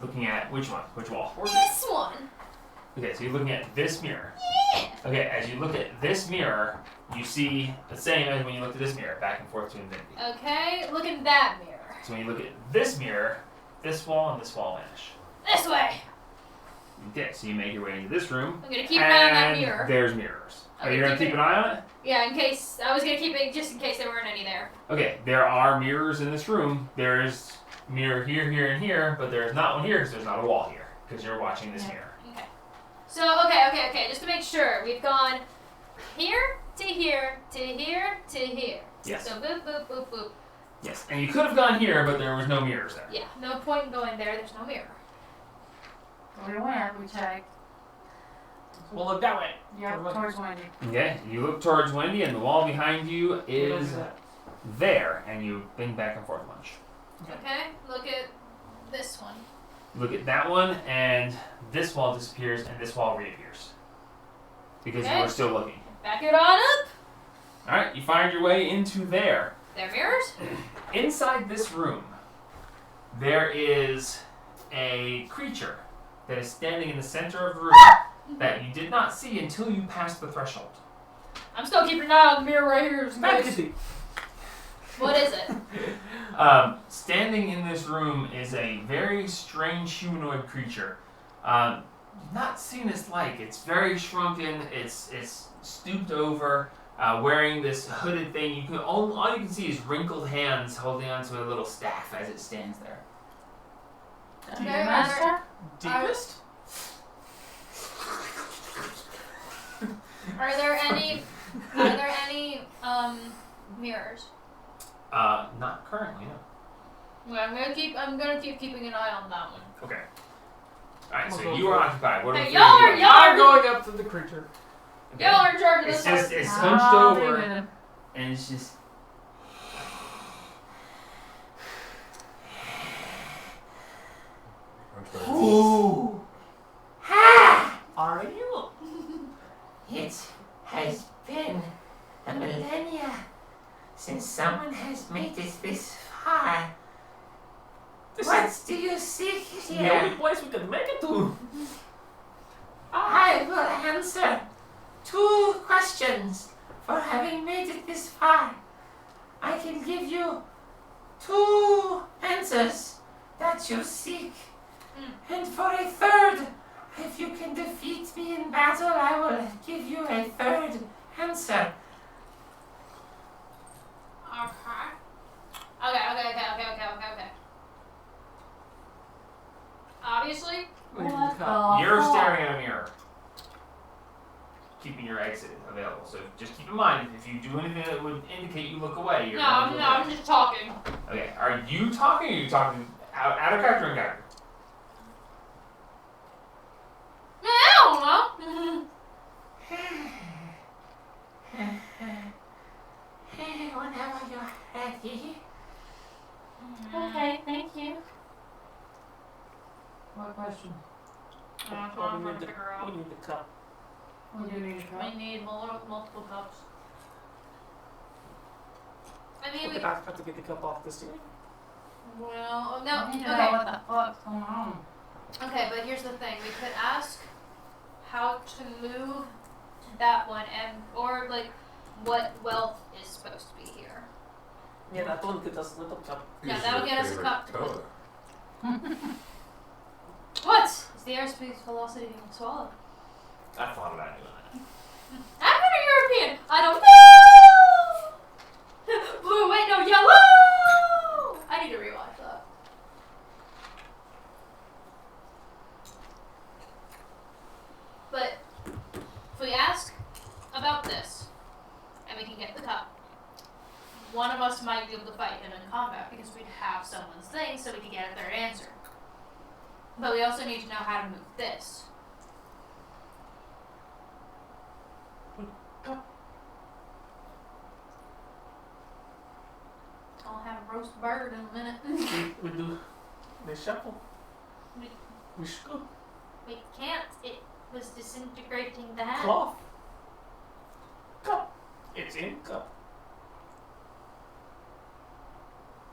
Looking at which one? Which wall? This one. Okay, so you're looking at this mirror. Yeah. Okay, as you look at this mirror, you see the same as when you looked at this mirror, back and forth to infinity. Okay, look at that mirror. So when you look at this mirror, this wall and this wall vanish. This way. Okay, so you make your way into this room. I'm gonna keep an eye on that and mirror. There's mirrors. Are Okay, you gonna keep keep it- an eye on it? Yeah, in case I was gonna keep it just in case there weren't any there. Okay, there are mirrors in this room. There is mirror here, here, and here, but there is not one here because there's not a wall here because you're watching this Yeah. mirror. Okay. So okay. Just to make sure, we've gone here to here to here to here. Yes. So boop boop boop boop. Yes. And you could have gone here, but there was no mirrors there. Yeah. No point in going there. There's no mirror. We went. We checked. We'll look that way. Yeah, Towards towards Wendy. Okay, you look towards Wendy, and the wall behind you is there, and you bing back and forth a bunch. Okay. Look at this one. Look at that one, and this wall disappears, and this wall reappears. Because you Okay. were still looking. Back it on up. Alright, you find your way into there. There are mirrors. Inside this room, there is a creature that is standing in the center of the room that you did not see until you passed the threshold. I'm still keeping an eye on the mirror right here. just in Back case. to the- What is it? Standing in this room is a very strange humanoid creature. Not seen its like. It's very shrunken. It's stooped over, wearing this hooded thing. You can all you can see is wrinkled hands holding onto a little staff as it stands there. Do you Okay, master? Deepest? Are there any mirrors? Not currently, no. Well, I'm gonna keep keeping an eye on that one. Okay. Alright, We'll so go you for are it. occupied. What are Hey, the y'all three are- of you y'all- I'm going up to the creature. Okay. Y'all are in charge of It's this just one. it's hunched I'll be over with him. and it's just Who Are you? it has been a millennia since someone has made it this far. This What is do you seek the here? only place we can make it to. I will answer 2 questions for having made it this far. I can give you 2 answers that you seek. And for a 3rd, if you can defeat me in battle, I will give you a 3rd answer. Okay. Obviously, We need to What cut. you're the staring at a mirror. Keeping your exit available. So just keep in mind if you do anything that would indicate you look away, you're going to look I'm away. just talking. Okay, are you talking or are you talking out of character or in character? I don't know. Whenever you're ready. Okay, thank you. What question? That's what Well, I'm we trying need to to figure out. we need to cut. We do need to We cut. need multiple cups. I mean, We have to get the cup off this ceiling. well, We no, need to know okay. what the fuck's going on. Okay, but here's the thing. We could ask how to move that one or like what wealth is supposed to be here. Yeah, that one could just little cup. Yeah, Who's that'll your get us a favorite cup. color? What? Is the airspace velocity being swallowed? I thought about doing that. African European. I don't know. Blue. Wait, no, yellow. I need to rewatch that. But if we ask about this, and we can get the cup, one of us might be able to fight him in combat because we'd have someone's thing, so we could get their answer. But we also need to know how to move this. I'll have a roast bird in a minute. We do the shuffle. We- We should. We can't. It was disintegrating the hat. Cloth. Cup. It's in cup.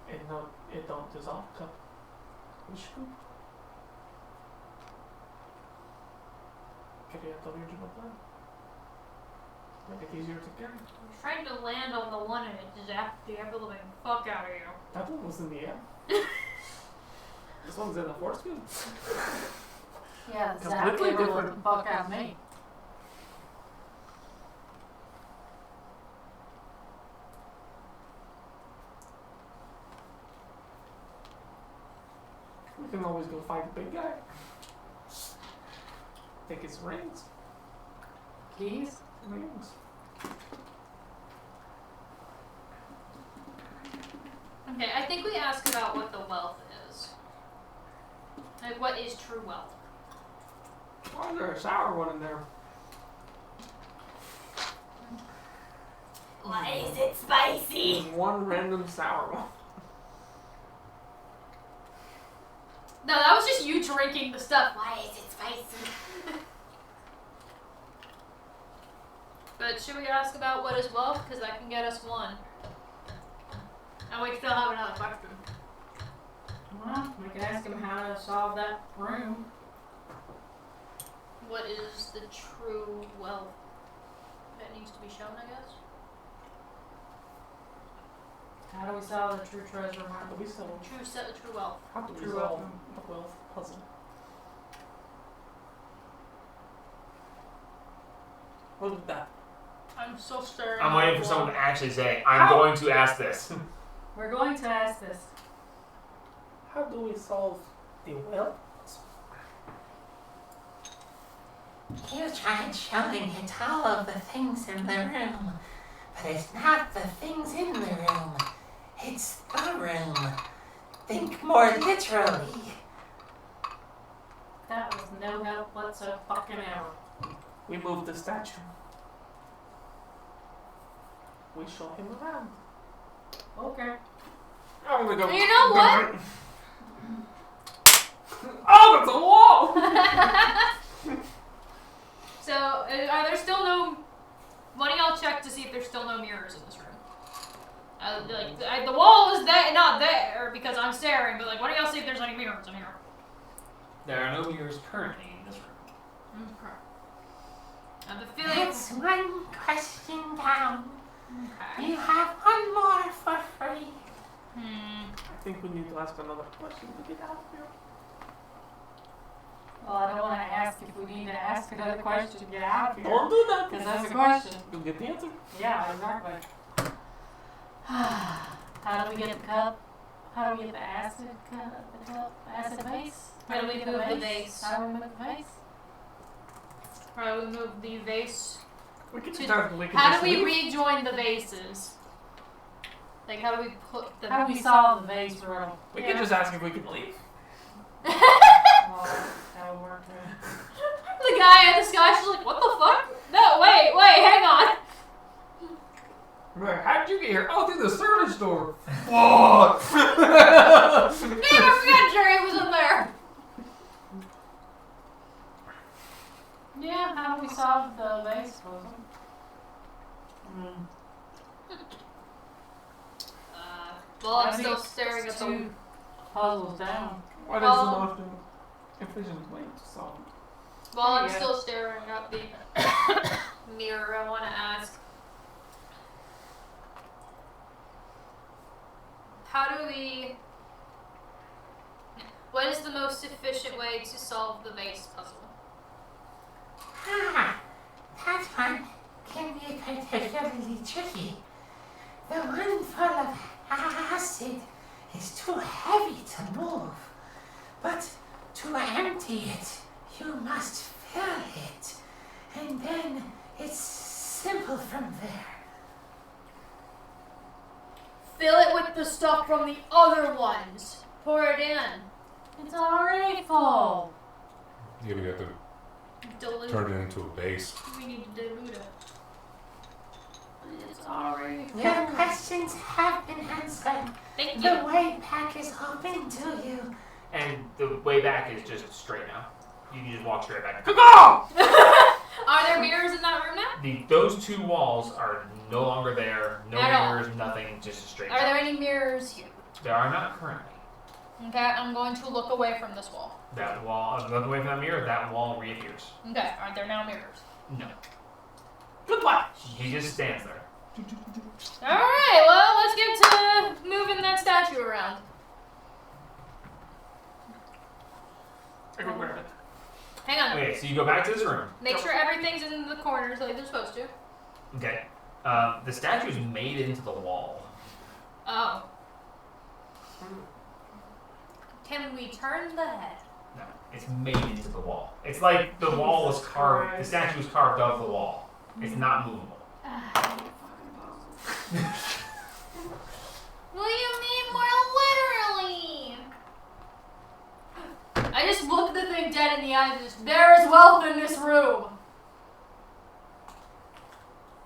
It don't dissolve cup. We should. Carry out the original plan. Make it easier to carry. I'm trying to land on the one and it zapped the ever living fuck out of you. That one was in the air. This one's in the force field. Yeah, Completely exactly. different. The fuck out of me. We can always go fight the big guy. Take his rings. Keys? Rings. Okay, I think we ask about what the wealth is. Like, what is true wealth? Why is there a sour one in there? Why is it spicy? There's one random sour one. No, that was just you drinking the stuff. Why is it spicy? But should we ask about what is wealth? Because that can get us one. And we still have another question. Well, we can ask him how to solve that room. What is the true wealth that needs to be shown, I guess? How do we solve the true treasure How map? do we solve? True wealth. How do we True solve wealth. the wealth puzzle? What is that? I'm so staring. I'm at waiting the for someone wall. to actually say, I'm going to ask this. We're going to ask this. How do we solve the wealth? You tried showing it all of the things in the room, but it's not the things in the room. It's the room. Think more literally. That was no help whatsoever. We move the statue. We show him around. Okay. I'm gonna go. You know what? Oh, that's a wall! So, are there still no... Why don't y'all check to see if there's still no mirrors in this room? The wall is there, not there, because I'm staring, but like, why don't y'all see if there's any mirrors in here? There are no mirrors currently in this room. Okay. I have a feeling... That's one question down. Okay. You have one more for free. I think we need to ask another question to get out of here. Well, I don't want to ask if we need to ask another question to get out of here. Don't do that! Because that's a question. You'll get the answer. Yeah, exactly. How do we get the cup? How do we get the acid cup? The cup? Acid base? How do we move the vase? How do we move the vase? How do we move the vase? We can To- start. We can How just do we leave. rejoin the vases? Like, how do we put the... How do we solve the vase riddle? We can just ask if we can leave. Well, that would work too. The guy in the sky is like, what the fuck? No, wait, hang on. Right, how did you get here? Oh, through the service door. Whoa! Damn, I forgot Jerry was in there. Yeah, how do we solve the vase puzzle? Well, I'm I think still it's staring at the... two puzzles down. What Well- is the most efficient way to solve it? While I'm Yeah. still staring at the mirror, I want to ask... How do we... What is the most efficient way to solve the vase puzzle? That one can be particularly tricky. The one full of acid is too heavy to move. But to empty it, you must fill it. And then it's simple from there. Fill it with the stuff from the other ones. Pour it in. It's already full. Yeah, we have to Dilute. turn it into a base. We need to dilute it. It's already full. Your questions have been answered. Thank you. The way back is open to you. And the way back is just straight now. You can just walk straight back. Are there mirrors in that room now? Those two walls are no longer there. No At all. mirrors, nothing, just a straight Are there any mirrors here? There are not currently. Okay, I'm going to look away from this wall. That wall, look away from that mirror, that wall reappears. Okay, are there now mirrors? No. Goodbye. He just stands there. Alright, well, let's get to moving that statue around. Everywhere. Hang on. Okay, so you go back to this room. Make sure everything's in the corners like they're supposed to. Okay. The statue is made into the wall. Oh. Can we turn the head? No, it's made into the wall. It's like the wall was carved, the statue was carved of the wall. It's not movable. What do you mean more literally? I just looked the thing dead in the eyes and just, there is wealth in this room.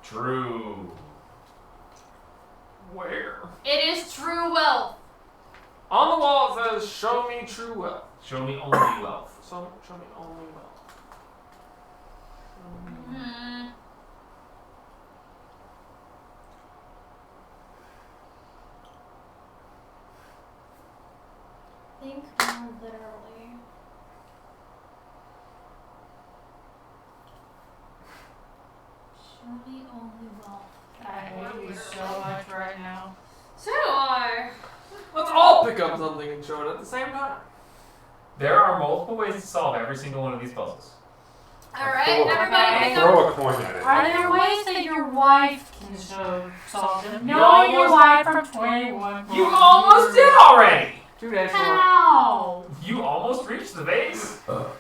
True. Where? It is true wealth. On the wall it says, "Show me true wealth." Show me only wealth. So, show me only wealth. Hmm. Think more literally. Show me only wealth. I hate you so much right now. So do I. Let's all pick up something and show it at the same time. There are multiple ways to solve every single one of these puzzles. Alright, Throw- everybody pick up. Throw a coin at it. Are there ways that your wife can solve them? You No, your almost- wife from 21. You almost did already! 2 days for How? You almost reached the base. Or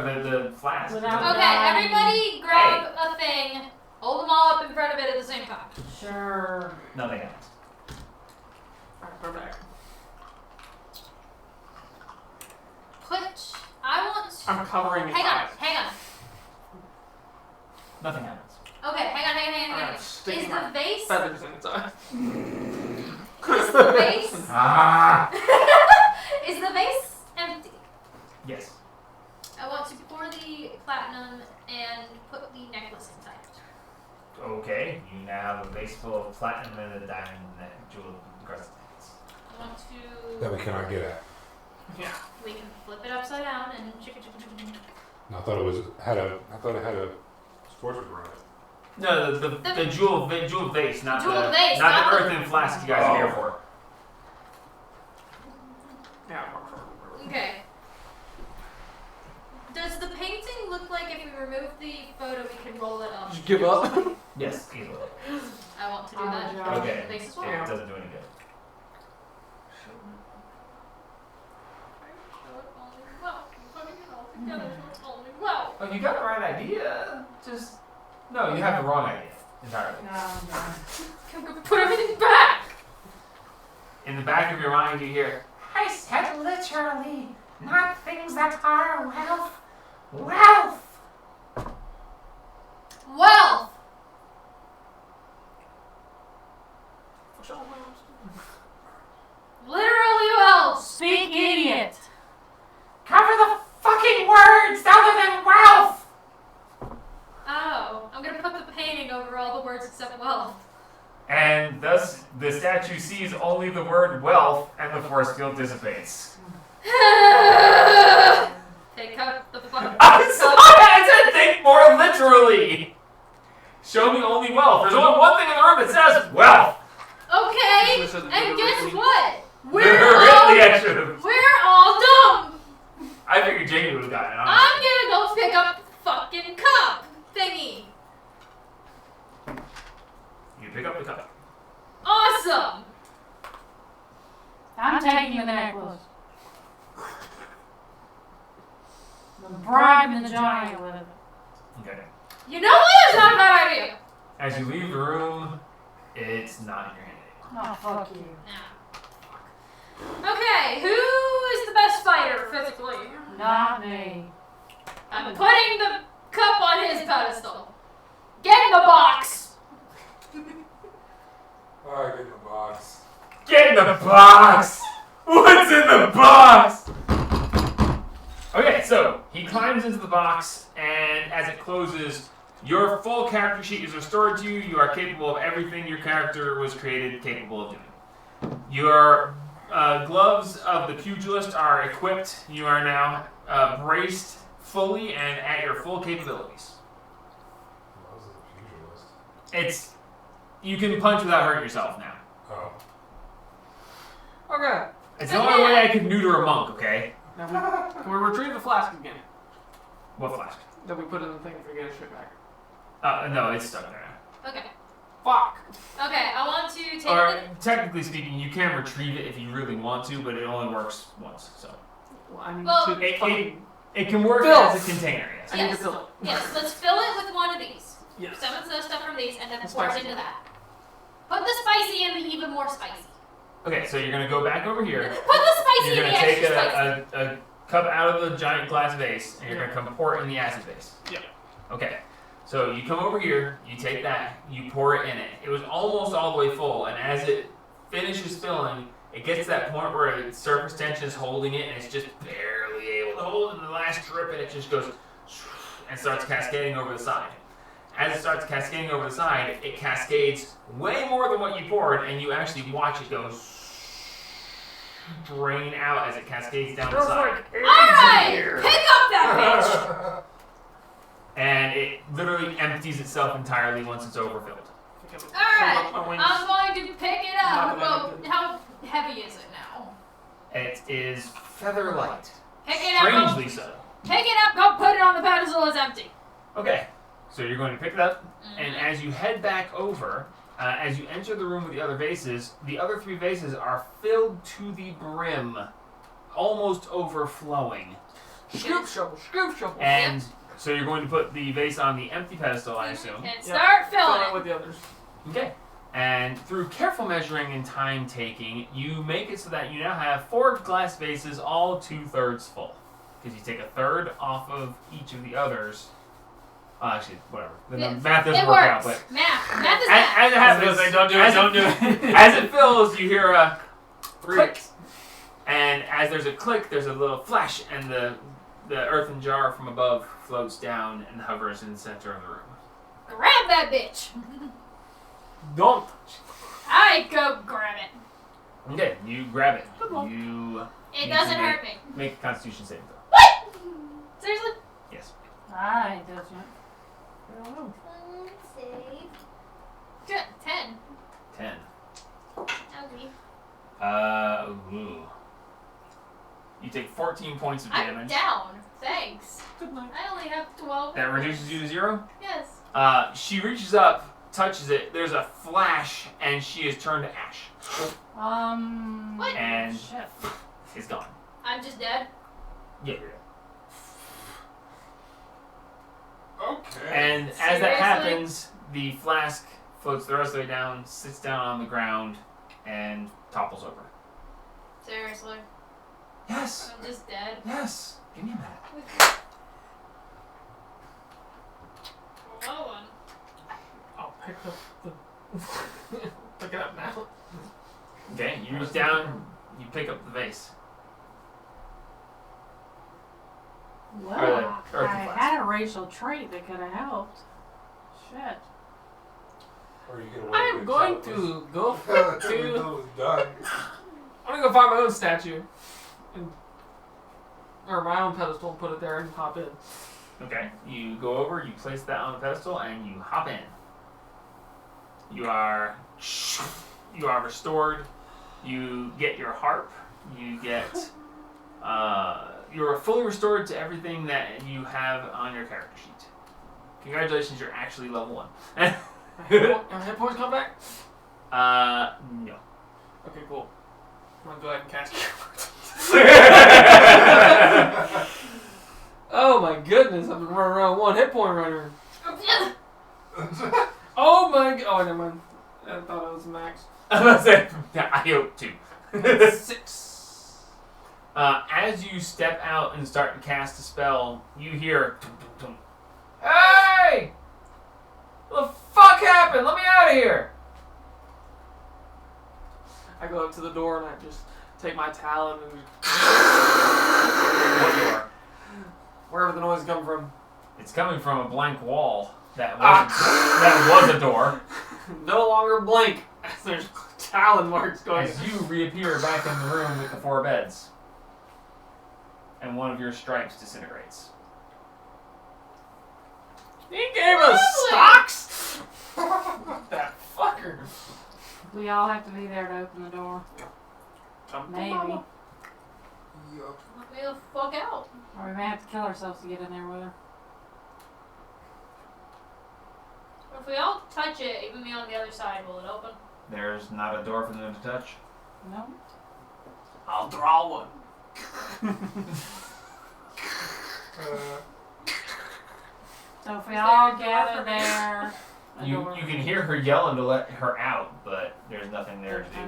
the flask. Without- Okay, everybody grab a thing. Hold them all up in front of it at the same time. Sure. Nothing happens. Alright, we're back. I want to... I'm covering his Hang on, eyes. hang on. Nothing happens. Okay, hang on. Alright, Is sticking the my vase... feathers in its eye. Is the vase... Ah! Is the vase empty? Yes. I want to pour the platinum and put the necklace inside it. Okay, you now have a vase full of platinum and a diamond jewel crusted. I want to... That we cannot get at. Yeah. We can flip it upside down and chicka. I thought it had a fortress around it. No, the jewel vase, not Jewel the vase, not not the the- earthen flask you guys are here for. Yeah. Okay. Does the painting look like if we remove the photo we can roll it up? Just give up. Yes, easily. I want to do Oh, that. God. Okay. The vase as It well. doesn't do any good. Oh, you got the right idea. Just no, you have the wrong idea entirely. No, I'm done. Put everything back! In the back of your mind, you hear, I said literally, not things that are wealth. Wealth! Wealth! Literally wealth! Speak, idiot. Cover the fucking words other than wealth! Oh, I'm gonna put the painting over all the words except wealth. and thus the statue sees only the word wealth, and the force field dissipates. Take out the fuck. I said think more literally. Show me only wealth. There's only one thing in the room that says wealth. Okay, This is and guess literally- what? Really, I should have. We're all dumb. I figured Jamie would have gotten it. I'm gonna go pick up the fucking I'm taking the necklace. I'm bribing the giant with it. Okay. You know what? It's not a bad idea. As you leave the room, it's not in your hand anymore. Oh, fuck you. Nah. Okay, who is the best fighter physically? Not me. I'm putting the cup on his pedestal. Get in the box. Alright, get in the box. Get in the box! What's in the box? Okay, so he climbs into the box, and as it closes, your full character sheet is restored to you. You are capable of everything your character was created capable of doing. Your gloves of the pugilist are equipped. You are now braced fully and at your full capabilities. What was the pugilist? It's you can punch without hurting yourself now. Oh. Okay. It's the only way I could neuter a monk. Okay. Now can we retrieve the flask again What flask? that we put in the thing if we get a shit back? No, it's stuck there now. Okay. Fuck. Okay, I want to take Or technically speaking, you can retrieve it if you really want to, but it only works once. So Well, I need Well, to fucking. it can work Fill. as a container. Yes. I need to Yes. fill it. Yes, let's fill it with one of these. Yes. Some of the stuff from these, and then The pour it spicy into one. that. Put the spicy in the even more spicy. Okay, so you're gonna go back over here. Put the spicy You're in gonna the take extra spicy. a cup out of the giant glass vase, and you're Yeah. gonna come pour it in the acid vase. Yeah. Okay. So you come over here, you take that, you pour it in it. It was almost all the way full, and as it finishes filling, it gets to that point where the surface tension is holding it, and it's just barely able to hold it. And the last drip, and it just goes and starts cascading over the side. As it starts cascading over the side, it cascades way more than what you poured, and you actually watch it go drain out as it cascades down the side. Alright! Pick up that bitch! And it literally empties itself entirely once it's overfilled. Alright, My wings. I'm going to pick it up. Not Well, gonna- how heavy is it now? It is feather light. Pick it up. Strangely so. Pick it up, go put it on the pedestal, it's empty. Okay, so you're going to pick it up, and as you head back over, as you enter the room with the other vases, the other three vases are filled to the brim, almost overflowing. Scoop shovel, scoop shovel. And so you're going to put the vase on the empty pedestal, I assume. And start Fill filling it it. with the others. Okay. And through careful measuring and time taking, you make it so that you now have 4 glass vases, all 2/3 full. Because you take a third off of each of the others. Actually, whatever. The Yeah, math doesn't It work out, works. but Math. Math is math. as it happens, Don't do it, as don't do it. as it fills, you hear a 3. click, and as there's a click, there's a little flash, and the earthen jar from above floats down and hovers in the center of the room. Grab that bitch. Don't. I go grab it. Okay, you grab it. Good luck. You It You doesn't can hurt me. make a Constitution saving throw. What? Seriously? Yes. I doesn't. Save. Good. 10. 10. Okay. Ooh. You take 14 points of I'm damage. down. Thanks. Good night. I only have 12. That reduces you to 0. Yes. She reaches up, touches it. There's a flash, and she is turned to ash. What? And Shit. is gone. I'm just dead. Yeah, you're dead. Okay. And as that Seriously? happens, the flask floats the rest of the way down, sits down on the ground, and topples over. Seriously. Yes. I'm just dead. Yes. Give me a minute. No one. I'll pick up the. Pick it up now. Okay, you reach down, you pick up the vase. Well, Or the earthen I flask. had a racial trait that could have helped. Shit. Or you can I am going to go to. to. Done. I'm gonna go find my own statue. Or my own pedestal and put it there and hop in. Okay, you go over, you place that on the pedestal, and you hop in. You are restored. You get your harp. You get. You are fully restored to everything that you have on your character sheet. Congratulations, you're actually level 1. Are hit points come back? No. Okay, cool. My gonna go ahead and cast Oh my goodness, I've been running around 1 hit point runner. Oh my god. Oh, never mind. I thought it was max. I was gonna say, I hope too. 6. As you step out and start to cast a spell, you hear, tum, tum, tum. Hey! What the fuck happened? Let me out of here! I go up to the door and I just take my talon and What door? wherever the noise comes from. It's coming from a blank wall that was a door. No longer blank. There's talon marks going. As you reappear back in the room with the 4 beds. And one of your stripes disintegrates. He gave us stocks? That fucker. We all have to be there to open the door. Maybe. Yup. Let me the fuck out. Or we may have to kill ourselves to get in there with her. If we all touch it, even me on the other side, will it open? There's not a door for them to touch. No? I'll draw one. So if we all gather there, a You door. can hear her yelling to let her out, but there's nothing there to do.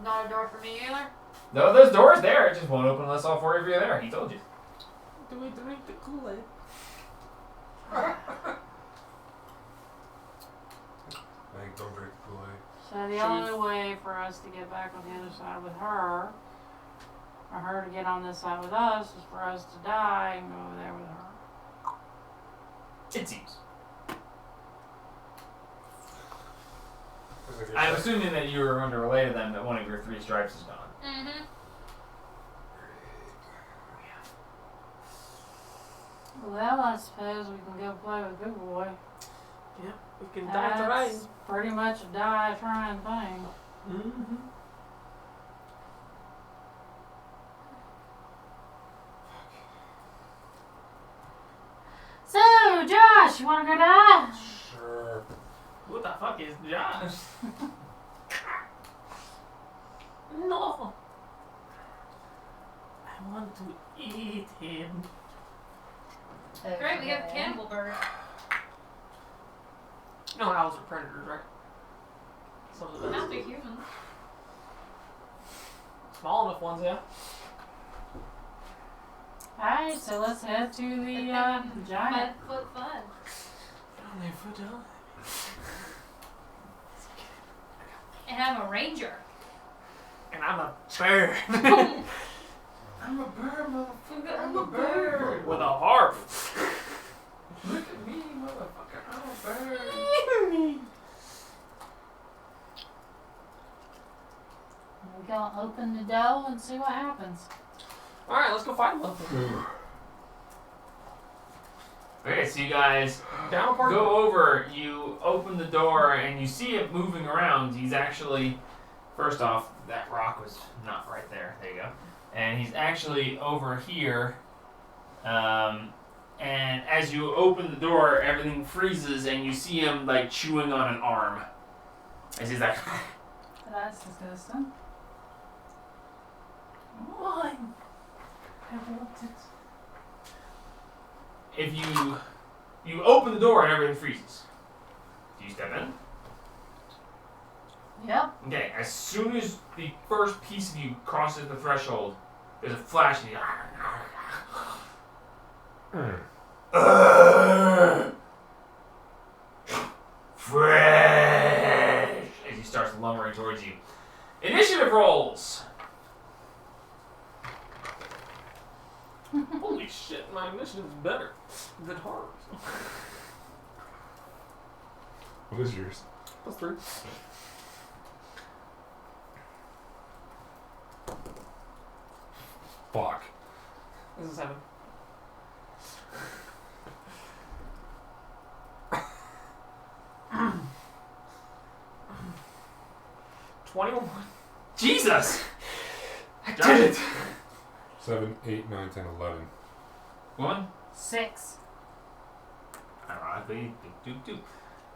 Not a door for me either. No, there's doors there. It just won't open unless all 4 of you are there. He told you. Do we drink the Kool-Aid? Don't drink the Kool-Aid. So the only way for us to get back on the other side with her, or her to get on this side with us, is for us to die and go over there with her. It seems. I'm assuming that you were going to relay to them that one of your 3 stripes is gone. Mm-hmm. Well, I suppose we can go play with Big Boy. Yeah, we can die trying. That's pretty much a die trying thing. Mm-hmm. So, Josh, you want to go die? Sure. Who the fuck is Josh? No. I want to eat him. Great, we have Cannibal Bird. You know owls are predators, right? Some of the Not best. the human. Small enough ones, yeah. Alright, so let's head to the giant. 5-foot fun. On their foot down. And I'm a ranger. And I'm a bird. I'm a bird, motherfucker. I'm a bird. With a harp. Look at me, motherfucker. I'm a bird. We're going to open the door and see what happens. Alright, let's go find one. Okay, so you guys Down part. go over, you open the door, and you see it moving around. He's actually, first off, that rock was not right there. There you go. And he's actually over here. And as you open the door, everything freezes, and you see him like chewing on an arm. As he's like, That's disgusting. Why? I want it. if you open the door and everything freezes. Do you step in? Yep. Okay, as soon as the first piece of you crosses the threshold, there's a flash and you fresh as he starts lumbering towards you. Initiative rolls. Holy shit, my initiative's better than hers. What is yours? +3. Fuck. This is 7. $21. Jesus! I did it! 7, 8, 9, 10, 11. One. 6. Ironically, do.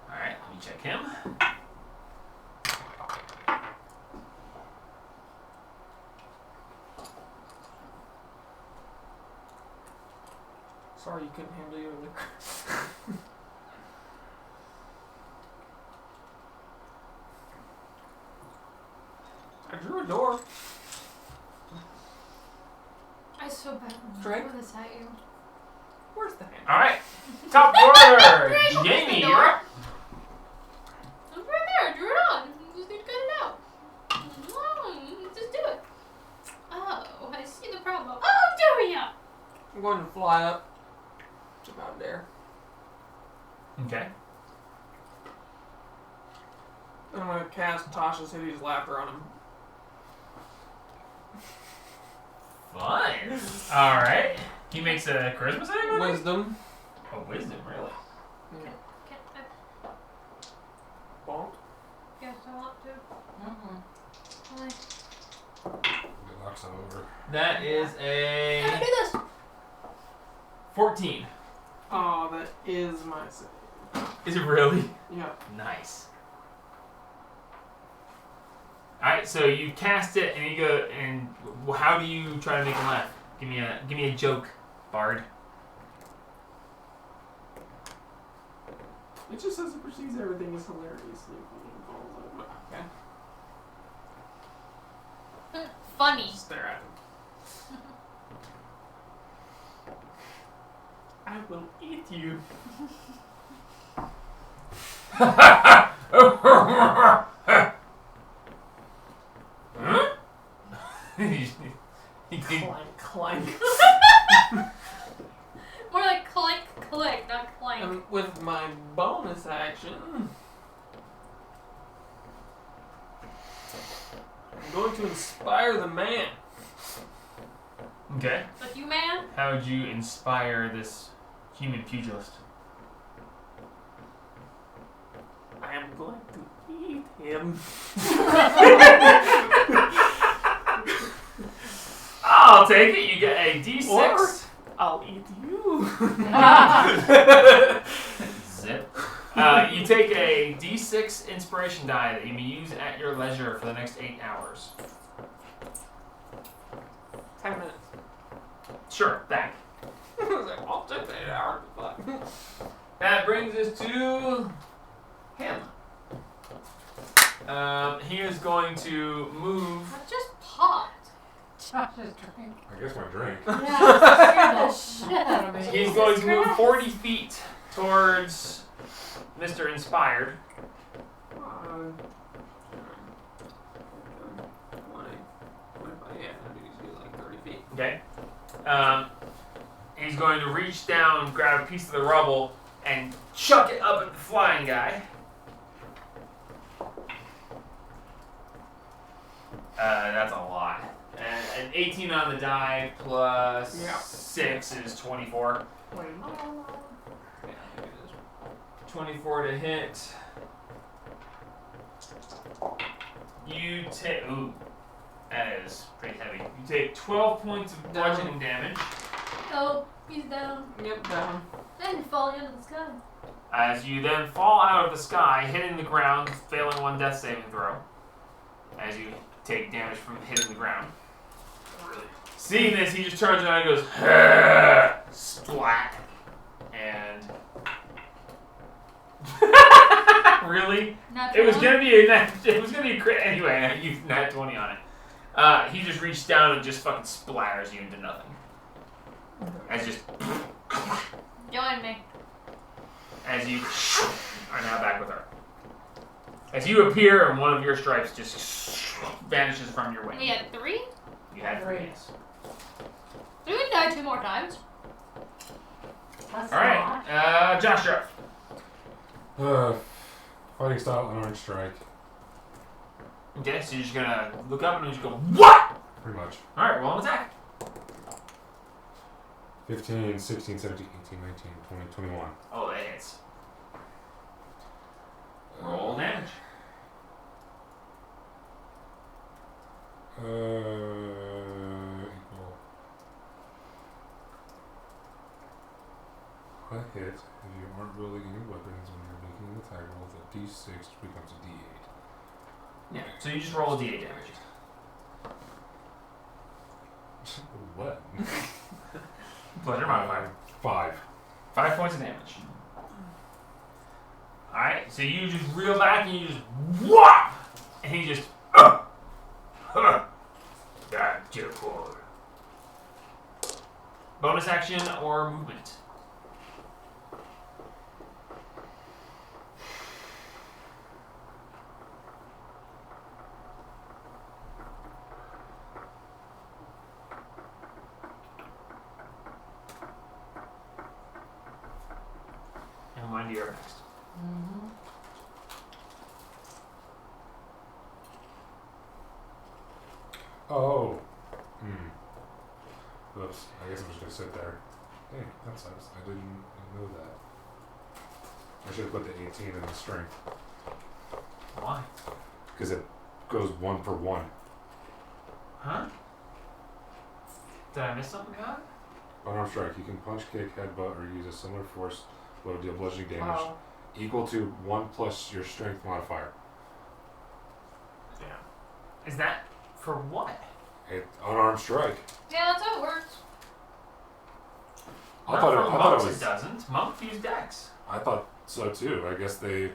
Alright, let me check him. Sorry you couldn't handle you in the I drew a door. I so bad when I Drake? throw this at you. Where's the hand? All right. Top order. Drake, open Jamie, the you're door. up. It's right there. I drew it on. You just need to cut it out. Just do it. Oh, I see the problem. Oh, there we go. I'm going to fly up. It's about there. Okay. I'm going to cast Tasha's Hideous Laughter on him. Fun. All right. He makes a charisma saving throw? Wisdom. Oh, wisdom, really? Yeah. Can I Bonk. guess I want to? Like, It knocks it over. That is how do a I do this? 14. Oh, that is my save. Is it really? Yeah. Nice. Alright, so you cast it and you go, and how do you try to make him laugh? Give me a joke, Bard. It just says it perceives everything as hilariously. Okay. Funny. Stare at him. I will eat you. Clank, clank. More like clank, click, not clank. And with my bonus action, I'm going to inspire the man. Okay. But you, man? How would you inspire this human pugilist? I am going to eat him. I'll take it. You get a D6. Or I'll eat you. Zip. You take a D6 inspiration die that you may use at your leisure for the next 8 hours. 10 minutes. Sure, that. I was like, I'll take 8 hours. Fuck. That brings us to him. He is going to move. I just popped. Josh's drink. I guess my drink. Yeah, scared the shit out of me. He's going to move 40 feet towards Mr. Inspired. 20, 25, yeah, that means you like 30 feet. Okay. He's going to reach down, grab a piece of the rubble, and chuck it up at the flying guy. That's a lot. And an 18 on the die plus Yeah. 6 is 24. Wait, no. Yeah, I think it is. 24 to hit. You take. Ooh. That is pretty heavy. You take 12 points of bludgeoning damage Oh, he's down. Yep, down. And falling out of the sky. as you then fall out of the sky, hitting the ground, failing one death saving throw. As you take damage from hitting the ground. Seeing this, he just turns around and goes, "Hurr!" Splat. And really? Not It was one. gonna be a crit anyway. You nat 20 on it. He just reached down and just fucking splatters you into nothing. As just Join me. as you are now back with her. As you appear and one of your stripes just vanishes from your wing. We had 3? You had 3. Three. Yes. So we can die 2 more times. That's All right, Josh, you're up. Fighting style, unarmed strike. Okay, so you're just gonna look up and just go, what? Pretty much. All right, roll an attack. 15, 16, 17, 18, 19, 20, 21. Oh, that hits. Roll damage. Equal. A hit if you aren't wielding any weapons when you're making an attack roll. The d6 becomes a d8. Yeah, so you just roll a d8 damage. What? Pleasure modifier. 5. 5 points of damage. Alright, so you just reel back and you just whop! And he just That's your core. Bonus action or movement? And Wendy, you're next. Mm-hmm. Oh. Oops. I guess I'm just gonna sit there. Dang, that sucks. I didn't know that. I should have put the 18 in the strength. Why? Because it goes 1 for 1. Huh? Did I miss something, God? Unarmed strike. You can punch, kick, headbutt, or use a similar force will deal bludgeoning damage Wow. equal to 1 plus your strength modifier. Yeah. Is that for what? Unarmed strike. Yeah, that's how it works. I thought it monks was. it doesn't. Monks use dex. I thought so too. I guess they.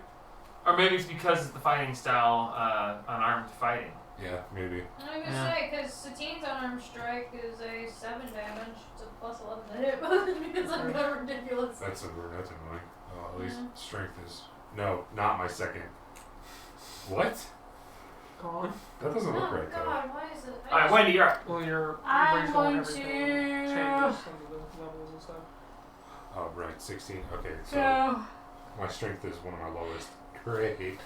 Or maybe it's because it's the fighting style, unarmed fighting. Yeah, maybe. I'm gonna Yeah. say, because Satine's unarmed strike is a 7 damage. It's a plus 11 to hit because I'm kind of ridiculous. That's annoying. At least Yeah. strength is. No, not my second. What? Gone. That doesn't look Oh right though. god, why is it? Alright, Wendy, you're up. Well, you're I'm racial going and everything to- changes some of the levels and stuff. Oh, right, 16. Okay, so So, my strength is one of my lowest. Great.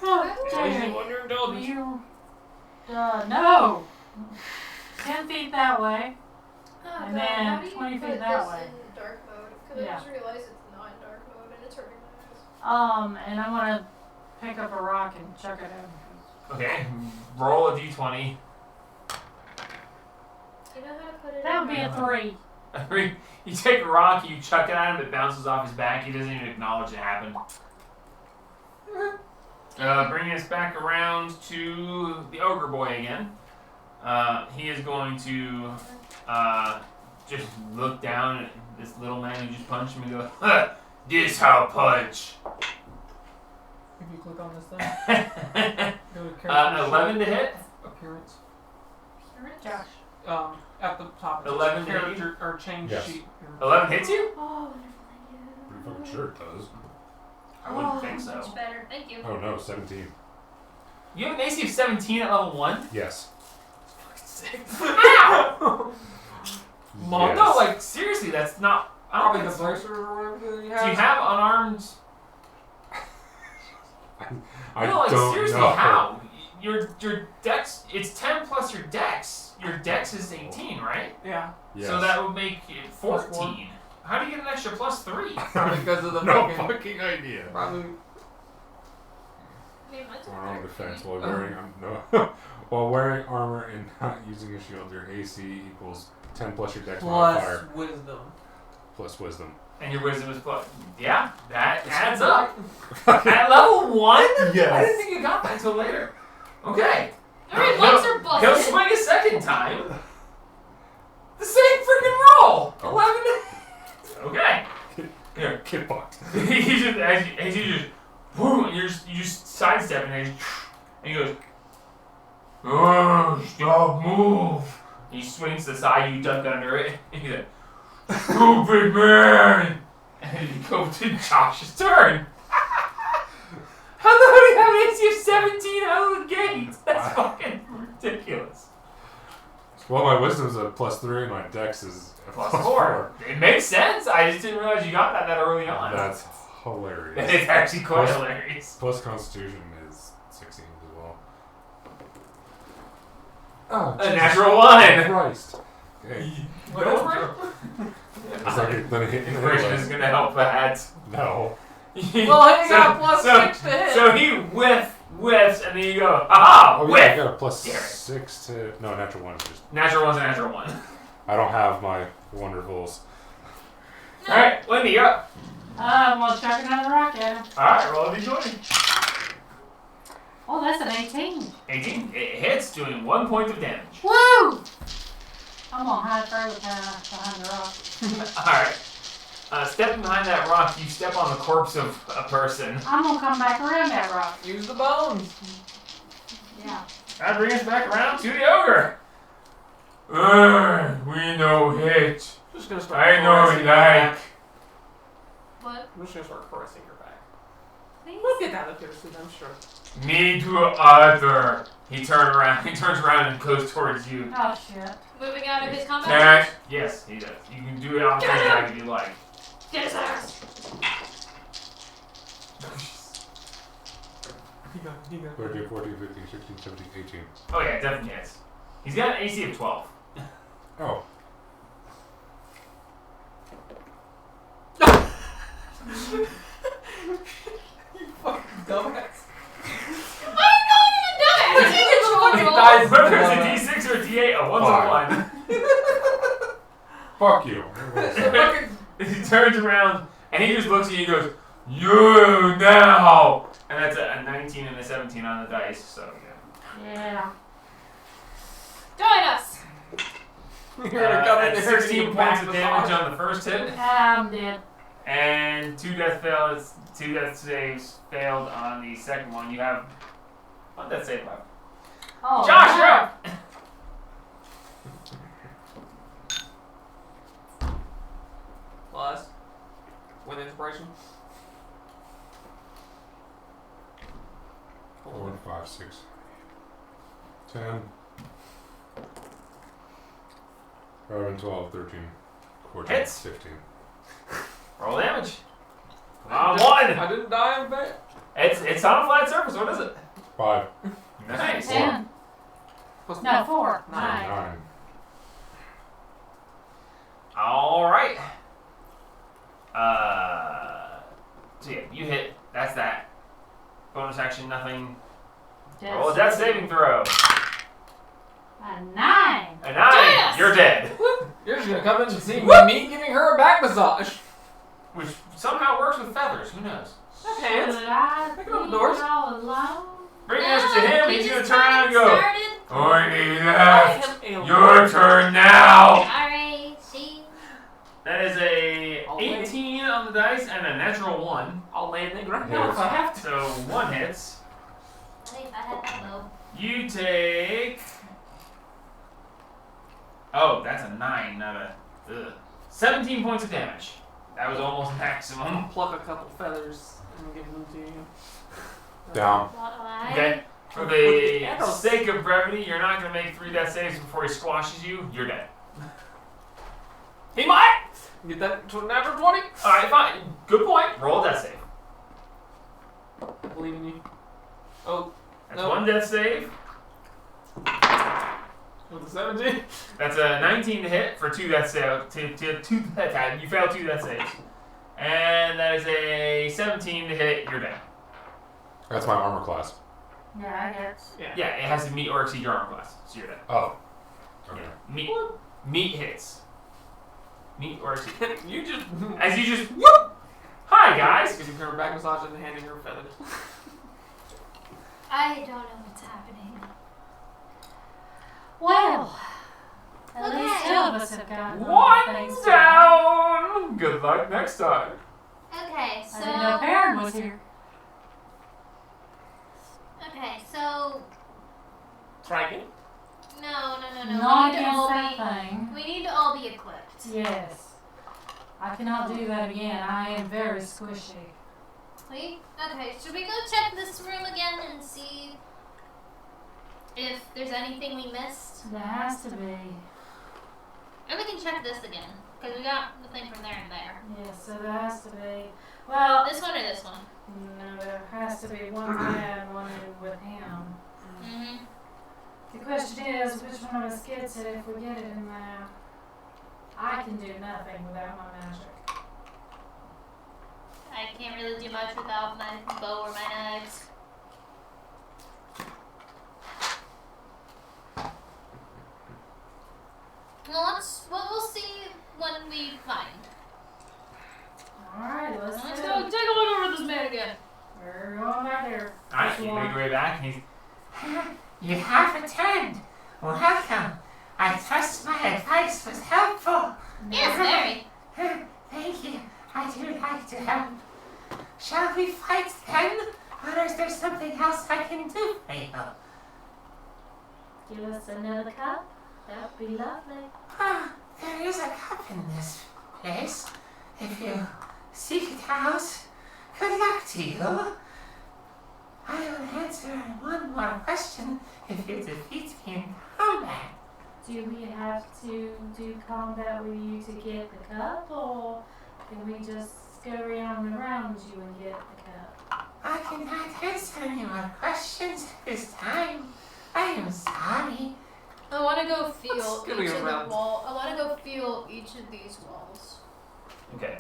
okay. Underindulgence. You, no. 10 feet that way. Oh, And god, then how do you 20 put feet that this way. in dark mode? Because I Yeah. just realized it's not in dark mode and it's hurting my eyes. And I'm gonna pick up a rock and chuck it at him. Okay, roll a d20. You know how to put it That in would be a dark 3. You take a rock, you chuck it at him, it bounces off his back, he doesn't even acknowledge it happened. Bringing us back around to the ogre boy again. He is going to just look down at this little man who just punched him and go, "This how punch." If you click on this thing, go to character 11 to hit. appearance. appearance. Josh. At the top. It 11 says to hit character or change Yes. sheet. 11 hits you? Oh, wonderful, thank you. Pretty fucking sure it does. I wouldn't think so. Much better, thank you. Oh no, 17. You have an AC of 17 at level 1? Yes. Ow! Mom, Yes. no, like, seriously, that's not. I don't Probably think the that's- bracer or whatever that you Do have. you have unarmed? I No, like, don't seriously, know. how? Your dex, it's 10 plus your dex. Your dex is 18, right? Yeah. Yes. So that would make it Plus 14. How do you get an extra plus 3? Probably because of the no fucking. fucking idea. Probably. I mean, mine's a Unarmed 13. defense while wearing while wearing armor and not using a shield, your AC equals 10 plus your dex modifier Plus wisdom. plus wisdom. And your wisdom is plus. Yeah, that adds up. At level 1? I didn't think you got that until later. Okay. Alright, monks are He'll busted. swing a second time. The same freaking roll. 11 to... Okay. Here. Get fucked. He just, as you just, boom, and you just sidestep and he goes, "Oh, stop, move." He swings to the side, you duck under it, and he's like, "Stupid man!" And you go to Josh's turn. How the hell do you have an AC of 17 out of the gate? That's fucking ridiculous. Well, my wisdom's a plus 3 and my dex is a Plus 4. It makes sense. I just didn't realize you got that early on. That's hilarious. It's actually quite Plus- hilarious. Plus Constitution is 16 as well. Oh, A natural 1. Christ. Okay. Whatever. It's like then it hit Inspiration is gonna help that. No. Well, he got plus 6 to hit. So he whiffs, and then you go, aha, Oh yeah, I whiff! got a plus Damn it. 6 to no natural 1. Just Natural 1's a natural 1. I don't have my wonderfuls. Alright, Wendy, you're up. Well, chuck another rock at him. Alright, roll a d20. Oh, that's an 18. 18. It hits, doing 1 point of damage. Woo! I'm gonna hide further behind the rock. Alright. Stepping behind that rock, you step on the corpse of a person. I'm gonna come back around that rock. Use the bones. Yeah. That brings us back around to the ogre. We know it. Just gonna start I know caressing it your back. like. What? I'm just gonna start caressing your back. Please? We'll get out of here soon, I'm sure. Me to other. He turns around and goes towards you. Oh shit. Moving out of his combat Can range? yes, he does. You can do it on the attack if you like. Get his ass! He got 13, 14, 15, 16, 17, 18. Oh yeah, definitely hits. He's got an AC of 12. Oh. You fucking dumbass. I'm not even done! What you control He roll? dies. Whether it's a D6 or a D8, a 1's a 1. Fuck you. Fucking He turns around and he just looks at you and goes, "You now!" And that's a 19 and a 17 on the dice, so yeah. Yeah. Join us! You're gonna come in That's here 16 and points of damage on the first hit, I'm dead. and 2 death saves failed on the second one. You have 1 death save left. Oh, Josh, you're up! Plus, with inspiration. 4, 5, 6, 10, 11, 12, 13, 14, Hits. 15. Roll damage. On 1! I didn't die in bed. It's on a flat surface. What is it? 5, Nice. 10. Plus No, 4. 9. 9. 9. All right. So yeah, you hit. That's that. Bonus action, nothing. Roll a death saving throw. A 9. A 9. Yes! You're dead. You're just gonna come in and see me giving her a back massage. Which somehow works with feathers. Who knows? Hands. Should I Pick up the be doors. all alone? Bring us to him. he He's gonna just turn around and go. started. Orny I left. am a Your turn now. Alright, see? That is a I'll wait. 18 on the dice and a natural 1. I'll lay a nigga right Yeah, now if I have to. So 1 hits. Wait, I had that low. You take. Oh, that's a 9, not a. 17 points of damage. That was almost maximum. Pluck a couple feathers and give them to you. Down. Why? Okay. For With the the arrows. sake of brevity, you're not going to make 3 death saves before he squashes you. You're dead. He might! Get that to a natural 20? Alright, fine. Good point. Roll a death save. I believe in you. Oh, That's No. 1 death save. with the 17? That's a 19 to hit for 2 death saves. You failed 2 death saves. And that is a 17 to hit. You're dead. That's my armor class. Yeah, I guess. Yeah, it has to meet or exceed your armor class. So you're dead. Oh. Okay. Yeah. Meet hits. Meet or exceed. You just. As you just whoop. Hi guys. Giving her a back massage and handing her feathers. I don't know what's happening. Well, at Okay. least 2 of us have gotten One things down. Good luck next time. Okay, I didn't know so. Perrin was here. Okay, so. Try again. No. Not We need to all against be. that thing. We need to all be equipped. Yes. I cannot do that again. I am very squishy. Okay, should we go check this room again and see if there's anything we missed? There has to be. And we can check this again, because we got the thing from there and there. Yes, so there has to be. Well, This one or this one? no, there has to be one man and one in with him. Mm-hmm. The question is, which one of us gets it if we get it in there? I can do nothing without my magic. I can't really do much without my bow or my knives. Well, we'll see when we find. Alright, let's Let's do go it. take a look over this man again. We're going back there. Alright, Which you one? make your way back. And he's You have returned. Welcome. I trust my advice was helpful. Yes, very. Thank you. them. Shall we fight then? Or is there something else I can do for you? Give us another cup. That'd be lovely. Ah, there is a cup in this place. If you seek it out, good luck to you. I will answer one more question if you defeat me in combat. Do we have to do combat with you to get the cup, or can we just scurry on around you and get the cup? I cannot answer any more questions at this time. I am sorry. I want to go Let's feel go each of the around. wall. I want to go feel each of these walls. Okay.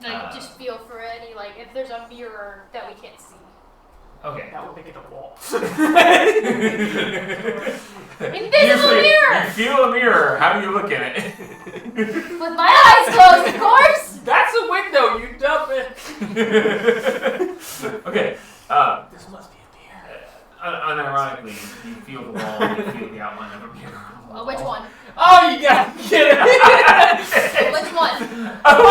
Like just feel for any if there's a mirror that we can't see. Okay. That would make it a wall. Invisible mirror! You feel a mirror. How do you look at it? With my eyes closed, of course. That's a window, you dumb it. Okay. This must be a mirror. Unironically, you feel the wall and you feel the outline of a mirror. Which one? Oh, you gotta get it. Which one? That's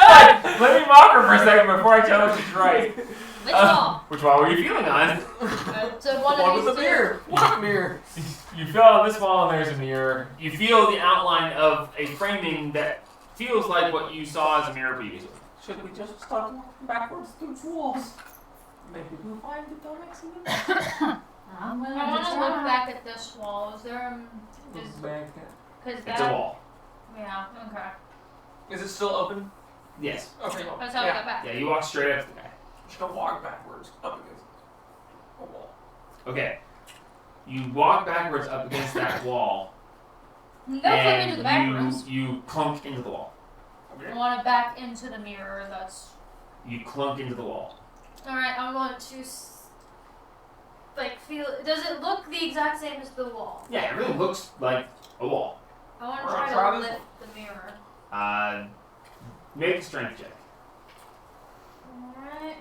fine. Let me mock her for a second before I tell her she's right. Which wall? Which wall were you feeling on? So one One of with these the two. mirror. What mirror? You feel on this wall and there's a mirror. You feel the outline of a framing that feels like what you saw as a mirror previously. Should we just start walking backwards through walls? Maybe we'll find the dumb accident. I'm willing I want to to look try. back at this wall. Is there because It's a that wall. yeah okay. Is it still open? Yes. Okay. That's how we got back. Yeah, you walk straight up to the guy. Just gonna walk backwards up against a wall. Okay. You walk backwards up against that wall. No clip into and the back rooms. you clunk into the wall. I want to back into the mirror. That's You clunk into the wall. all right. I want to feel. Does it look the exact same as the wall? Yeah, it really looks like a wall. I want to Alright, try try to this lift the mirror. Make a strength check. Alright.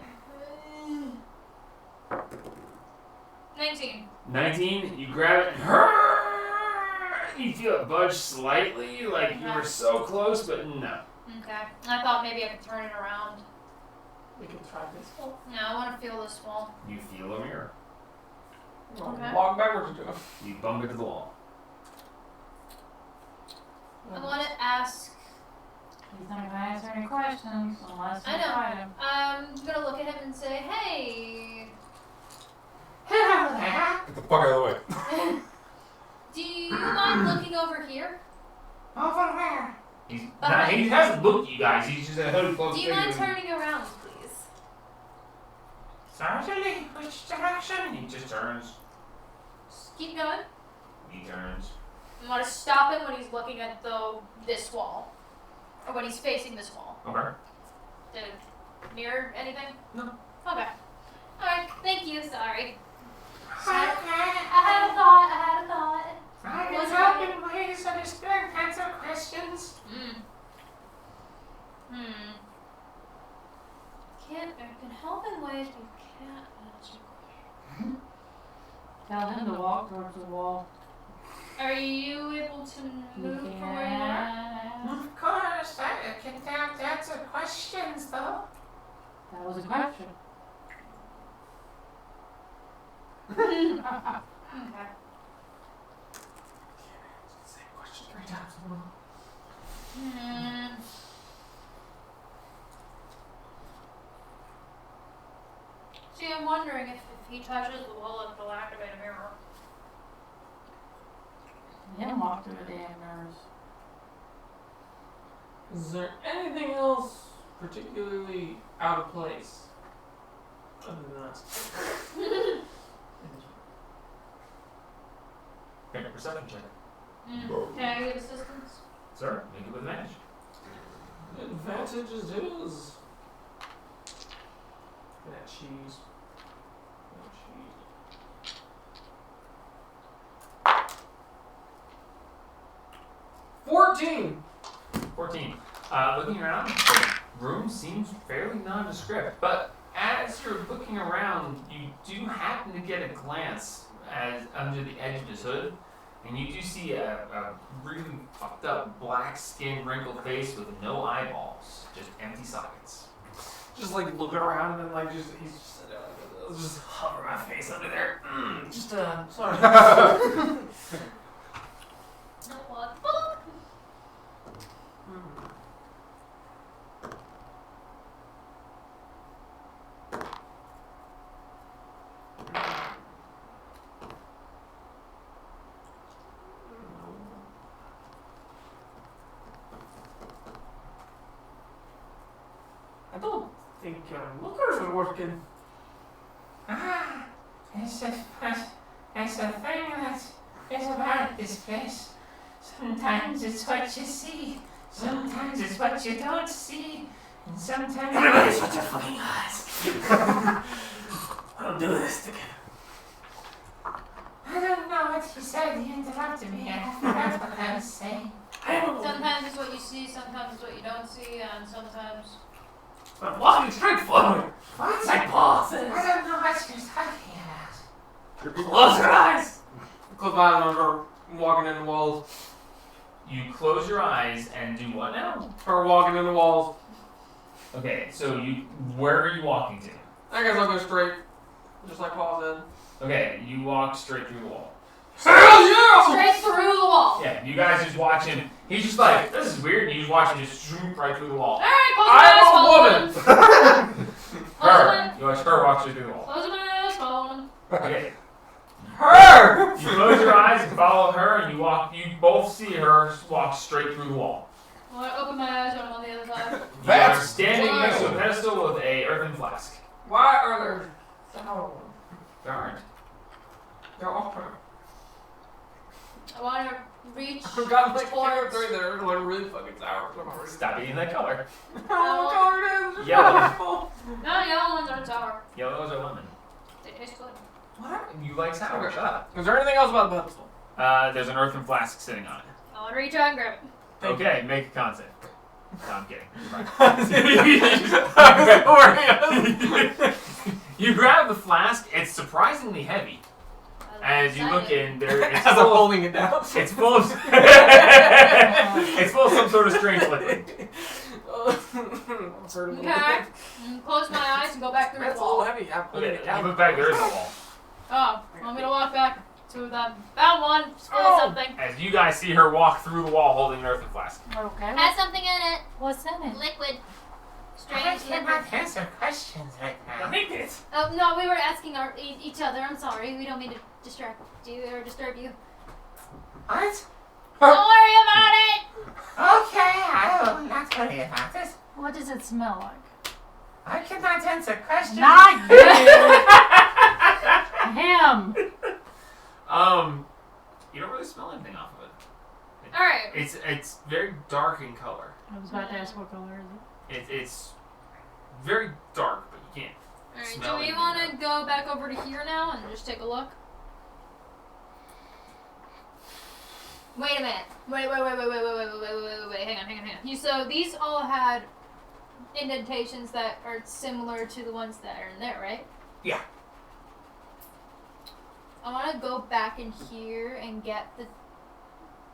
19. 19, you grab it and you feel it budge slightly, like you were so close, but no. Okay. I thought maybe I could turn it around. We can try this wall. No, I want to feel this wall. You feel a mirror. Okay. Walk backwards into it. You bump into the wall. I want to ask. He's not gonna answer any questions unless you I know. fight him. I'm gonna look at him and say, "Hey, Hello there. Get the fuck out of the way. do you mind looking over here? Over where? He hasn't looked at you guys, he's just a hooded close Do you mind turning around, please?" Certainly. Which direction? He just turns. Just keep going. He turns. I want to stop him when he's looking at this wall, or when he's facing this wall. Okay. Did it mirror anything? No. Okay. All right. Thank you. Sorry. Okay. I had a thought. I What's can help in ways that is good answer questions. I can help in ways you can't answer questions. Tell him to walk towards the wall. Are you able to move from where you are? Of course, I can answer questions though. That was a question. Okay. Same question 3 times in a row. See, I'm wondering if he touches the wall, it'll activate a mirror. Him walk through the damn mirrors. Is there anything else particularly out of place? Other than us. Make a perception check. Can I get assistance? Sir, make it with advantage. Advantage is his. That cheese. That cheese. 14! 14. Looking around, the room seems fairly nondescript, but as you're looking around, you do happen to get a glance as under the edge of his hood And you do see a really fucked up, black skin, wrinkled face with no eyeballs, just empty sockets. Just like looking around and then like he's just hover my face under there. Sorry. What? I don't think lookers are working. Ah, it's a thing that is about this place. Sometimes it's what you see, sometimes it's what you don't see, and sometimes... Everybody shut your fucking eyes. I don't do this together. I don't know what he said, he interrupted me, I forgot what I was saying. Sometimes it's what you see, sometimes it's what you don't see, and sometimes. I'm walking straight forward. What? It's like Paul says. I don't know what you're talking about. Close your eyes. Close my eyes and I'm walking in the walls. You close your eyes and do what now? Her walking in the walls. Okay, so where are you walking to? I guess I'll go straight. Just like Paul said. Okay, you walk straight through the wall. Hell yeah! Straight through the wall. Yeah, you guys just watch him. He's just like, this is weird, and you just watch him just shoot right through the wall. Alright, close my eyes, I'm a follow woman. Her. You watch her walk straight through the wall. Close my eyes, follow him. Okay. Her! You close your eyes and follow her, and you both see her walk straight through the wall. I want to open my eyes when I'm on the other side. You are standing next to a pedestal with a earthen flask. Why are there sour ones? There aren't. They're all her. I want to reach I've got like two or towards. three that are like really fucking sour. Stop eating that color. What color it is? It's Yellow. purple. No, yellow ones aren't sour. Yellows are lemon. They taste good. What? You like sour. Shut up. Is there anything else about the pedestal? There's an earthen flask sitting on it. I want to reach out and grab it. Thank Okay, make a con save. No, I'm kidding. You grab the flask. It's surprisingly heavy. As you look in, it's As I'm full. holding it down. It's full of. It's full of some sort of strange liquid. Okay. Close my eyes and go back through That's the a little wall. heavy. I'm holding Okay, it you down. look back. There is a wall. Oh, want me to walk back to the found one? It's full of something. As you guys see her walk through the wall holding an earthen flask. Okay. Has something in it. What's in it? Liquid. I Strange liquid. cannot answer questions right now. Make it. Oh no, we were asking each other. I'm sorry. We don't mean to distract you or disturb you. What? Don't worry about it. Okay, I will not worry about it. What does it smell like? I cannot answer questions. Not you. Him. You don't really smell anything off of it. All right. It's very dark in color. I was about to ask what color is it. It's very dark, but you can't. All right. Smell Do we it, want yeah. to go back over to here now and just take a look? Wait a minute. Wait. Hang on. So these all had indentations that are similar to the ones that are in there, right? Yeah. I want to go back in here and get the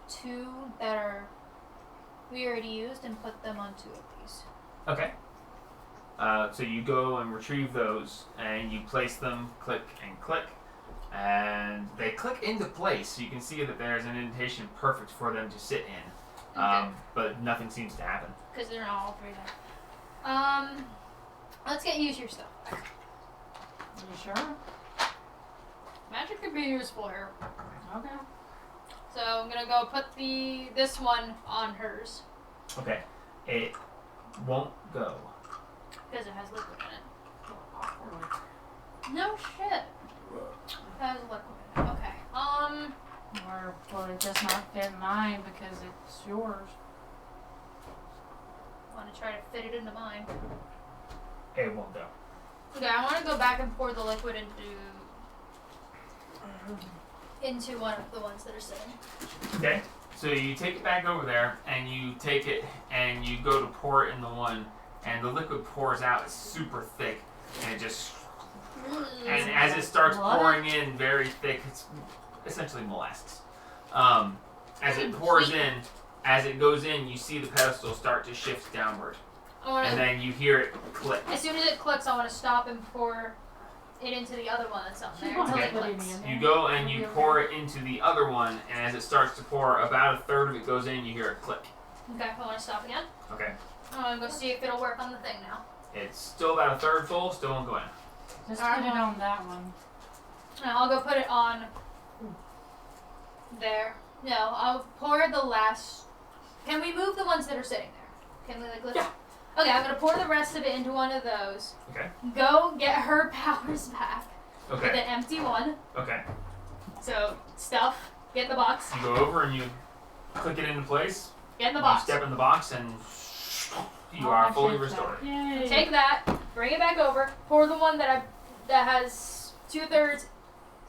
two that we already used and put them on two of these. Okay. So you go and retrieve those, and you place them, click and click, and they click into place. So you can see that there's an indentation perfect for them to sit in, Okay. but nothing seems to happen. Because they're not all three there. Let's use your stuff. You sure? Magic could be useful here. Okay. So I'm gonna go put this one on hers Okay. It won't go. because it has liquid in it. No shit. It has liquid in it. Okay. Or will it just not fit mine because it's yours? Want to try to fit it into mine. It won't go. Okay, I want to go back and pour the liquid into one of the ones that are sitting. Okay. So you take it back over there, and you take it, and you go to pour it in the one, and the liquid pours out. It's super thick, and it just... And as it starts What? pouring in very thick, it's essentially molasses. As it pours in, as it goes in, you see the pedestal start to shift downward. I wanna, And then you hear it click. as soon as it clicks, I want to stop and pour it into the other one that's up there until it clicks. You go and you pour it into the other one, and as it starts to pour, about a third of it goes in, you hear it click. Okay, I want to stop again. Okay. I want to go see if it'll work on the thing now. It's still about a third full, still won't go in. Just put it on that one. Now I'll go put it on there. No, I'll pour the last. Can we move the ones that are sitting there? Can we lift? Yeah. Okay, I'm gonna pour the rest of it into one of those. Okay. Go get her powers back with Okay. an empty one. Okay. So stuff. Get in the box. You go over and you click it into place. Get in the You box. step in the box and you All are my fully shit's restored. back. Yay. Take that. Bring it back over. Pour the one that has 2/3,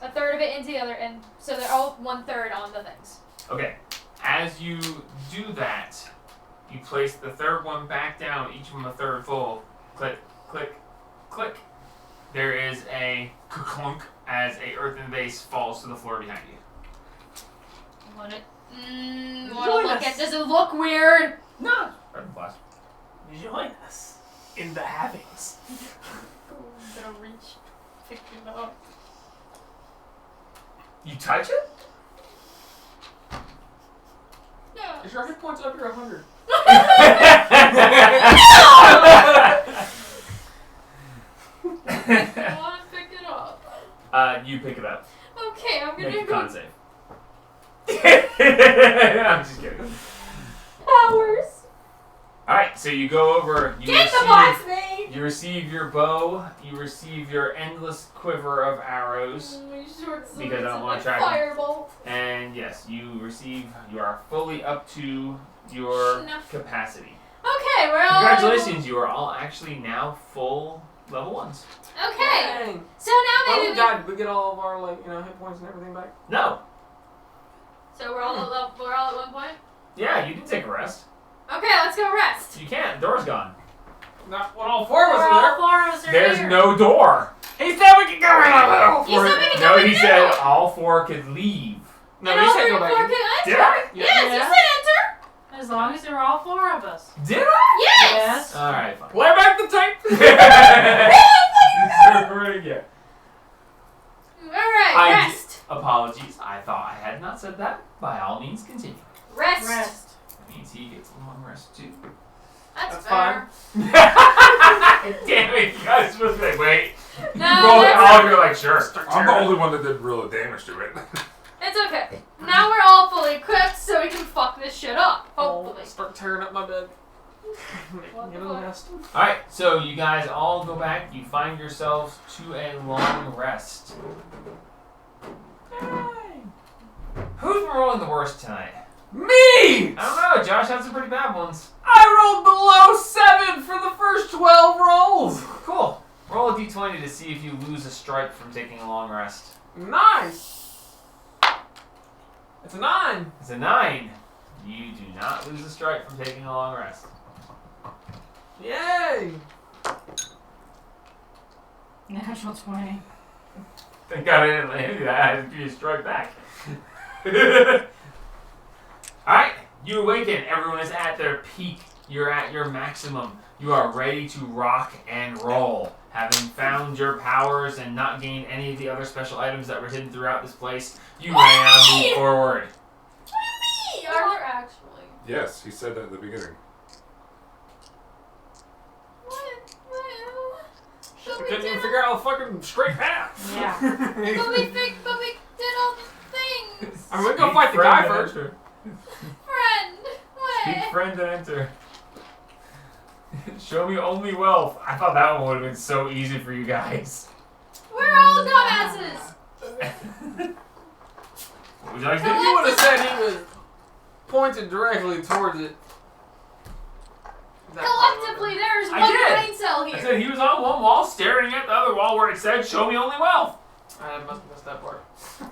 a third of it into the other, and so they're all 1/3 on the things. Okay. As you do that, you place the third one back down, each one a third full. Click, click, click. There is a clunk as a earthen vase falls to the floor behind you. Want it? Join Want to look us. at? Does it look weird? No. Earthen flask. Join us in the havings. I'm gonna reach, pick it up. You touch it? No. Is your hit points under 100? I want to pick it up. You pick it up. Okay, I'm Make gonna a go. con save. I'm just kidding. Powers. Alright, so you go over, Get the box, mate. you receive your bow, you receive your endless quiver of arrows, Because I don't wanna track 'em. Firebolt. and yes, you are fully up to your Enough. capacity. Okay, we're all. Congratulations, you are all actually now full level 1s. Okay, Dang. so now Oh, maybe we we. died. Did we get all of our hit points and everything back? No. So we're all at we're all at one point. Yeah, you didn't take a rest. Okay, let's go rest. You can't, the door's gone. Not when all four of us We're are all there. 4 of us are There's here. no door. He said we could go in on all You four. said we could No, go in he the said middle. all 4 could leave. No, And he all said three go or back four in. can enter. Did I? Yes, you Yeah. said enter. As long as there were all 4 of us. Did I? Yes. Alright, fine. Play back the tape. Yeah. All right, I rest. Apologies, I thought I had not said that. By all means, continue. Rest. Rest. That means he gets a long rest too. That's That's fair. Damn it, you guys supposed to be like, wait. No, All that's, of you are like, sure. I'm the only one that did real damage to it. it's okay. Now we're all fully equipped, so we can fuck this shit up. Hopefully. Start tearing up my bed. Get a nest. Alright, so you guys all go back. You find yourselves to a long rest. Who's been rolling the worst tonight? Me! I don't know, Josh had some pretty bad ones. I rolled below 7 for the first 12 rolls. Cool. Roll a d20 to see if you lose a stripe from taking a long rest. Nice. It's a 9. It's a 9. You do not lose a stripe from taking a long rest. Yay! Natural 20. Thank God I didn't land that. I had to be a strike back. Alright, you awaken. Everyone is at their peak. You're at your maximum. You are ready to rock and roll. Having found your powers and not gained any of the other special items that were hidden throughout this place, you may now move forward. Are there actually? Yes, he said that at the beginning. What? We But we couldn't even did. figure out a fucking straight path. Yeah. But we did all the things. I mean, we can go fight the guy first. Enter. Friend. Speak What? friend and enter. Show me only wealth. I thought that one would have been so easy for you guys. We're all dumbasses. What would you like to If do? you would have said he was pointed directly towards it. that Collectively, there's I one did. brain cell I here. said he was on one wall staring at the other wall where it said, show me only wealth. I must have missed that part.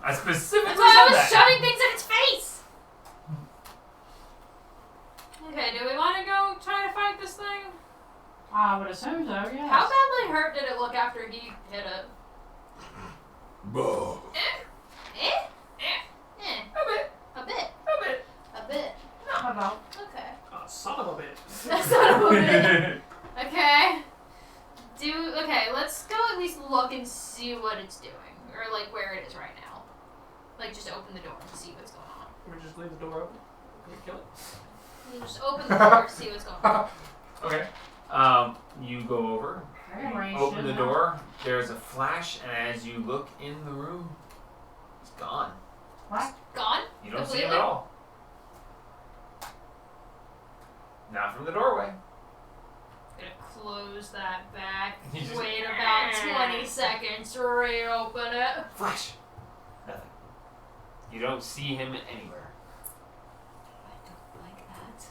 I specifically That's why I was said that. shoving things in its face. Okay, do we want to go try to fight this thing? I would assume so, yes. How badly hurt did it look after he hit it? Whoa. A bit. A about. Okay. Oh, son of a bitch. That's not a bit. Okay. Okay, let's go at least look and see what it's doing. Or like where it is right now. Like just open the door and see what's going on. Can we just leave the door open? Can we kill it? You just open the door, see what's going on. Okay. You go over, Very open the door. There's a flash, and as you look in the room, it's gone. What? Gone? You don't see him Completely? at all. Not from the doorway. Gonna close that back. You just- Wait about 20 seconds to reopen it. Flash. Nothing. You don't see him anywhere. I don't like that.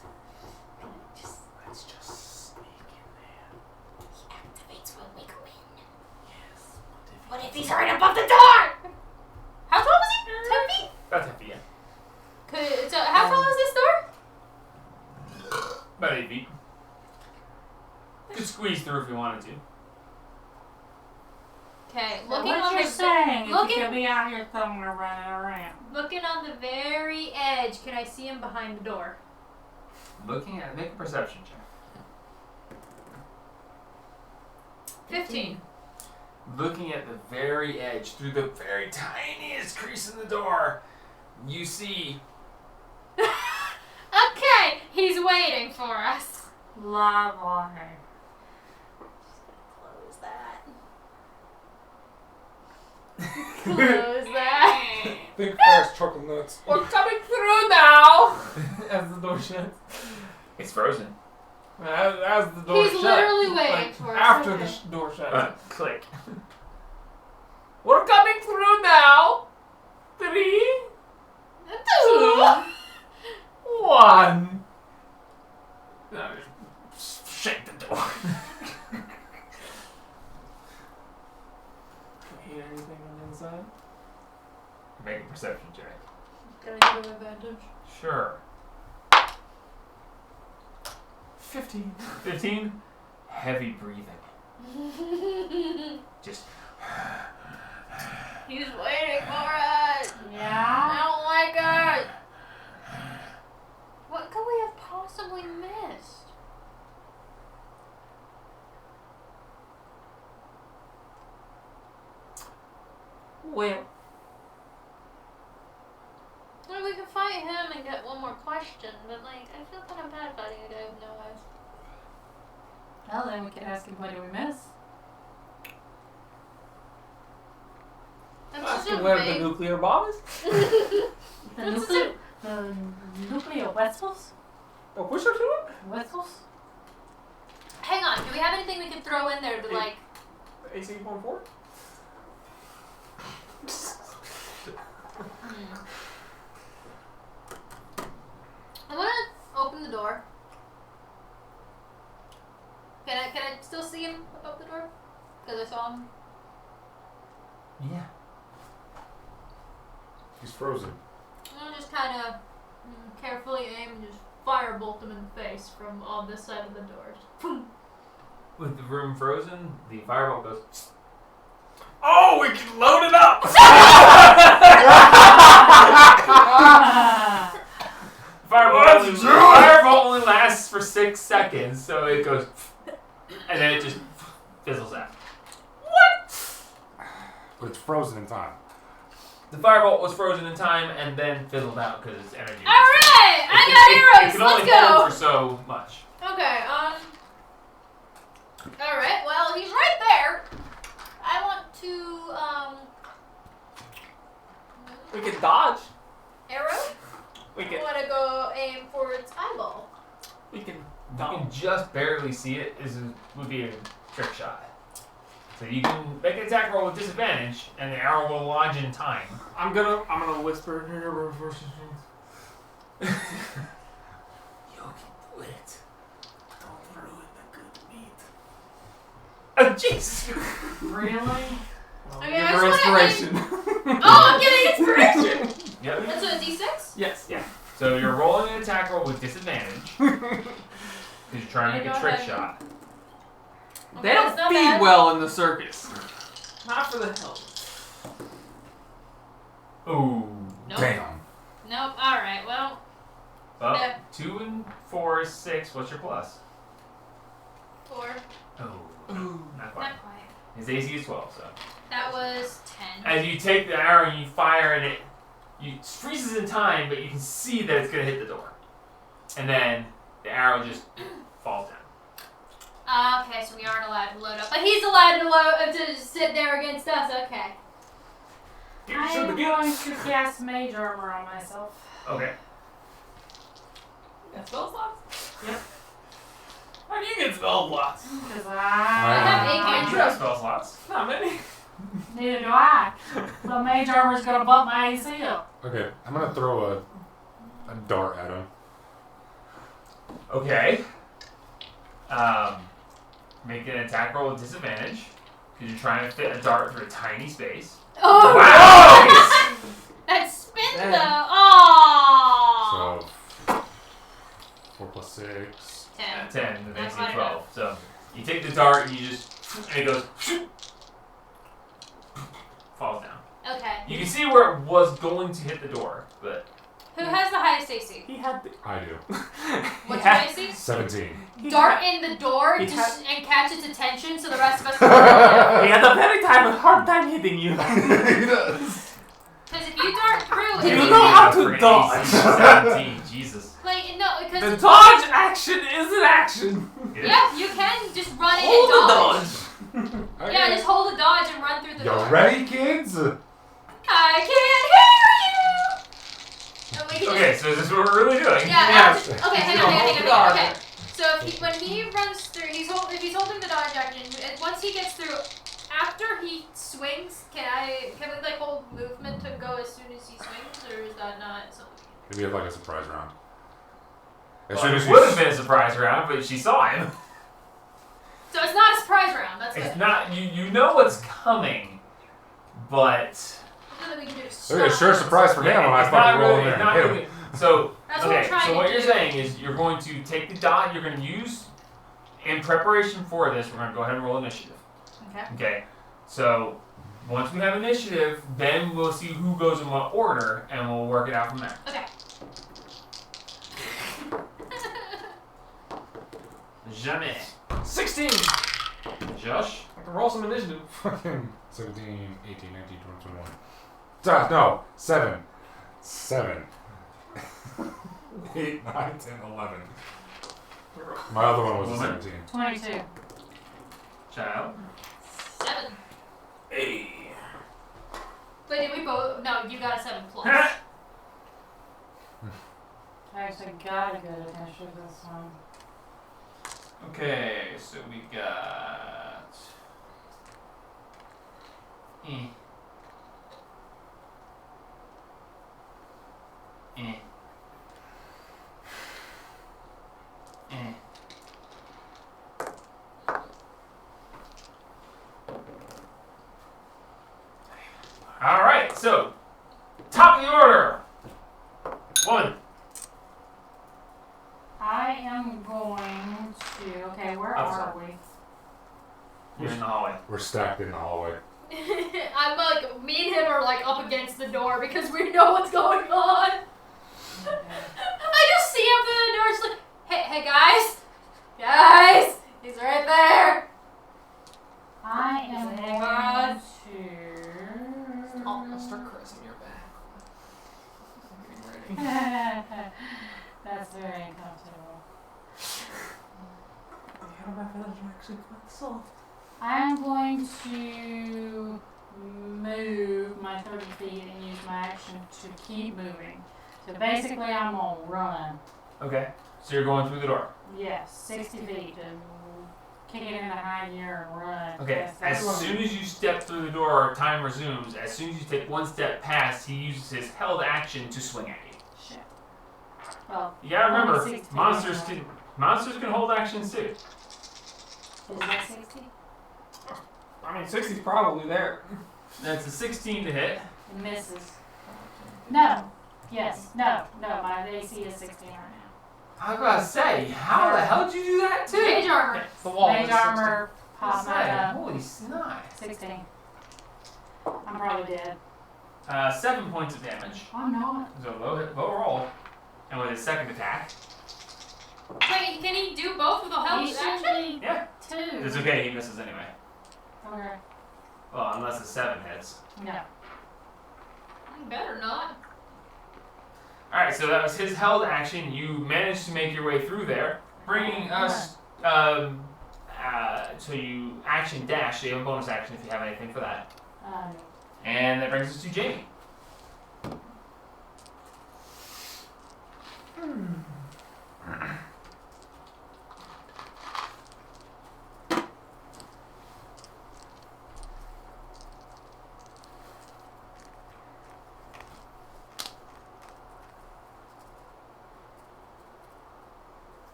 Let's just sneak in there. He activates when we go in. Yes. What if he's right above the door? How tall was he? 10 feet? About 10 feet, yeah. So how tall is this door? About 8 feet. You could squeeze through if you wanted to. Okay, So looking what on you're the saying is looking- you could be out here somewhere running around. looking on the very edge, can I see him behind the door? Looking at make a perception check. 15. Looking at the very edge, through the very tiniest crease in the door, you see Okay, he's waiting for us. Lovely. Close that. Close that. Think fast, chuckle nuts. We're coming through now! As the door shuts. it's frozen. As the door He's shuts. literally waiting for us. After Okay. the door shuts. Click. We're coming through now! 3, 2, 1. No, just shake the door. Can we hear anything on the inside? Make a perception check. Can I give him advantage? Sure. 15. 15. Heavy breathing. Just. He's waiting for us. Yeah? I don't like it. What could we have possibly missed? Well, Well, we could fight him and get one more question, but like, I feel kind of bad fighting a guy with no eyes. Well, then we could ask him, what did we miss? I'm ask such him a where the big... nuclear bomb is. The That's nuclear whistles? A push or two? Whistles? Hang on, do we have anything we could throw in there to like... AC-14? I'm gonna open the door. Can I still see him above the door? Because I saw him. Yeah. He's frozen. I'm gonna just kind of carefully aim and just firebolt him in the face from on this side of the door. With the room frozen, the fireball goes. Oh, we can load it up! Fireball only lasts for 6 seconds, so it goes, and then it just fizzles out. But it's frozen in time. The firebolt was frozen in time and then fizzled out because its energy. was Alright! It I got can arrows! only Let's hold go! for so much. Okay, Alright, well, he's right there. I want to, We can dodge. arrow? We I can. want to go aim for its eyeball. We can You dodge. can just barely see it. Would be a trick shot. So you can make an attack roll with disadvantage, and the arrow will lodge in time. I'm gonna whisper in her ear first. You can do it. Don't ruin the good meat. Oh, jeez. Really? I'll Okay, give I her just wanna inspiration. Oh, I'm getting inspiration! Yep. That's a D6? Yes. Yeah. So you're rolling an attack roll with disadvantage because you're trying to make a Go trick ahead. shot. They Okay, don't that's not feed bad. well in the circus. Not for the hell. Ooh. Nope. Damn. Nope. Alright, well. Well, Yeah. 2 and 4 is 6. What's your plus? 4. Oh, not quite. Not quite. His AC is 12, so. That was 10. As you take the arrow and you fire and it freezes in time, but you can see that it's going to hit the door. And then the arrow just falls down. Okay, so we aren't allowed to load up. But he's allowed to sit there against us. Okay. I am going to cast Mage Armor on myself. Okay. You got spell slots? Yep. How do you get spell slots? Because I have 8 You cantrips. have spell slots. Not many. neither do I. So Mage Armor's going to bump my AC up. Okay, I'm gonna throw a dart at him. Okay. Make an attack roll with disadvantage. Because you're trying to fit a dart through a tiny space. Oh, Wow! that spin Damn. though. Oh. So 4 plus 6. 10. 10, the That's AC not 12. So you take the dart and you just, and it goes, falls down. Okay. You can see where it was going to hit the door, but Who has the highest AC? He had the. I do. What's Yeah. your AC? 17. Dart in the door He just, had- and catch its attention so the rest of us can He had a hard time hitting you. He does. Because if you dart through, You if know how to For an dodge. AC 17, Jesus. like no, because The dodge action is an action. yeah, you can just run in Hold and the dodge. dodge. Yeah, just hold a dodge and run through the door. You ready, kids? I can't hear you. And we can Okay, so this is what we're really doing. Yeah. Yeah. Okay, hang on, Hold hang the on. dodge. Okay. So when he runs through, if he's holding the dodge action, once he gets through, after he swings, can we like hold movement to go as soon as he swings, or is that not something? Maybe have like a surprise round. As Well, soon it as would have you been a surprise round, but she saw him. So it's not a surprise round. That's It's good. not, you know what's coming, but... Nothing we can do. Okay, sure surprise for him when I it's not fucking roll in really, there it's and not hit him. really, so, That's what we're okay, trying so what to you're do. saying is you're going to take the dot, you're going to use, in preparation for this, we're going to go ahead and roll initiative. Okay. Okay, so once we have initiative, then we'll see who goes in what order, and we'll work it out from there. Okay. Jamais. 16. Josh? I can roll some initiative. Fucking 17, 18, 19, 20, 21. No, 7. 7. 8, 9, 10, 11. My other one was a Woman? 17. 22. Child? 7. Hey. But did we both? No, you got a 7 plus. I actually got a good initiative this one. Okay, so we got... Eh. Eh. Eh. Alright, so, top of the order. Woman. I am going to. Okay, where I'm are we? You're in the hallway. We're stacked in the hallway. I'm like, me and him are like up against the door because we know what's going on. I just see him through the door, just like, hey guys, he's right there. I am Hang going on. to. Oh, I'll start caressing your back. I'm getting ready. That's very uncomfortable. The hair back feathers are actually quite soft. I am going to move my 30 feet and use my action to keep moving. So basically, I'm gonna run. Okay, so you're going through the door. Yes, 60 feet to kick it in the high gear and run. Okay, Yes, as that's soon as you step through the door, time resumes. As soon as you take one step past, he uses his held action to swing at you. Shit. Well, You gotta remember, Only 60 monsters feet. can hold actions too. is that 60? I mean, 60's probably there. That's a 16 to hit. It misses. No. Yes. No. My AC is 16 right now. I was about to say, how the hell did you do that too? Mage armor. The wall Mage is 60. armor, pop my up. Holy snot. 16. I'm probably dead. 7 points of damage. I'm not. So low roll. And with his second attack, Wait, can he do both with a help action? yeah, Two. it's okay. He misses anyway. Okay. Well, unless the 7 hits. No. Better not. All right, so that was his held action. You managed to make your way through there, bringing us. So you action dash. So you have a bonus action if you have anything for that. And that brings us to Jamie.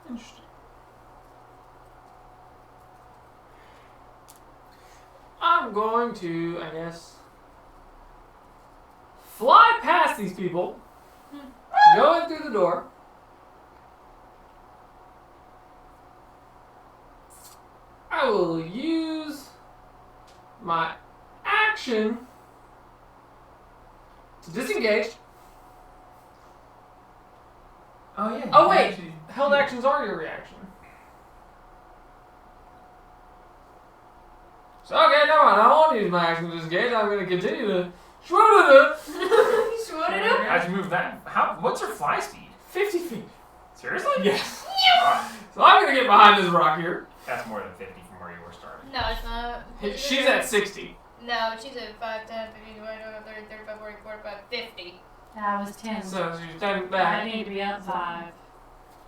Interesting. I'm going to, I guess, fly past these people, go in through the door. I will use my action to disengage. Oh yeah. Oh wait, held actions are your reaction. So okay, never mind. I won't use my action to disengage. I'm going to continue to shoot it. Shoot it up. How'd you move that? What's your fly speed? 50 feet. Seriously? Yes. So I'm going to get behind this rock here. That's more than 50 from where you were starting. No, it's not. She's at 60. No, she's at 5, 10, 15, 20, 30, 35, 40, 45, 50. That was 10. So she's standing I back. need to be up 5.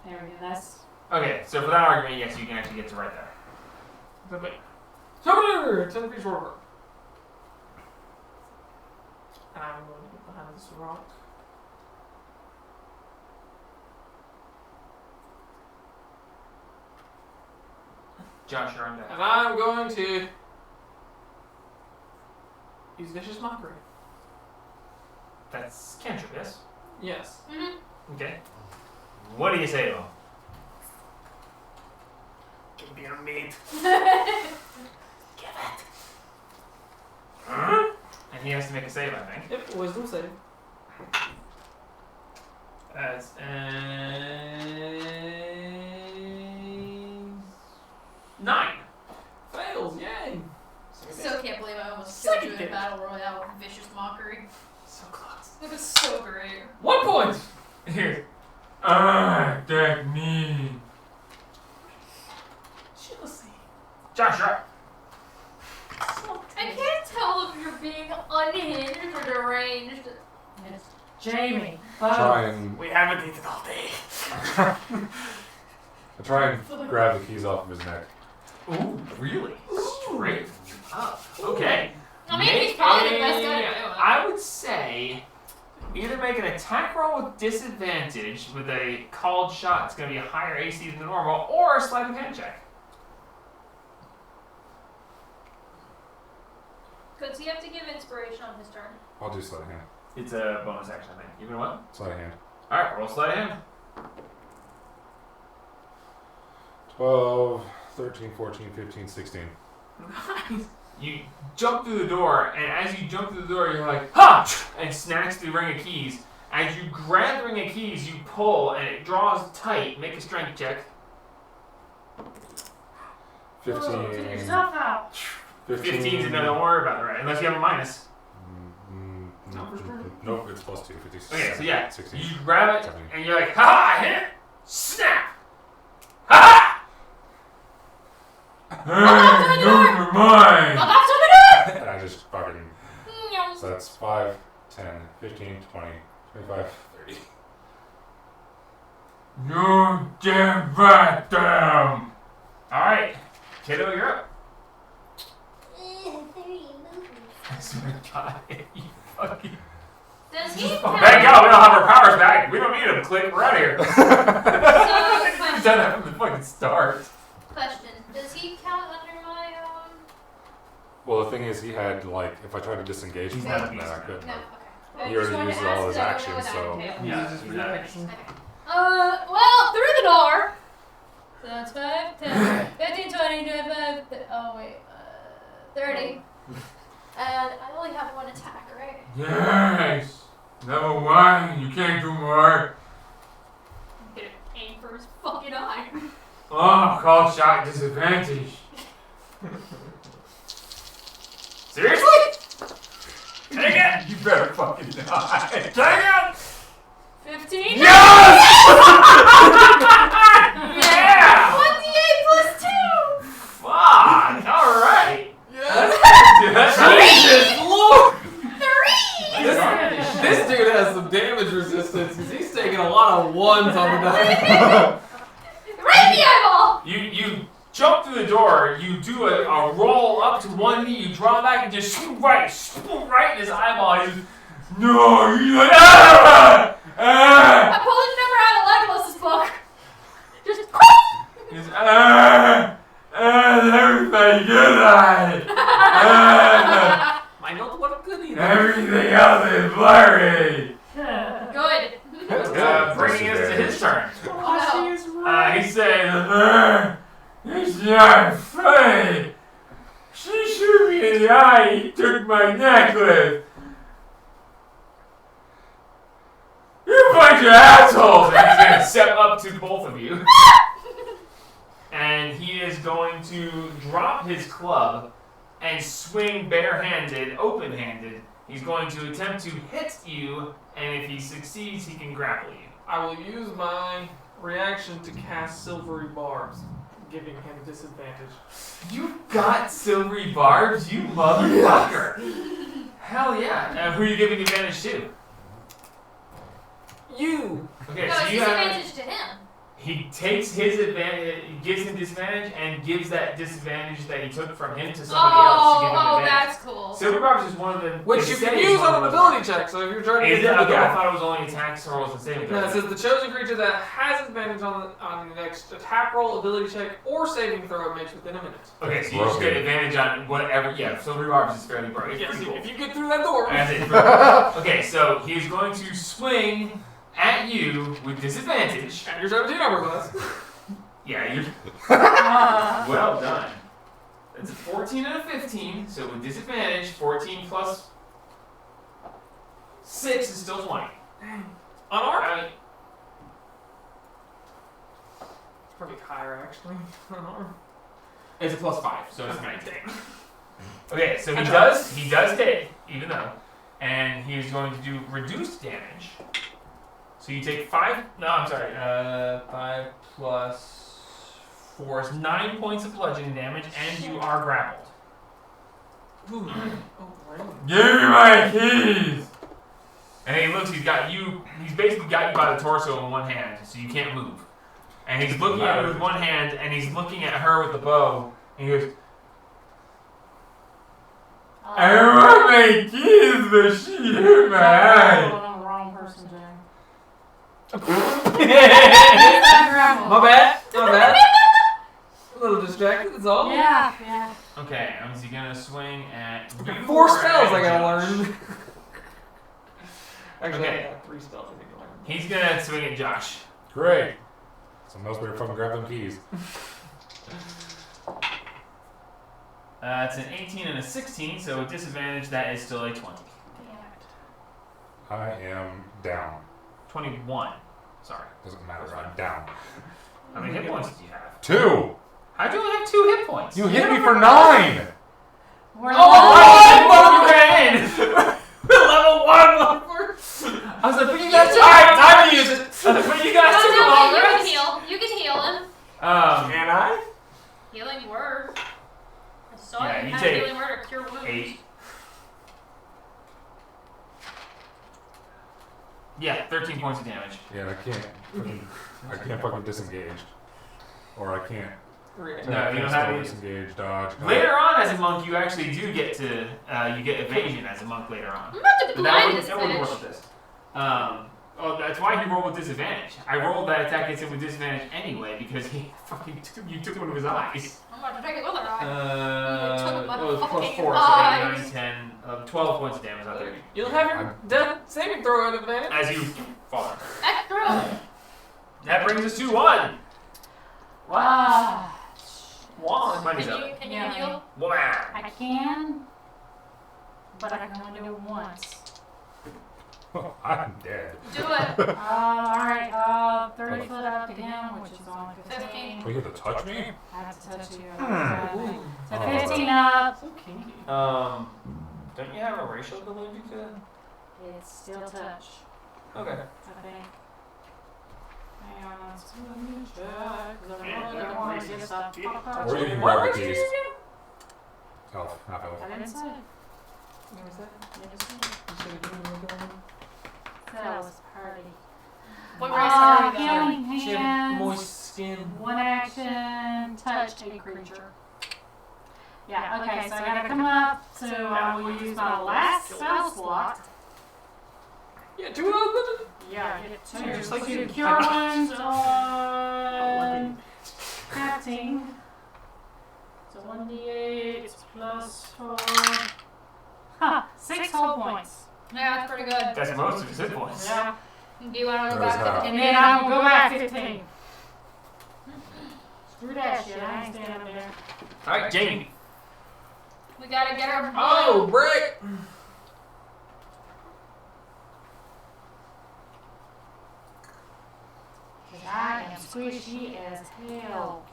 There we go. That's. Okay, so for that argument, yes, you can actually get to right there. So 10 feet shorter. And I'm going to get behind this rock. Josh, you're on deck. And I'm going to use Vicious Mockery. That's cantrip, yes? Yes. Mm-hmm. Okay. What do you say to him? Give me a meat. And he has to make a save, I think. Yep, wisdom save. That's 9. Fails, yay. Still can't believe I almost Second killed you in hit. Battle Royale with Vicious Mockery. So close. It was so great. 1 point. Here. That me. Jealousy. Josh, you're up. I can't tell if you're being unhinged or deranged. It's Jamie. Try and We haven't eaten all day. I try and grab the keys off of his neck. Ooh, really? Straight up. Okay. I mean, he's probably the best guy to do it. I would say either make an attack roll with disadvantage with a called shot. It's going to be a higher AC than normal, or a sleight of hand check. Does he have to give inspiration on his turn? I'll do sleight of hand. It's a bonus action, I think. You know what? Sleight of hand. All right, roll sleight of hand. 12, 13, 14, 15, 16. Nice. You jump through the door, and as you jump through the door, you're like, ha! And snatch the ring of keys. As you grab the ring of keys, you pull, and it draws tight. Make a strength check. 15. Get yourself out. 15's a no, don't worry about it, right? Unless you have a minus. Nope, it's plus 2. 56. Okay, so yeah, 16. you grab it, 17. and you're like, ha! I hit it! Snap! Ha! Hey, never mind! Fuck off, somebody! And I just fucking. So that's 5, 10, 15, 20, 25, 30. No damn right, damn! Alright, kiddo, you're up. I swear to God, you fucking. Does he Thank count? God we don't have our powers back. We don't need them. Click, we're out of here. So, We've done that from the fucking start. question. Does he count under my, Well, the thing is, he had, like, if I tried to disengage He's from not him, a then beast I now. couldn't. No, okay. He already used all his actions, so. Yeah, it's reaction. Well, through the door. So that's 5, 10, 15, 20, 25, oh wait, 30. And I only have 1 attack, right? Yes! Level 1, you can't do more. I'm gonna aim for his fucking eye. Oh, call shot disadvantage. Seriously? Take it! You better fucking die. Take it! 15? Yes! Yeah! 1d8 plus 2! Fuck! Alright! Yes. Jesus Lord! 3! This dude has some damage resistance because he's taking a lot of 1s on the die. Right in the eyeball! You jump through the door, you do a roll up to one knee, you draw back and just swoop right in his eyeball. He's just, no, you like, I pulled his number out of Legolas's book. Just He's, everybody good I know what a goodie. everything else is blurry. Good. Bringing us to his turn. Oh, no. He says, it's not funny. She shoot me in the eye, he took my necklace. You bunch of assholes! And he's gonna step up to both of you. And he is going to drop his club and swing barehanded, open-handed. He's going to attempt to hit you, and if he succeeds, he can grapple you. I will use my reaction to cast Silvery Barbs, giving him disadvantage. You got silvery barbs, you motherfucker! Hell yeah! Who are you giving advantage to? You! Okay, No, so it's you have... disadvantage to him. He takes his advantage, gives him disadvantage, and gives that disadvantage that he took from him to somebody else to give him Oh, advantage. that's cool. Silver Barbs is one of them. Which you can use on an ability check, so if you're trying to Is get it? through the Okay, I door. thought it was only attacks, rolls, and saving No, it throws. says the chosen creature that has advantage on the next attack roll, ability check, or saving throw makes within a minute. Okay, so you just get advantage on whatever. Yeah, Silver Barbs is fairly broad. It's Yes, pretty cool. if you get through that door. That's it. Okay, so he's going to swing at you with disadvantage. And your 17 armor class. Yeah, you're well done. That's a 14 and a 15, so with disadvantage, 14 plus 6 is still 20. Unarmed? Probably higher, actually. Unarmed. It's a plus 5, so it's 19. Okay, so he does hit, even though, and he is going to do reduced damage. So you take 5 plus 4 is 9 points of bludgeoning damage, and you are grappled. Ooh. Oh, right. Give me my keys! And he looks, he's basically got you by the torso in one hand, so you can't move. And he's looking at you with one hand, and he's looking at her with the bow, and he goes, I want my keys, but she hit my eye. I'm the wrong person, Jay. My bad. A little distracted, that's all. Yeah. Okay, is he gonna swing at you? 4 or spells at I gotta Josh? learn. Actually, Okay. I got 3 spells I need to learn. He's gonna swing at Josh. Great. Someone else better fucking grab them keys. It's an 18 and a 16, so with disadvantage, that is still a 20. I am down. 21. Sorry. Doesn't matter, I'm down. How many hit points do you have? 2! How'd you only have 2 hit points? You hit me for 9! We're Oh, you ran in! Level 1 motherfucker! I was like, but you guys took time to use it! But you guys took a long you can rest! heal. You can heal him. Can I? Healing word. I saw Yeah, you you have take healing word or cure wounds. 8. Yeah, 13 points of damage. Yeah, I can't fucking disengage. Or I can't. No, you don't have any. Disengage, dodge. Later on, as a monk, you actually do get to you get evasion as a monk later on. I'm about to But blind that this wouldn't work bitch. with this. Oh, that's why he rolled with disadvantage. I rolled that attack against him with disadvantage anyway because you took one of his eyes. I'm about to take another eye. You took my It was plus fucking 4, so eyes. 8, 9, 10, 12 points of damage out there. You'll have your death saving throw at advantage. As you fall. Extra. That brings us to 1. Wow. One. Money's up. Can you Yeah. heal? Wah. I can, but I can only do it once. I'm dead. Do it. Alright, 30 foot up to him, which is only 15. Oh, you have to touch me? I have to touch you. Ooh. So 15 up. So kinky. Don't you have a racial delusion you could? It's still touch, Okay. I think. Hang on, let's do a check, 'cause I really want to get stuff. Or you can What grab did the you keys. do again? Oh, half elf. I didn't say it. What was that? I just said it. You should have given me the gun. Said I was party. What race are you? Healing She had hands. moist skin. One action, touch a creature. Yeah, okay, so I gotta come up, so I will use my last spell slot. Yeah, 2 of them. Yeah, I get two. Just like So you. cure wounds on 15. So 1d8 plus 4. Huh, 6 whole points. Yeah, that's pretty good. That's most of his hit points. Yeah. Do you want to go That is back to half. the And then I will go back 15. Screw that shit, I ain't standing up there. Alright, Jamie. We gotta get her. Oh, break. Cause I am squishy as hell.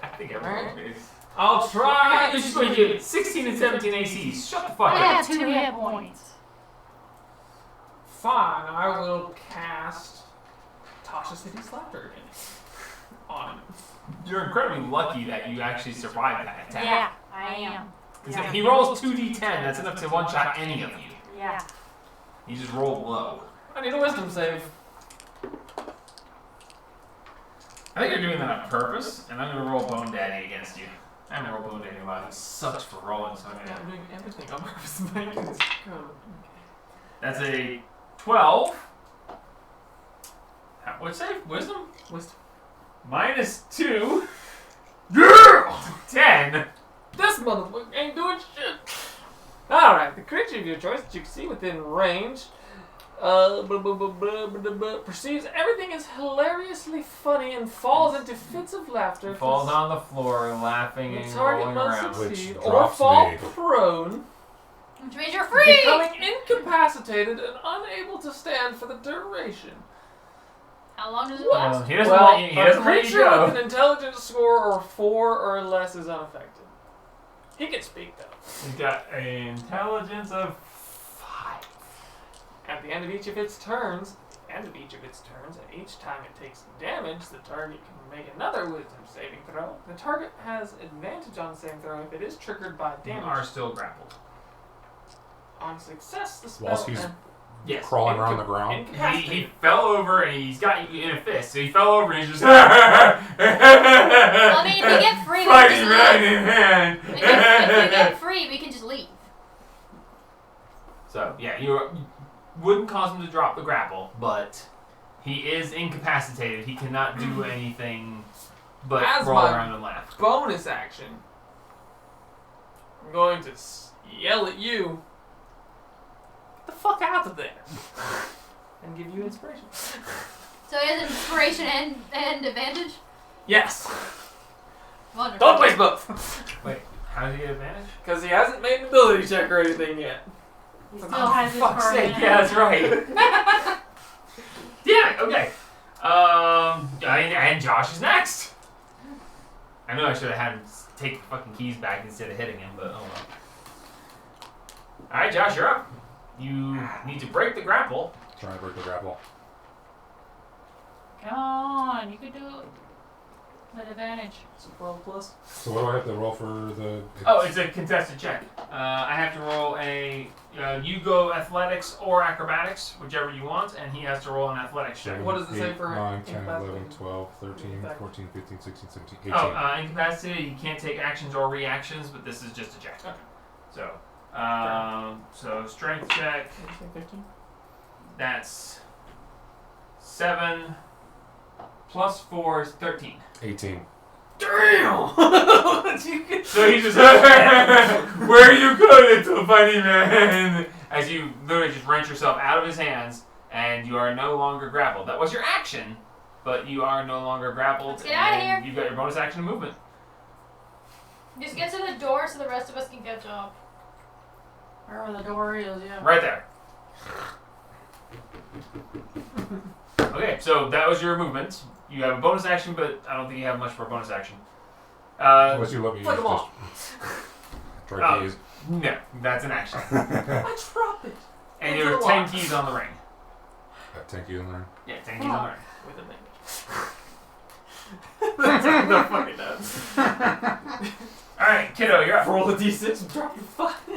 I think everyone is. I'll try. You're just going to give 16 and 17 ACs. Shut the fuck I up. have 2 hit points. Fine, I will cast Tasha City's Laughter again on him. You're incredibly lucky that you actually survived that attack. Yeah, I am. 'Cause if he rolls 2d10, that's enough to one-shot any of you. Yeah. You just roll low. I need a wisdom save. I think you're doing that on purpose, and I'm going to roll Bone Daddy against you. I haven't rolled Bone Daddy in a while. He sucks for rolling, so I'm Yeah, I'm gonna... doing everything on purpose. Making this code. That's a 12. What's save? Wisdom? Wisdom. -2. Yeah! 10. This motherfucker ain't doing shit. Alright, the creature of your choice that you can see within range perceives everything is hilariously funny and falls into fits of laughter. Falls on the floor, laughing The and target rolling must around. succeed Which or drops fall me. prone, Which means you're free. becoming incapacitated and unable to stand for the duration. How long does it What? last? He doesn't Well, let you, he a doesn't let you creature with go. an intelligence score of 4 or less is unaffected. He can speak though. He's got an intelligence of 5. At the end of each of its turns, and each time it takes damage, the target can make another wisdom saving throw. The target has advantage on the saving throw if it is triggered by You damage. are still grappled. On success, the spell Whilst he's and Yes. crawling around the ground. He incapacitated. fell over and he's got you in a fist. So he fell over and he's just I mean, if we get free, we can fighting just hand leave. in hand. If we get free, we can just leave. So yeah, you wouldn't cause him to drop the grapple, but he is incapacitated. He cannot do anything but As roll my- around and laugh. Bonus action. I'm going to yell at you. Get the fuck out of there. And give you inspiration. So he has inspiration and advantage? Yes. Wonderful. Don't waste both. Wait, how does he get advantage? Because he hasn't made an ability check or anything yet. He still has his Fuck's sake, permanent. yeah, that's right. Damn it, okay. And Josh is next. I know I should have had him take the fucking keys back instead of hitting him, but oh well. Alright, Josh, you're up. You need to break the grapple. Trying to break the grapple. Come on, you can do it. With advantage. So 12 plus. So what do I have to roll for the... Oh, it's a contested check. I have to roll a... you go athletics or acrobatics, whichever you want, and he has to roll an athletics check. What does it say 8, for 9, 10, 11, incapacitated? 12, 13, Impact. 14, 15, 16, 17, 18. Oh, incapacitated, you can't take actions or reactions, but this is just a check. Okay. So, so strength check. Did you say 15? That's 7 plus 4 is 13. 18. Damn! So he just where you go, little funny man? As you literally just wrench yourself out of his hands, and you are no longer grappled. That was your action, but you are no longer grappled. Let's get outta here. You've got your bonus action of movement. Just get to the door so the rest of us can catch up. Wherever the door is, yeah. Right there. Okay, so that was your movement. You have a bonus action, but I don't think you have much for a bonus action. Unless you let me use Flick 'em just off. try keys. No, that's an action. I drop it. And Into there are the 10 lock. keys on the ring. Got 10 keys in there. Yeah, 10 keys on the ring. With a minute. That's what that fucking does. Alright, kiddo, you're up. Roll the d6 and drop your fucking.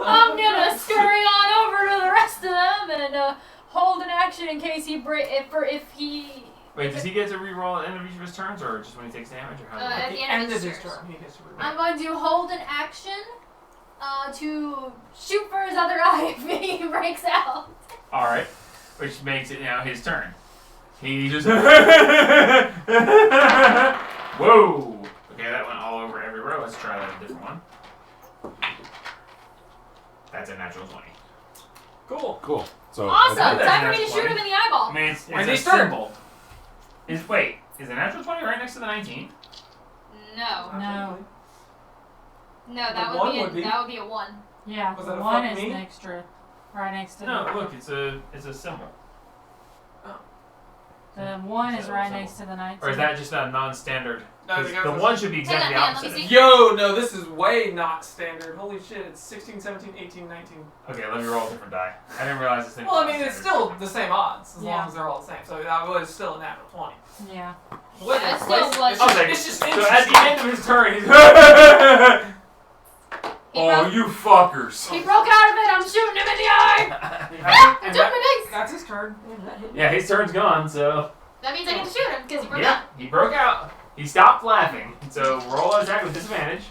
I'm gonna scurry on over to the rest of them and hold an action in case he if he. Wait, does he get to reroll at the end of each of his turns, or just when he takes damage, or how? does it At work? the end of his his turn. turn, he gets to reroll. I'm going to hold an action to shoot for his other eye if he breaks out. Alright, which makes it now his turn. He just. Whoa! Okay, that went all over every row. Let's try that a different one. That's a natural 20. Cool. Cool. So Awesome! that's Time for a me to nice shoot one. him in the eyeball. I mean, it's When a he started. symbol. Wait, is the natural 20 right next to the 19? No. No. No, The that one would be would be- that would be a 1. Yeah, Was the that a one fuck is me? next to, right next to No, look, it's a symbol. the one is So- right so- next to the 19. Or is that just a non-standard? No, 'Cause because the it's- one should be exactly the Hang on, let me opposite. see. Yo, no, this is way not standard. Holy shit, it's 16, 17, 18, 19. Okay, let me roll a different die. I didn't realize this thing Well, I was mean, it's standard. still the same odds as Yeah. long as they're all the same. So that was still a natural 20. Yeah. What Yeah, it is- still it's- was. It's, I was just, like, it's just so interesting. at the end of his turn, he's He, oh, broke, you fuckers. he broke out of it. I'm shooting him in the eye. And Took that- my dice. That's his turn. And that hit me. Yeah, his turn's gone, so. That means I get to shoot him because he broke Yeah, out. he broke out. He stopped laughing. So roll an attack with disadvantage.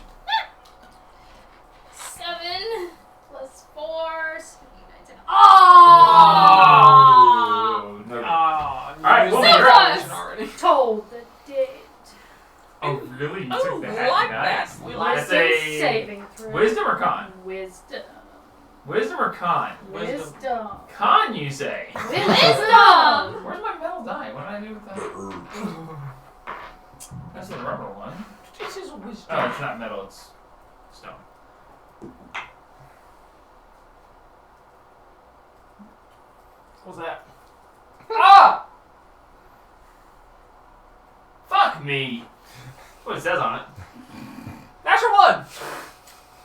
7 plus 4. 10. Oh! Oh, no. Ah, you Alright, used well, that you're up. action already. Told the dead. Oh, really? You Oh, took the we hat? like Nice. that. We like That's Wisdom a saving throw. wisdom or con? Wisdom. Wisdom or con? Wisdom. Con, you say? Wisdom! Where's my metal die? What did I do with that? That's the rubber one. This is wisdom. Oh, it's not metal, it's stone. What's that? Ah! Fuck me! What it says on it. Natural 1!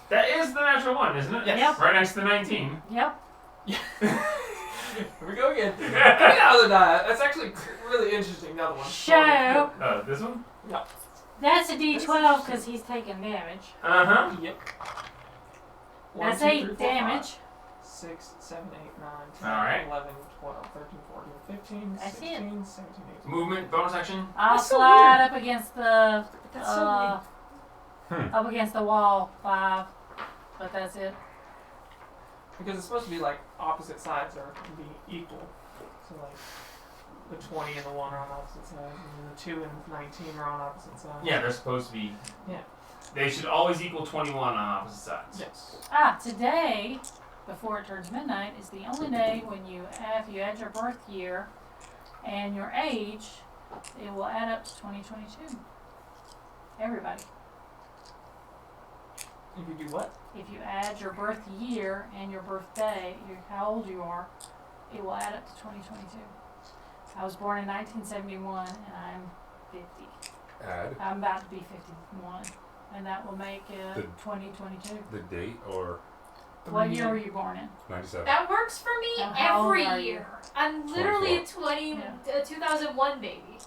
That is the natural one, isn't it? Yes. Yep. Right next to 19. Yep. Here we go again. Give me the other die. That's actually really interesting. The other one. Show. This one? That's a D12 because he's taking damage. Uh-huh. Yep. That's 8 damage. 6, 7, 8, 9, 10, Alright. 11, 12, 13, 14, 15, That's 16, 17, 18. Movement, bonus action. I'll That's so slide weird. up against the That's so neat. up against the wall 5, but that's it. Because it's supposed to be like opposite sides are be equal. So like the 20 and the 1 are on opposite sides, and then the 2 and 19 are on opposite sides. Yeah, they're supposed to be. Yeah. They should always equal 21 on opposite sides. Yes. Today, before it turns midnight, is the only day when if you add your birth year and your age, it will add up to 2022. Everybody. If you do what? If you add your birth year and your birthday, how old you are, it will add up to 2022. I was born in 1971 and I'm 50. Add I'm about to be 51, and that will make it The- 2022. the date or What year were you born in? 97. That works for me And how old every are you? year. I'm literally a 2001 baby.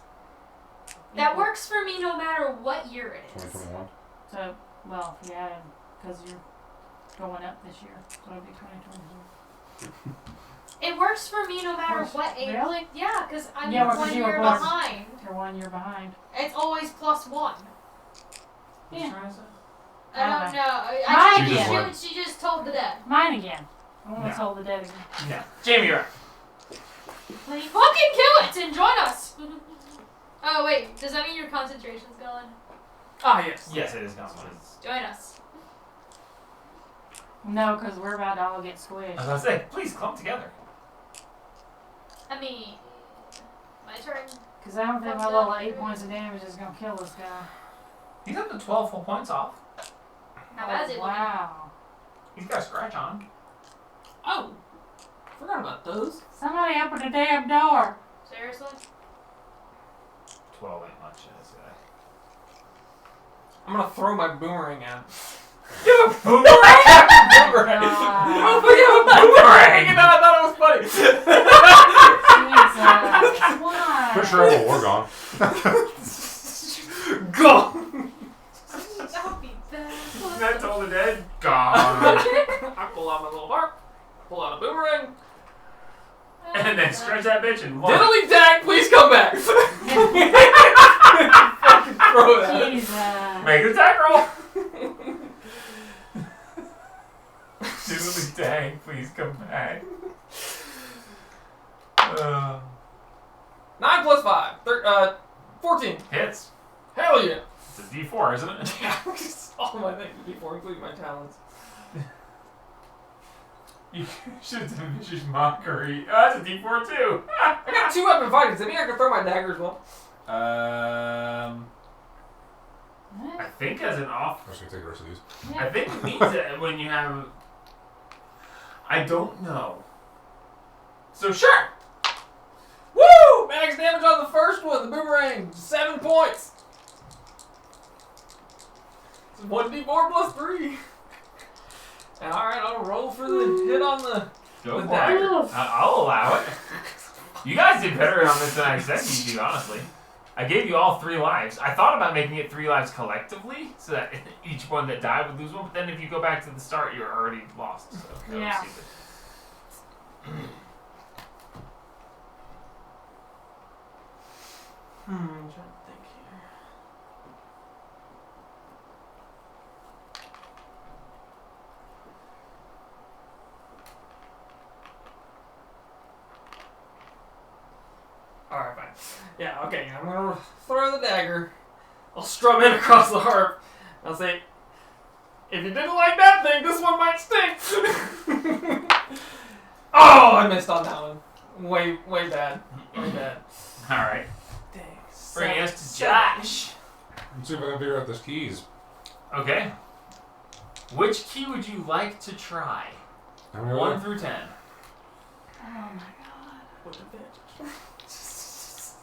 That works for me no matter what year it is. 2021. So, well, yeah, because you're going up this year, so it'll be 2022. It works for me no matter what age. Really? Yeah, because I'm Yeah, well, 'cause 1 you were year born- behind. You're 1 year behind. It's always +1. Yeah. I don't Okay. know. Mine I again. she just told the dead. Mine again. I want No. to tell the dead again. Yeah. Jamie, you're up. please? Fucking kill it and join us! Oh, wait. Does that mean your concentration's gone? Ah, yes. Yes, it is gone. Join us. No, because we're about to all get I squished. was gonna say, please clump together. I mean, my turn. Because I don't think my little 8 points of damage is going to kill this guy. He's up to 12 full points off. How bad is it? Wow. He's got a scratch on him. Oh, forgot about those. Somebody open the damn door. Seriously? 12 ain't much, this guy. I'm gonna throw my boomerang at him. You have a boomerang? Boomerang! God. Oh, you have a boomerang! And I thought it was funny. Jesus. Why? Pretty sure I have a war gone. Go! That would be bad. That's all the dead. Gone. I pull out my little harp, pull out a boomerang. And then stretch that bitch and one. Diddly dag, please come back! Fucking throw it at him. Jesus. Make an attack roll. Diddly dang, please come back. 9 plus 5. 14. Hits. Hell yeah. It's a D4, isn't it? Yeah, all my things before, including my talents. You should have done vicious mockery. Oh, that's a D4 too. I got 2 weapon fighting. Does that mean I can throw my dagger as well? I think as an off. I'm just gonna take the rest of these. I think it means it when you have. I don't know. So sure. Woo! Max damage on the first one, the boomerang. 7 points. It's 1d4 plus 3. Alright, I'll roll for the hit on the Go for dagger. it. I'll allow it. You guys did better on this than I expected you to, honestly. I gave you all 3 lives. I thought about making it 3 lives collectively, so that each one that died would lose 1. But then if you go back to the start, you're already lost. So that was Yeah. stupid. I'm trying to think here. Alright, fine. Yeah, okay, I'm gonna throw the dagger. I'll strum it across the harp. I'll say, if you didn't like that thing, this one might stink! Oh, I missed on that one. Way bad. Way bad. Alright. Dang. Bring us to Josh. Let's see if I can figure out those keys. Okay. Which key would you like to try? How many are 1 there? through 10. Oh my god. What a bitch.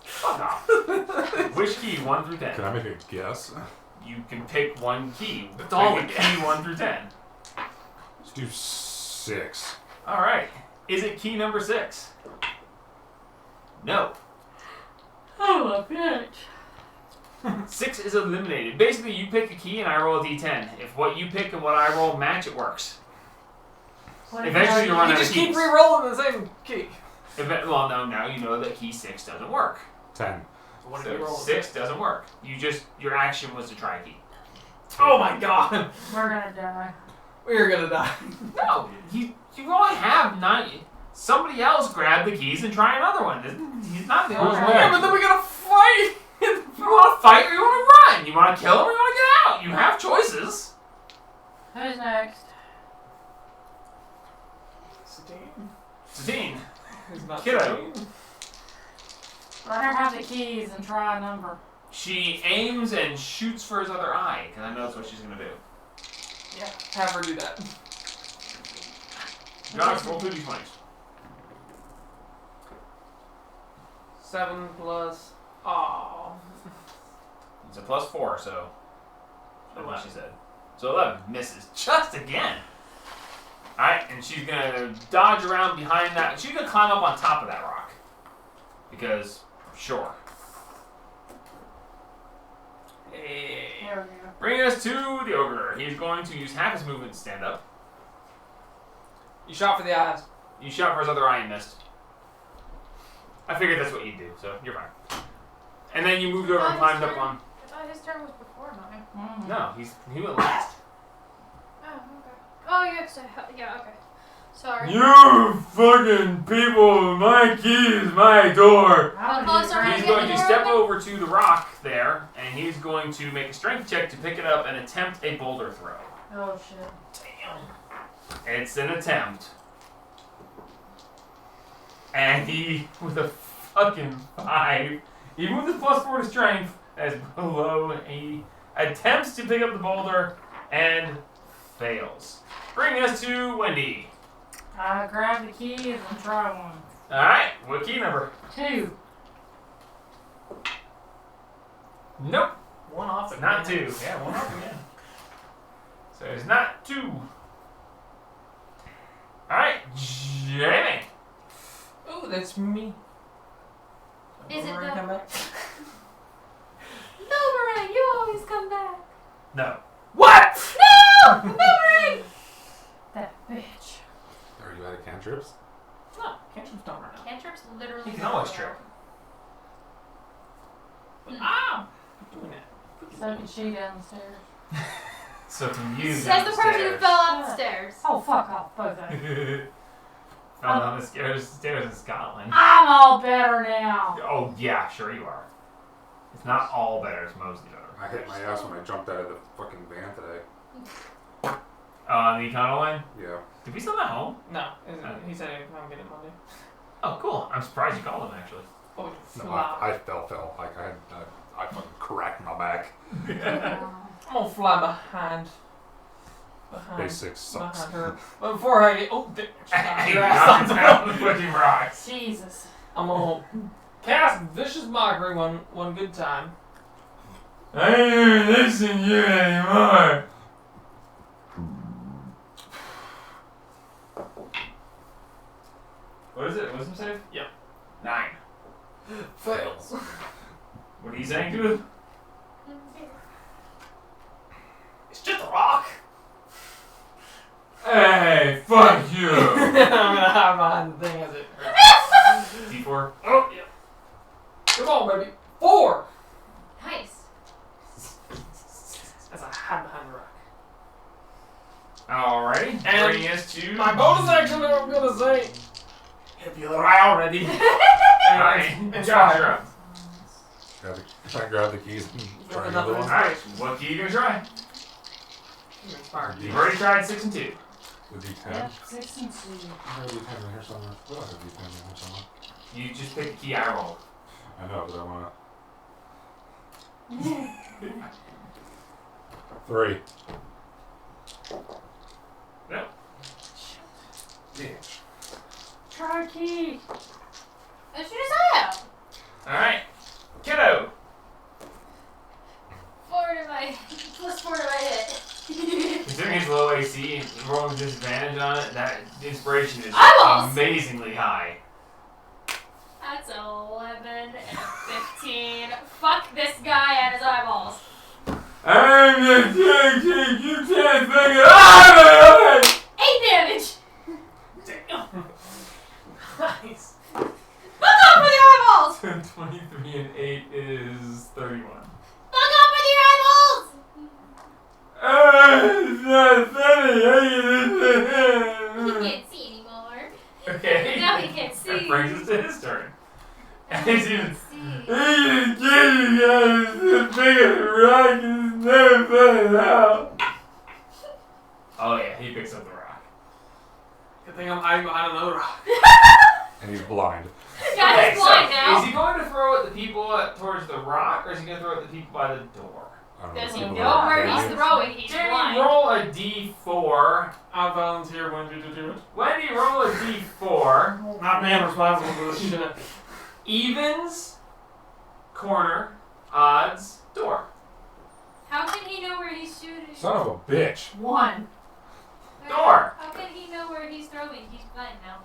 Fuck off. Which key, 1 through 10? Can I make a guess? You can pick one key. It's all Pick a key 1 through 10. Let's do 6. Alright. Is it key number 6? No. Oh, a bitch. 6 is eliminated. Basically, you pick a key and I roll a d10. If what you pick and what I roll match, it works. What Eventually you run You out of just keep keys. re-rolling the same key. Well, no, now you know that key 6 doesn't work. 10. What did So you roll? 6 doesn't work. Your action was to try a key. Oh my god! We're gonna die. We're gonna die. No, you only have 9. Somebody else grab the keys and try another one. He's not the only Who's one. next? Yeah, but then we gotta fight! You want to fight or you want to run? You want to kill him or you want to get out? You have choices. Who's next? Sadine. Who's not Kiddo. Sadine? Let her have the keys and try a number. She aims and shoots for his other eye, because I know that's what she's going to do. Yeah, have her do that. Josh, roll 2 d20s. 7 plus. Oh. It's a +4, so. That's what she said. So 11 misses just again. Alright, and she's going to dodge around behind that. She's going to climb up on top of that rock. Because, sure. Hey. There we go. Bringing us to the ogre. He's going to use half his movement to stand up. You shot for the eyes. You shot for his other eye and missed. I figured that's what you'd do, so you're fine. And then you moved over and climbed up on. I thought his turn was before mine. Mm-hmm. No, he went last. Oh, okay. Oh, yeah, so, yeah, okay. Sorry. You fucking people! My key is my door. How close did you are we grab He's to going the to door step open? over to the rock there, and he's going to make a strength check to pick it up and attempt a boulder throw. Oh shit. It's an attempt. And he, with a fucking 5, even with his +4 to strength, as below, he attempts to pick up the boulder and fails. Bringing us to Wendy. Grab the keys and try one. Alright, what key number? 2. Nope, One off again. not 2. Yeah, one off again. So it's not 2. Alright, Jamie. Ooh, that's me. Is it Boomerang the- come back? Boomerang, you always come back. No. What? No! Boomerang! That bitch. Are you out of cantrips? No, cantrips don't run out. Cantrips literally. He can always trip. Ah! I'm doing it. So can she downstairs. So can you Says the person who fell off the stairs. Oh, fuck off, both of you. Fell down the stairs in Scotland. I'm all better now. Oh, yeah, sure you are. It's not all better, it's mostly better. I hit my ass when I jumped out of the fucking van today. The Econoline? Yeah. Did we send that home? No, he said he'd come get it Monday. Oh, cool. I'm surprised you called him, actually. Oh, No, fly. I fell. Like I fucking cracked my back. I'm gonna fly behind. Basic sucks. Behind her. But before I get. Oh, Hey, your knocked ass down the fucking rocks. Jesus. I'm gonna cast Vicious Mockery one good time. I ain't even listen to you anymore. What is it? Wisdom save? Yep. 9. Fails. What are you saying to it? It's just a rock. Hey, fuck you! I'm gonna hide behind the thing as it. D4. Oh, yeah. Come on, baby. 4! Nice. As I hide behind the rock. Alrighty. And bringing us to my bonus action, I'm gonna say. If you're already. Alright, It's Josh, fire. you're up. I grab the keys and try another one. Alright, what key are you gonna try? Inspired. You've already tried 6 and 2. The D10. Yep, 6 and 2. I have a D10 in here somewhere. What do I have a D10 in here somewhere? You just pick the key I rolled. I know, but I wanna. 3. Nope. Bitch. Try key. That's what you said. Alright. Kiddo. 4 to my. +4 to my hit. Considering his low AC and rolling disadvantage on it, that inspiration is Eyeballs! amazingly high. That's 11 and 15. Fuck this guy and his eyeballs. I'm the king, you can't think it. 8 damage! Damn. Nice. Fuck off with your eyeballs! 23 and 8 is 31. Fuck off with your eyeballs! It's not funny. He can't see anymore. Okay. Now he can't see. That brings us to his turn. Now And he he's can't even. see. He's getting guys the biggest rock is never put out. Oh yeah, he picks up the rock. Good thing I'm hiding behind another rock. And he's blind. Yeah, Okay, he's blind so, now. is he going to throw at the people towards the rock, or is he going to throw at the people by the door? I don't Does if he people know are where blind. he's throwing? He's Jamie, blind. roll a d4. I volunteer Wendy to do it. Wendy, roll a d4. Not man responsible for this shit. Evens, corner, odds, door. How can he know where he's shooting? Son of a bitch. 1. Door. How can he know where he's throwing? He's blind now.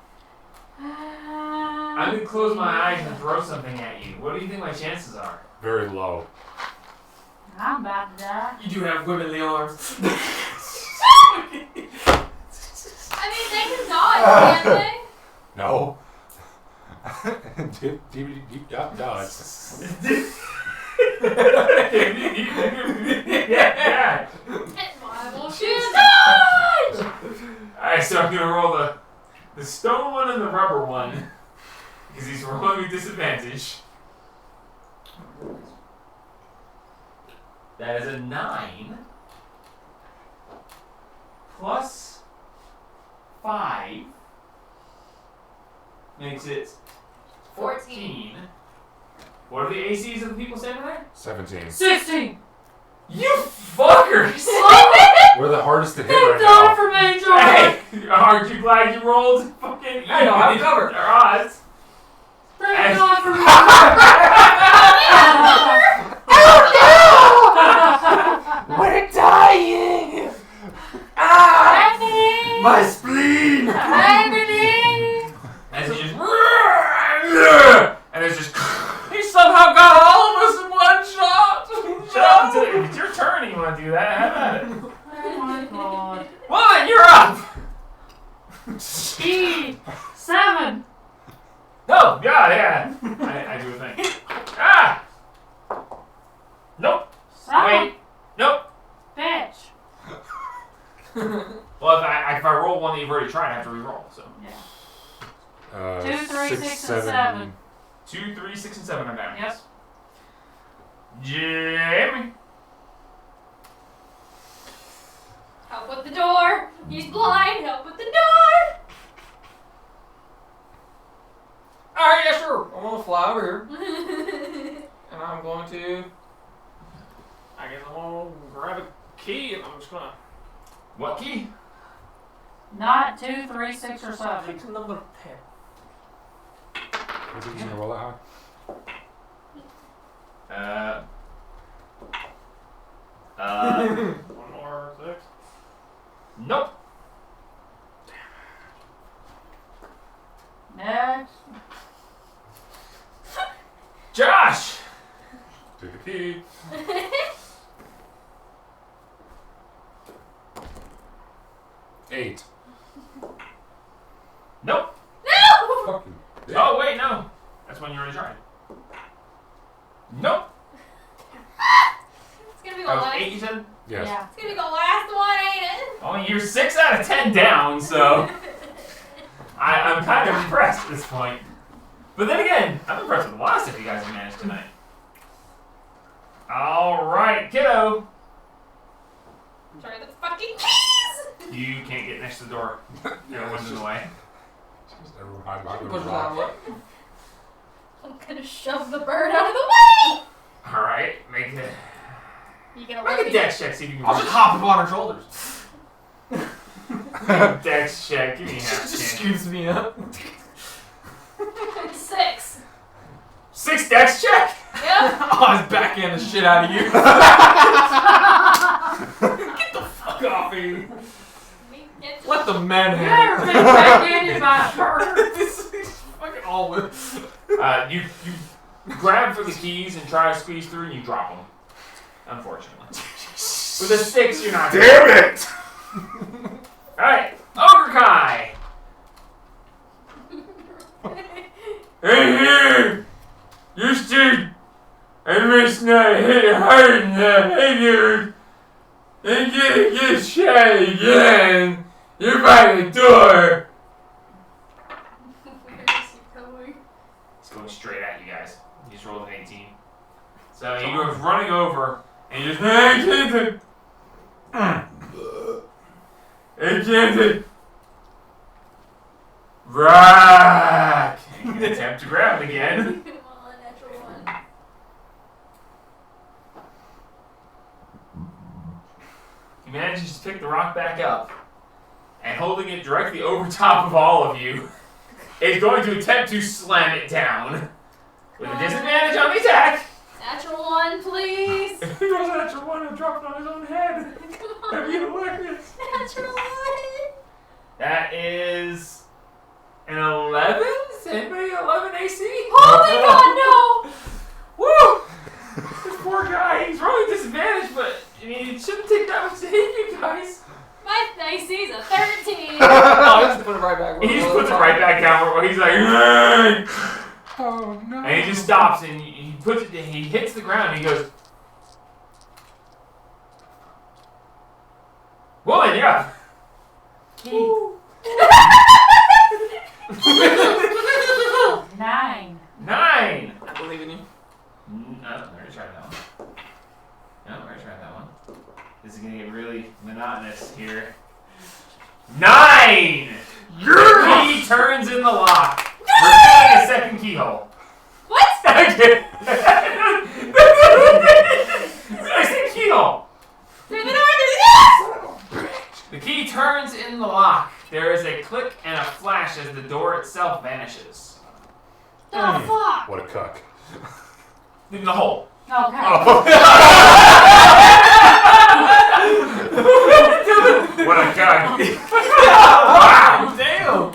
I'm going to close my eyes and throw something at you. What do you think my chances are? Very low. I'm about to die. You do have womanly arms. I mean, they can dodge, can't they? No. deep dodge. Yeah. And I will shoot a dodge! Alright, so I'm going to roll The stone one and the rubber one, because he's rolling with disadvantage. That is a 9 plus 5 makes it 14. What are the ACs of the people standing there? 17. 16! You fuckers! We're the hardest to hit Thank right God now. for me, George! Hey, aren't you glad you rolled fucking I know, I'm covered. Their odds. Thank God for me! We're dying! Ah! My spleen! As he just and it's just He somehow got all of us in one shot. if it's your turn and you want to do that, have at it. Oh my God. Woman, you're up! E! 7! No, yeah. I do a thing. Ah! Nope. 7! Wait. Nope. Bitch! Well, if I roll one that you've already tried, I have to re-roll. So Yeah. 2, 3, 6, and 7. 2, 3, 6, and 7 are down. Yep. Jamie. Help with the door. He's blind. Help with the door. Alright, yeah, sure. I'm gonna fly over here. And I'm going to. I guess I'm gonna grab a key and I'm just gonna. What key? Not 2, 3, 6, or 7. Pick number 10. Is it gonna roll that high? One more 6. Nope. Next. Josh. Take a key. Eight. Nope. No! Fucking. Oh wait, no. That's when you already tried. Nope. It's gonna be the That was last. 8, you said? Yes. Yeah. It's gonna be the last one, ain't it? Oh, you're 6 out of 10 down, so I'm kind of impressed at this point. But then again, I'm impressed with the last of you guys have managed tonight. Alright, kiddo. Try the fucking keys! You can't get next to the door. Your wind's in the way. Just everyone hide behind the Push it rock. out of the way. I'm gonna shove the bird out of the way! Alright, make You gonna a let me? dex check, see if you can I'll just hop upon her shoulders. Dex check, give me a half Just chance. scoops me up. 6. 6 dex check? Yep. I was backhand the shit out of you. Get the fuck off me. Let the men You have ever been backhanded by a bird? it. This is fucking always. You grab for the keys and try to squeeze through and you drop them. Unfortunately. With a 6, you're not. Damn it! Alright, Ogre Kai! Hey here! You should. I must not hit hard enough, hey dude! And get shot again! You're by the door! Where is he going? He's going straight at you guys. He just rolled an 18. So he goes running over and he just, I can't. Rock! And you can attempt to grab it again. Come on, natural one. He manages to pick the rock back up and holding it directly over top of all of you is going to attempt to slam it down with a disadvantage on the attack. Natural one, please. If he rolls a natural one, he'll drop it on his own head. Come That'd on. be hilarious. Natural one. That is an 11? Is anybody 11 AC? Oh my god, no! Woo! This poor guy, he's rolling disadvantage, but I mean, it shouldn't take that much to hit you guys. My AC's a 13. I just put it right back. He just puts it right back down where he's like, "Hey!" Oh no. And he just stops and he puts it, he hits the ground and he goes, Woman, yeah. Key. 9. 9. I believe in you. No, I already tried that one. No, I already tried that one. This is gonna get really monotonous here. 9! Your key turns in the lock, revealing a second keyhole. What? I said keyhole. Through the door, through the door! The key turns in the lock. There is a click and a flash as the door itself vanishes. The fuck? What a cuck. In the hole. Okay. What a guy. Wow, damn.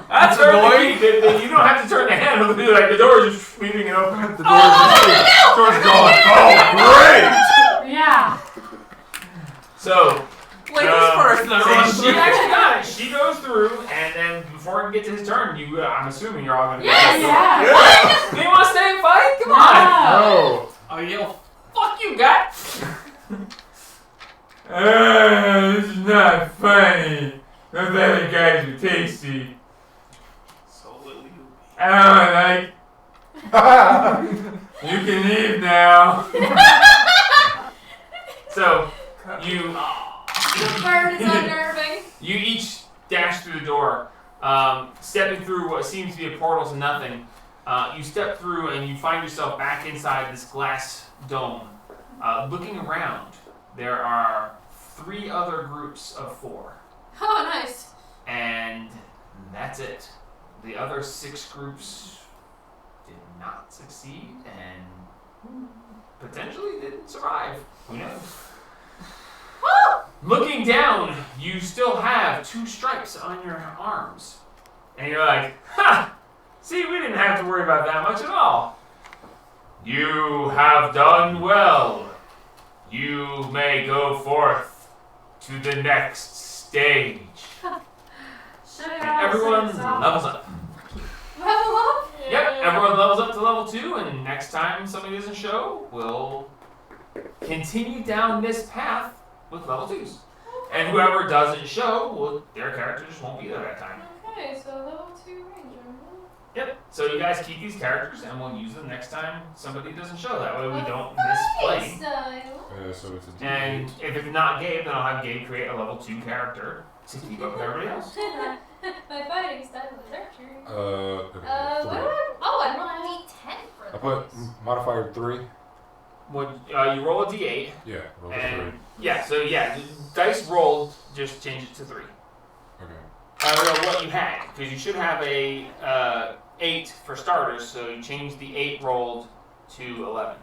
That's annoying. You don't have to turn the handle. Like the door is just leaving it open. The door's gone. Oh, great! Yeah. So, Ladies first, then so she actually got it. She goes through, and then before it gets to his turn, I'm assuming you're all going to Yes! Yeah. Do you want to stay and fight? Come on. No. Oh, yeah. Fuck you, guy. This is not funny. Those other guys are tasty. So will you. I don't like. You can leave now. So, The bird is unnerving. you each dash through the door, stepping through what seems to be a portal to nothing. You step through and you find yourself back inside this glass dome. Looking around, there are 3 other groups of 4. Oh, nice. And that's it. The other 6 groups did not succeed and potentially didn't survive. Who knows? Looking down, you still have 2 stripes on your arms. And you're like, ha! See, we didn't have to worry about that much at all. You have done well. You may go forth to the next stage. And everyone levels up. Level up? Yep, everyone levels up to level 2, and next time somebody doesn't show, we'll continue down this path with level 2s. And whoever doesn't show, well, their character just won't be there that time. Okay, so level 2 ranger. Yep, so you guys keep these characters, and we'll use them next time somebody doesn't show. That way we don't miss playing. So it's a D8. And if it's not Gabe, then I'll have Gabe create a level 2 character to keep up with everybody else. My fighting style is archery. Okay, What do I? Oh, I rolled a d10 for I put this. modifier 3. When you roll a d8, Yeah, roll the and 3. yeah, so yeah, the dice rolled, just change it to 3. Okay. I don't know what you had, because you should have a 8 for starters, so you change the 8 rolled to 11.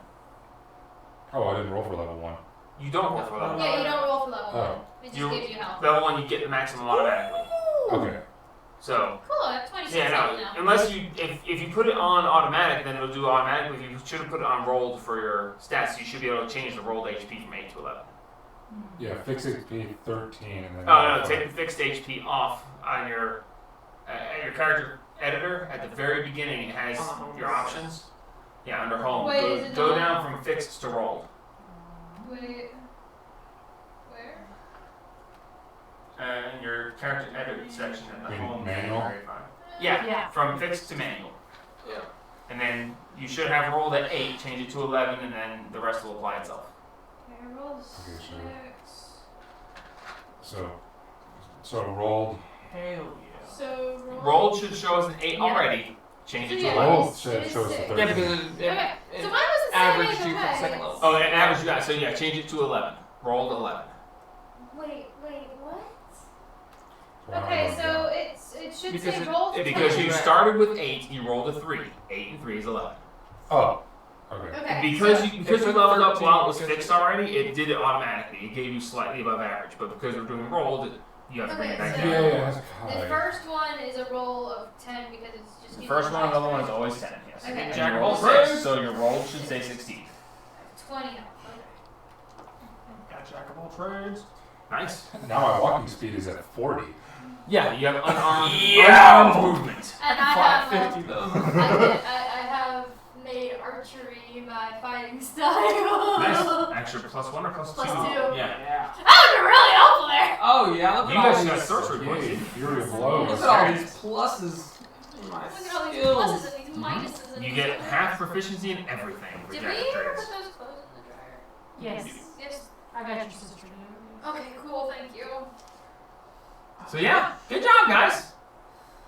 Oh, I didn't roll for level 1. You don't roll for level 1. Yeah, you don't roll for level 1. Oh. It just You- gives you health. Level 1, you get the maximum automatically. Okay. So, Cool, I have 26 yeah, health no, now. unless you, if you put it on automatic, then it'll do automatically. You should have put it on rolled for your stats. You should be able to change the rolled HP from 8 to 11. Yeah, fix HP 13 and then. Oh, no, take the fixed HP off on your character editor. At the very beginning, it has your options. Yeah, under home. Wait, is it Go not- down from fixed to rolled. Wait. Where? In your character edit section at the In home. manual? Very fine. Yeah, Yeah. from fixed to manual. Yeah. And then you should have rolled at 8, change it to 11, and then the rest will apply itself. Okay, I rolled Okay, 6. So rolled. Hell yeah. So Rolled should show us an 8 Yeah. already. Change it to Yeah. 11. Rolled it shows is the 6. 13. Yeah, because it Okay, so mine was the same averaged as you for the okay. second level. Oh, and average you got. So yeah, change it to 11. Rolled 11. Wait, what? Wow, Okay, so it should Because say it- roll it- Because you Right. started with 8, you rolled a 3. 8 and 3 is 11. Oh. Okay. Okay. Because so, you took leveled up 13 while it was because fixed it- already, it did it automatically. It gave you slightly above average. But because we're doing rolled, you have to bring it Okay, back so- Yeah, down. yeah, that's the high. first one is a roll of 10 because it's just The using first one and the other one is dice, always 10, yes. Okay. And Jack you of roll all 6, trades. so your roll should say 16. right? 20 health. Okay. Got jack of all trades. Nice. Now my walking speed is at 40. Yeah, you have unarmed, Yeah. Unarmed movement. And I have 550 though. I have made archery my fighting style. Nice. Extra +1 or +2? Plus 2. Yeah. Yeah. That would be really helpful there. Oh yeah, look You at all guys these. got sorcery points. Yay, Fury of Look Blows. at all these pluses. My Look at all these skills. pluses and these minuses. And You these get ones. half proficiency in everything. for Did jack we of ever trades. put those clothes in the dryer? Yes. Yes. I got your sister. Okay, cool. Thank you. So yeah, good job, guys.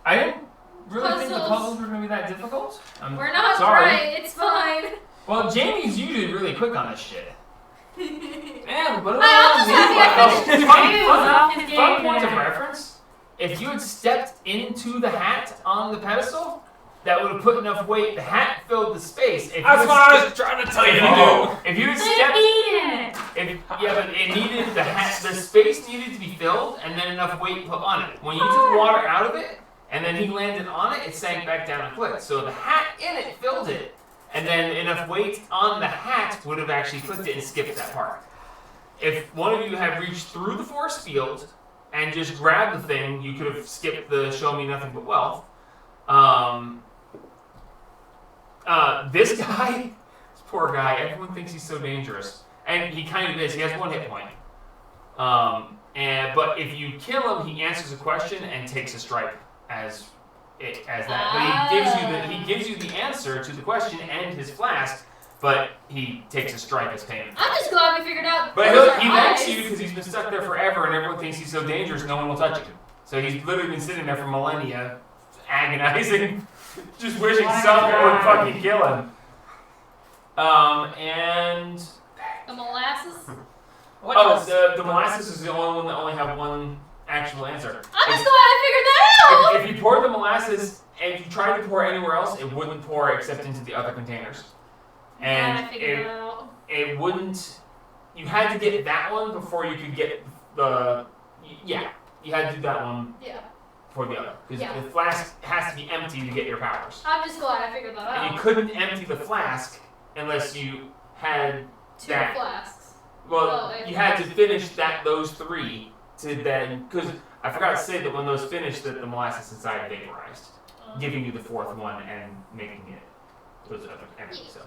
I didn't really think the Puzzles. puzzles were going to be that difficult. I'm We're not sorry. right. It's fine. Well, Jamie's usually really quick on this shit. Man, but I almost had It was Fun point of reference, if you had stepped into the hat on the pedestal, that would have put enough weight, the hat filled the space. If you That's had what I was stepped- trying to tell you to Oh. do. If you had They stepped, eat it. but it needed the space needed to be filled, and then enough weight put on it. When you took water out of it, and then he landed on it, it sank back down a cliff. So the hat in it filled it, and then enough weight on the hat would have actually flipped it and skipped that part. If one of you had reached through the force field and just grabbed the thing, you could have skipped the show me nothing but wealth. This guy, this poor guy, everyone thinks he's so dangerous. And he kind of is. He has 1 hit point. But if you kill him, he answers a question and takes a stripe as that. But he gives you the answer to the question and his flask, but he takes a stripe as payment. I'm just glad we figured out. But those are he likes eyes. you because he's been stuck there forever and everyone thinks he's so dangerous no one will touch him. So he's literally been sitting there for millennia, agonizing, just wishing someone would fucking kill him. And The molasses. What oh, else? the molasses is the only one that only have one actual answer. I'm just glad I figured that out. If you poured the molasses and if you tried to pour anywhere else, it wouldn't pour except into the other containers. Glad I And figured that out. it wouldn't. You had to get that one before you could get the. Yeah, you had to do that one Yeah. before the other because Yeah. the flask has to be empty to get your powers. I'm just glad I figured that And you out. couldn't empty the flask unless you had. 2 that. flasks. Well, Oh, you had to finish those 3 to then because I forgot to say that when those finished, that the molasses inside vaporized, giving you the 4th one and making it those other empty. So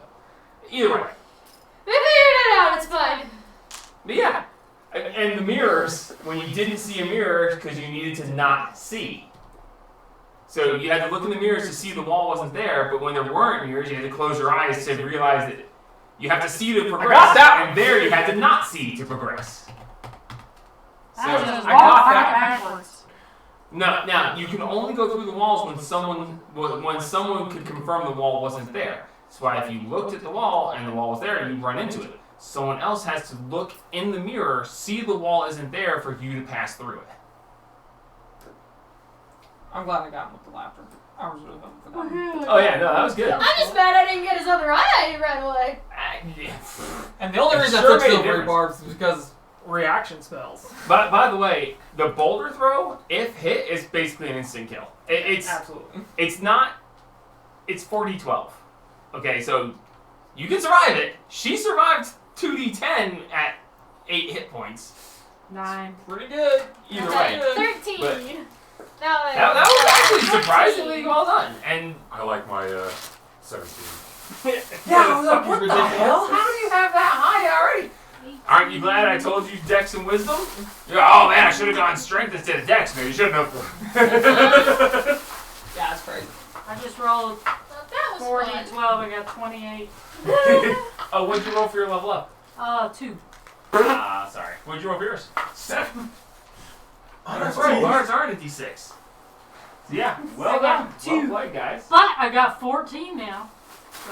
either way. We figured it out. It's fine. But yeah, and the mirrors, when you didn't see a mirror because you needed to not see. So you had to look in the mirrors to see the wall wasn't there, but when there weren't mirrors, you had to close your eyes to realize that you have to see to progress. got that. And there you had to not see to progress. So, I just I got walked that. backwards. no, now you can only go through the walls when someone could confirm the wall wasn't there. That's why if you looked at the wall and the wall was there, you run into it. Someone else has to look in the mirror, see the wall isn't there for you to pass through it. I'm glad I got him with the laughter. I was really hoping for that. Oh yeah, no, that was good. I'm just mad I didn't get his other eye right away. And the only It reason I sure took made a silvery difference. barbs is because reaction spells. But by the way, the boulder throw, if hit, is basically an instant kill. It's Absolutely. it's not. It's 4d12. Okay, so you can survive it. She survived 2d10 at 8 hit points. 9. Pretty good. Either way. 13. But- Now That was actually surprisingly well done. And I like my 17. yeah, I was like, what the hell? How do you have that high already? Aren't you glad I told you Dex and Wisdom? You're, oh man, I should have gone Strength instead of Dex. No, you shouldn't have. Yeah, that's crazy. I just rolled that was 4 fun. D12. I got 28. Oh, what'd you roll for your level up? 2. Sorry. What'd you roll for yours? 7. Oh, that's right. Bars aren't a d6. So yeah, well I got done. Well 2. played, guys. But I got 14 now.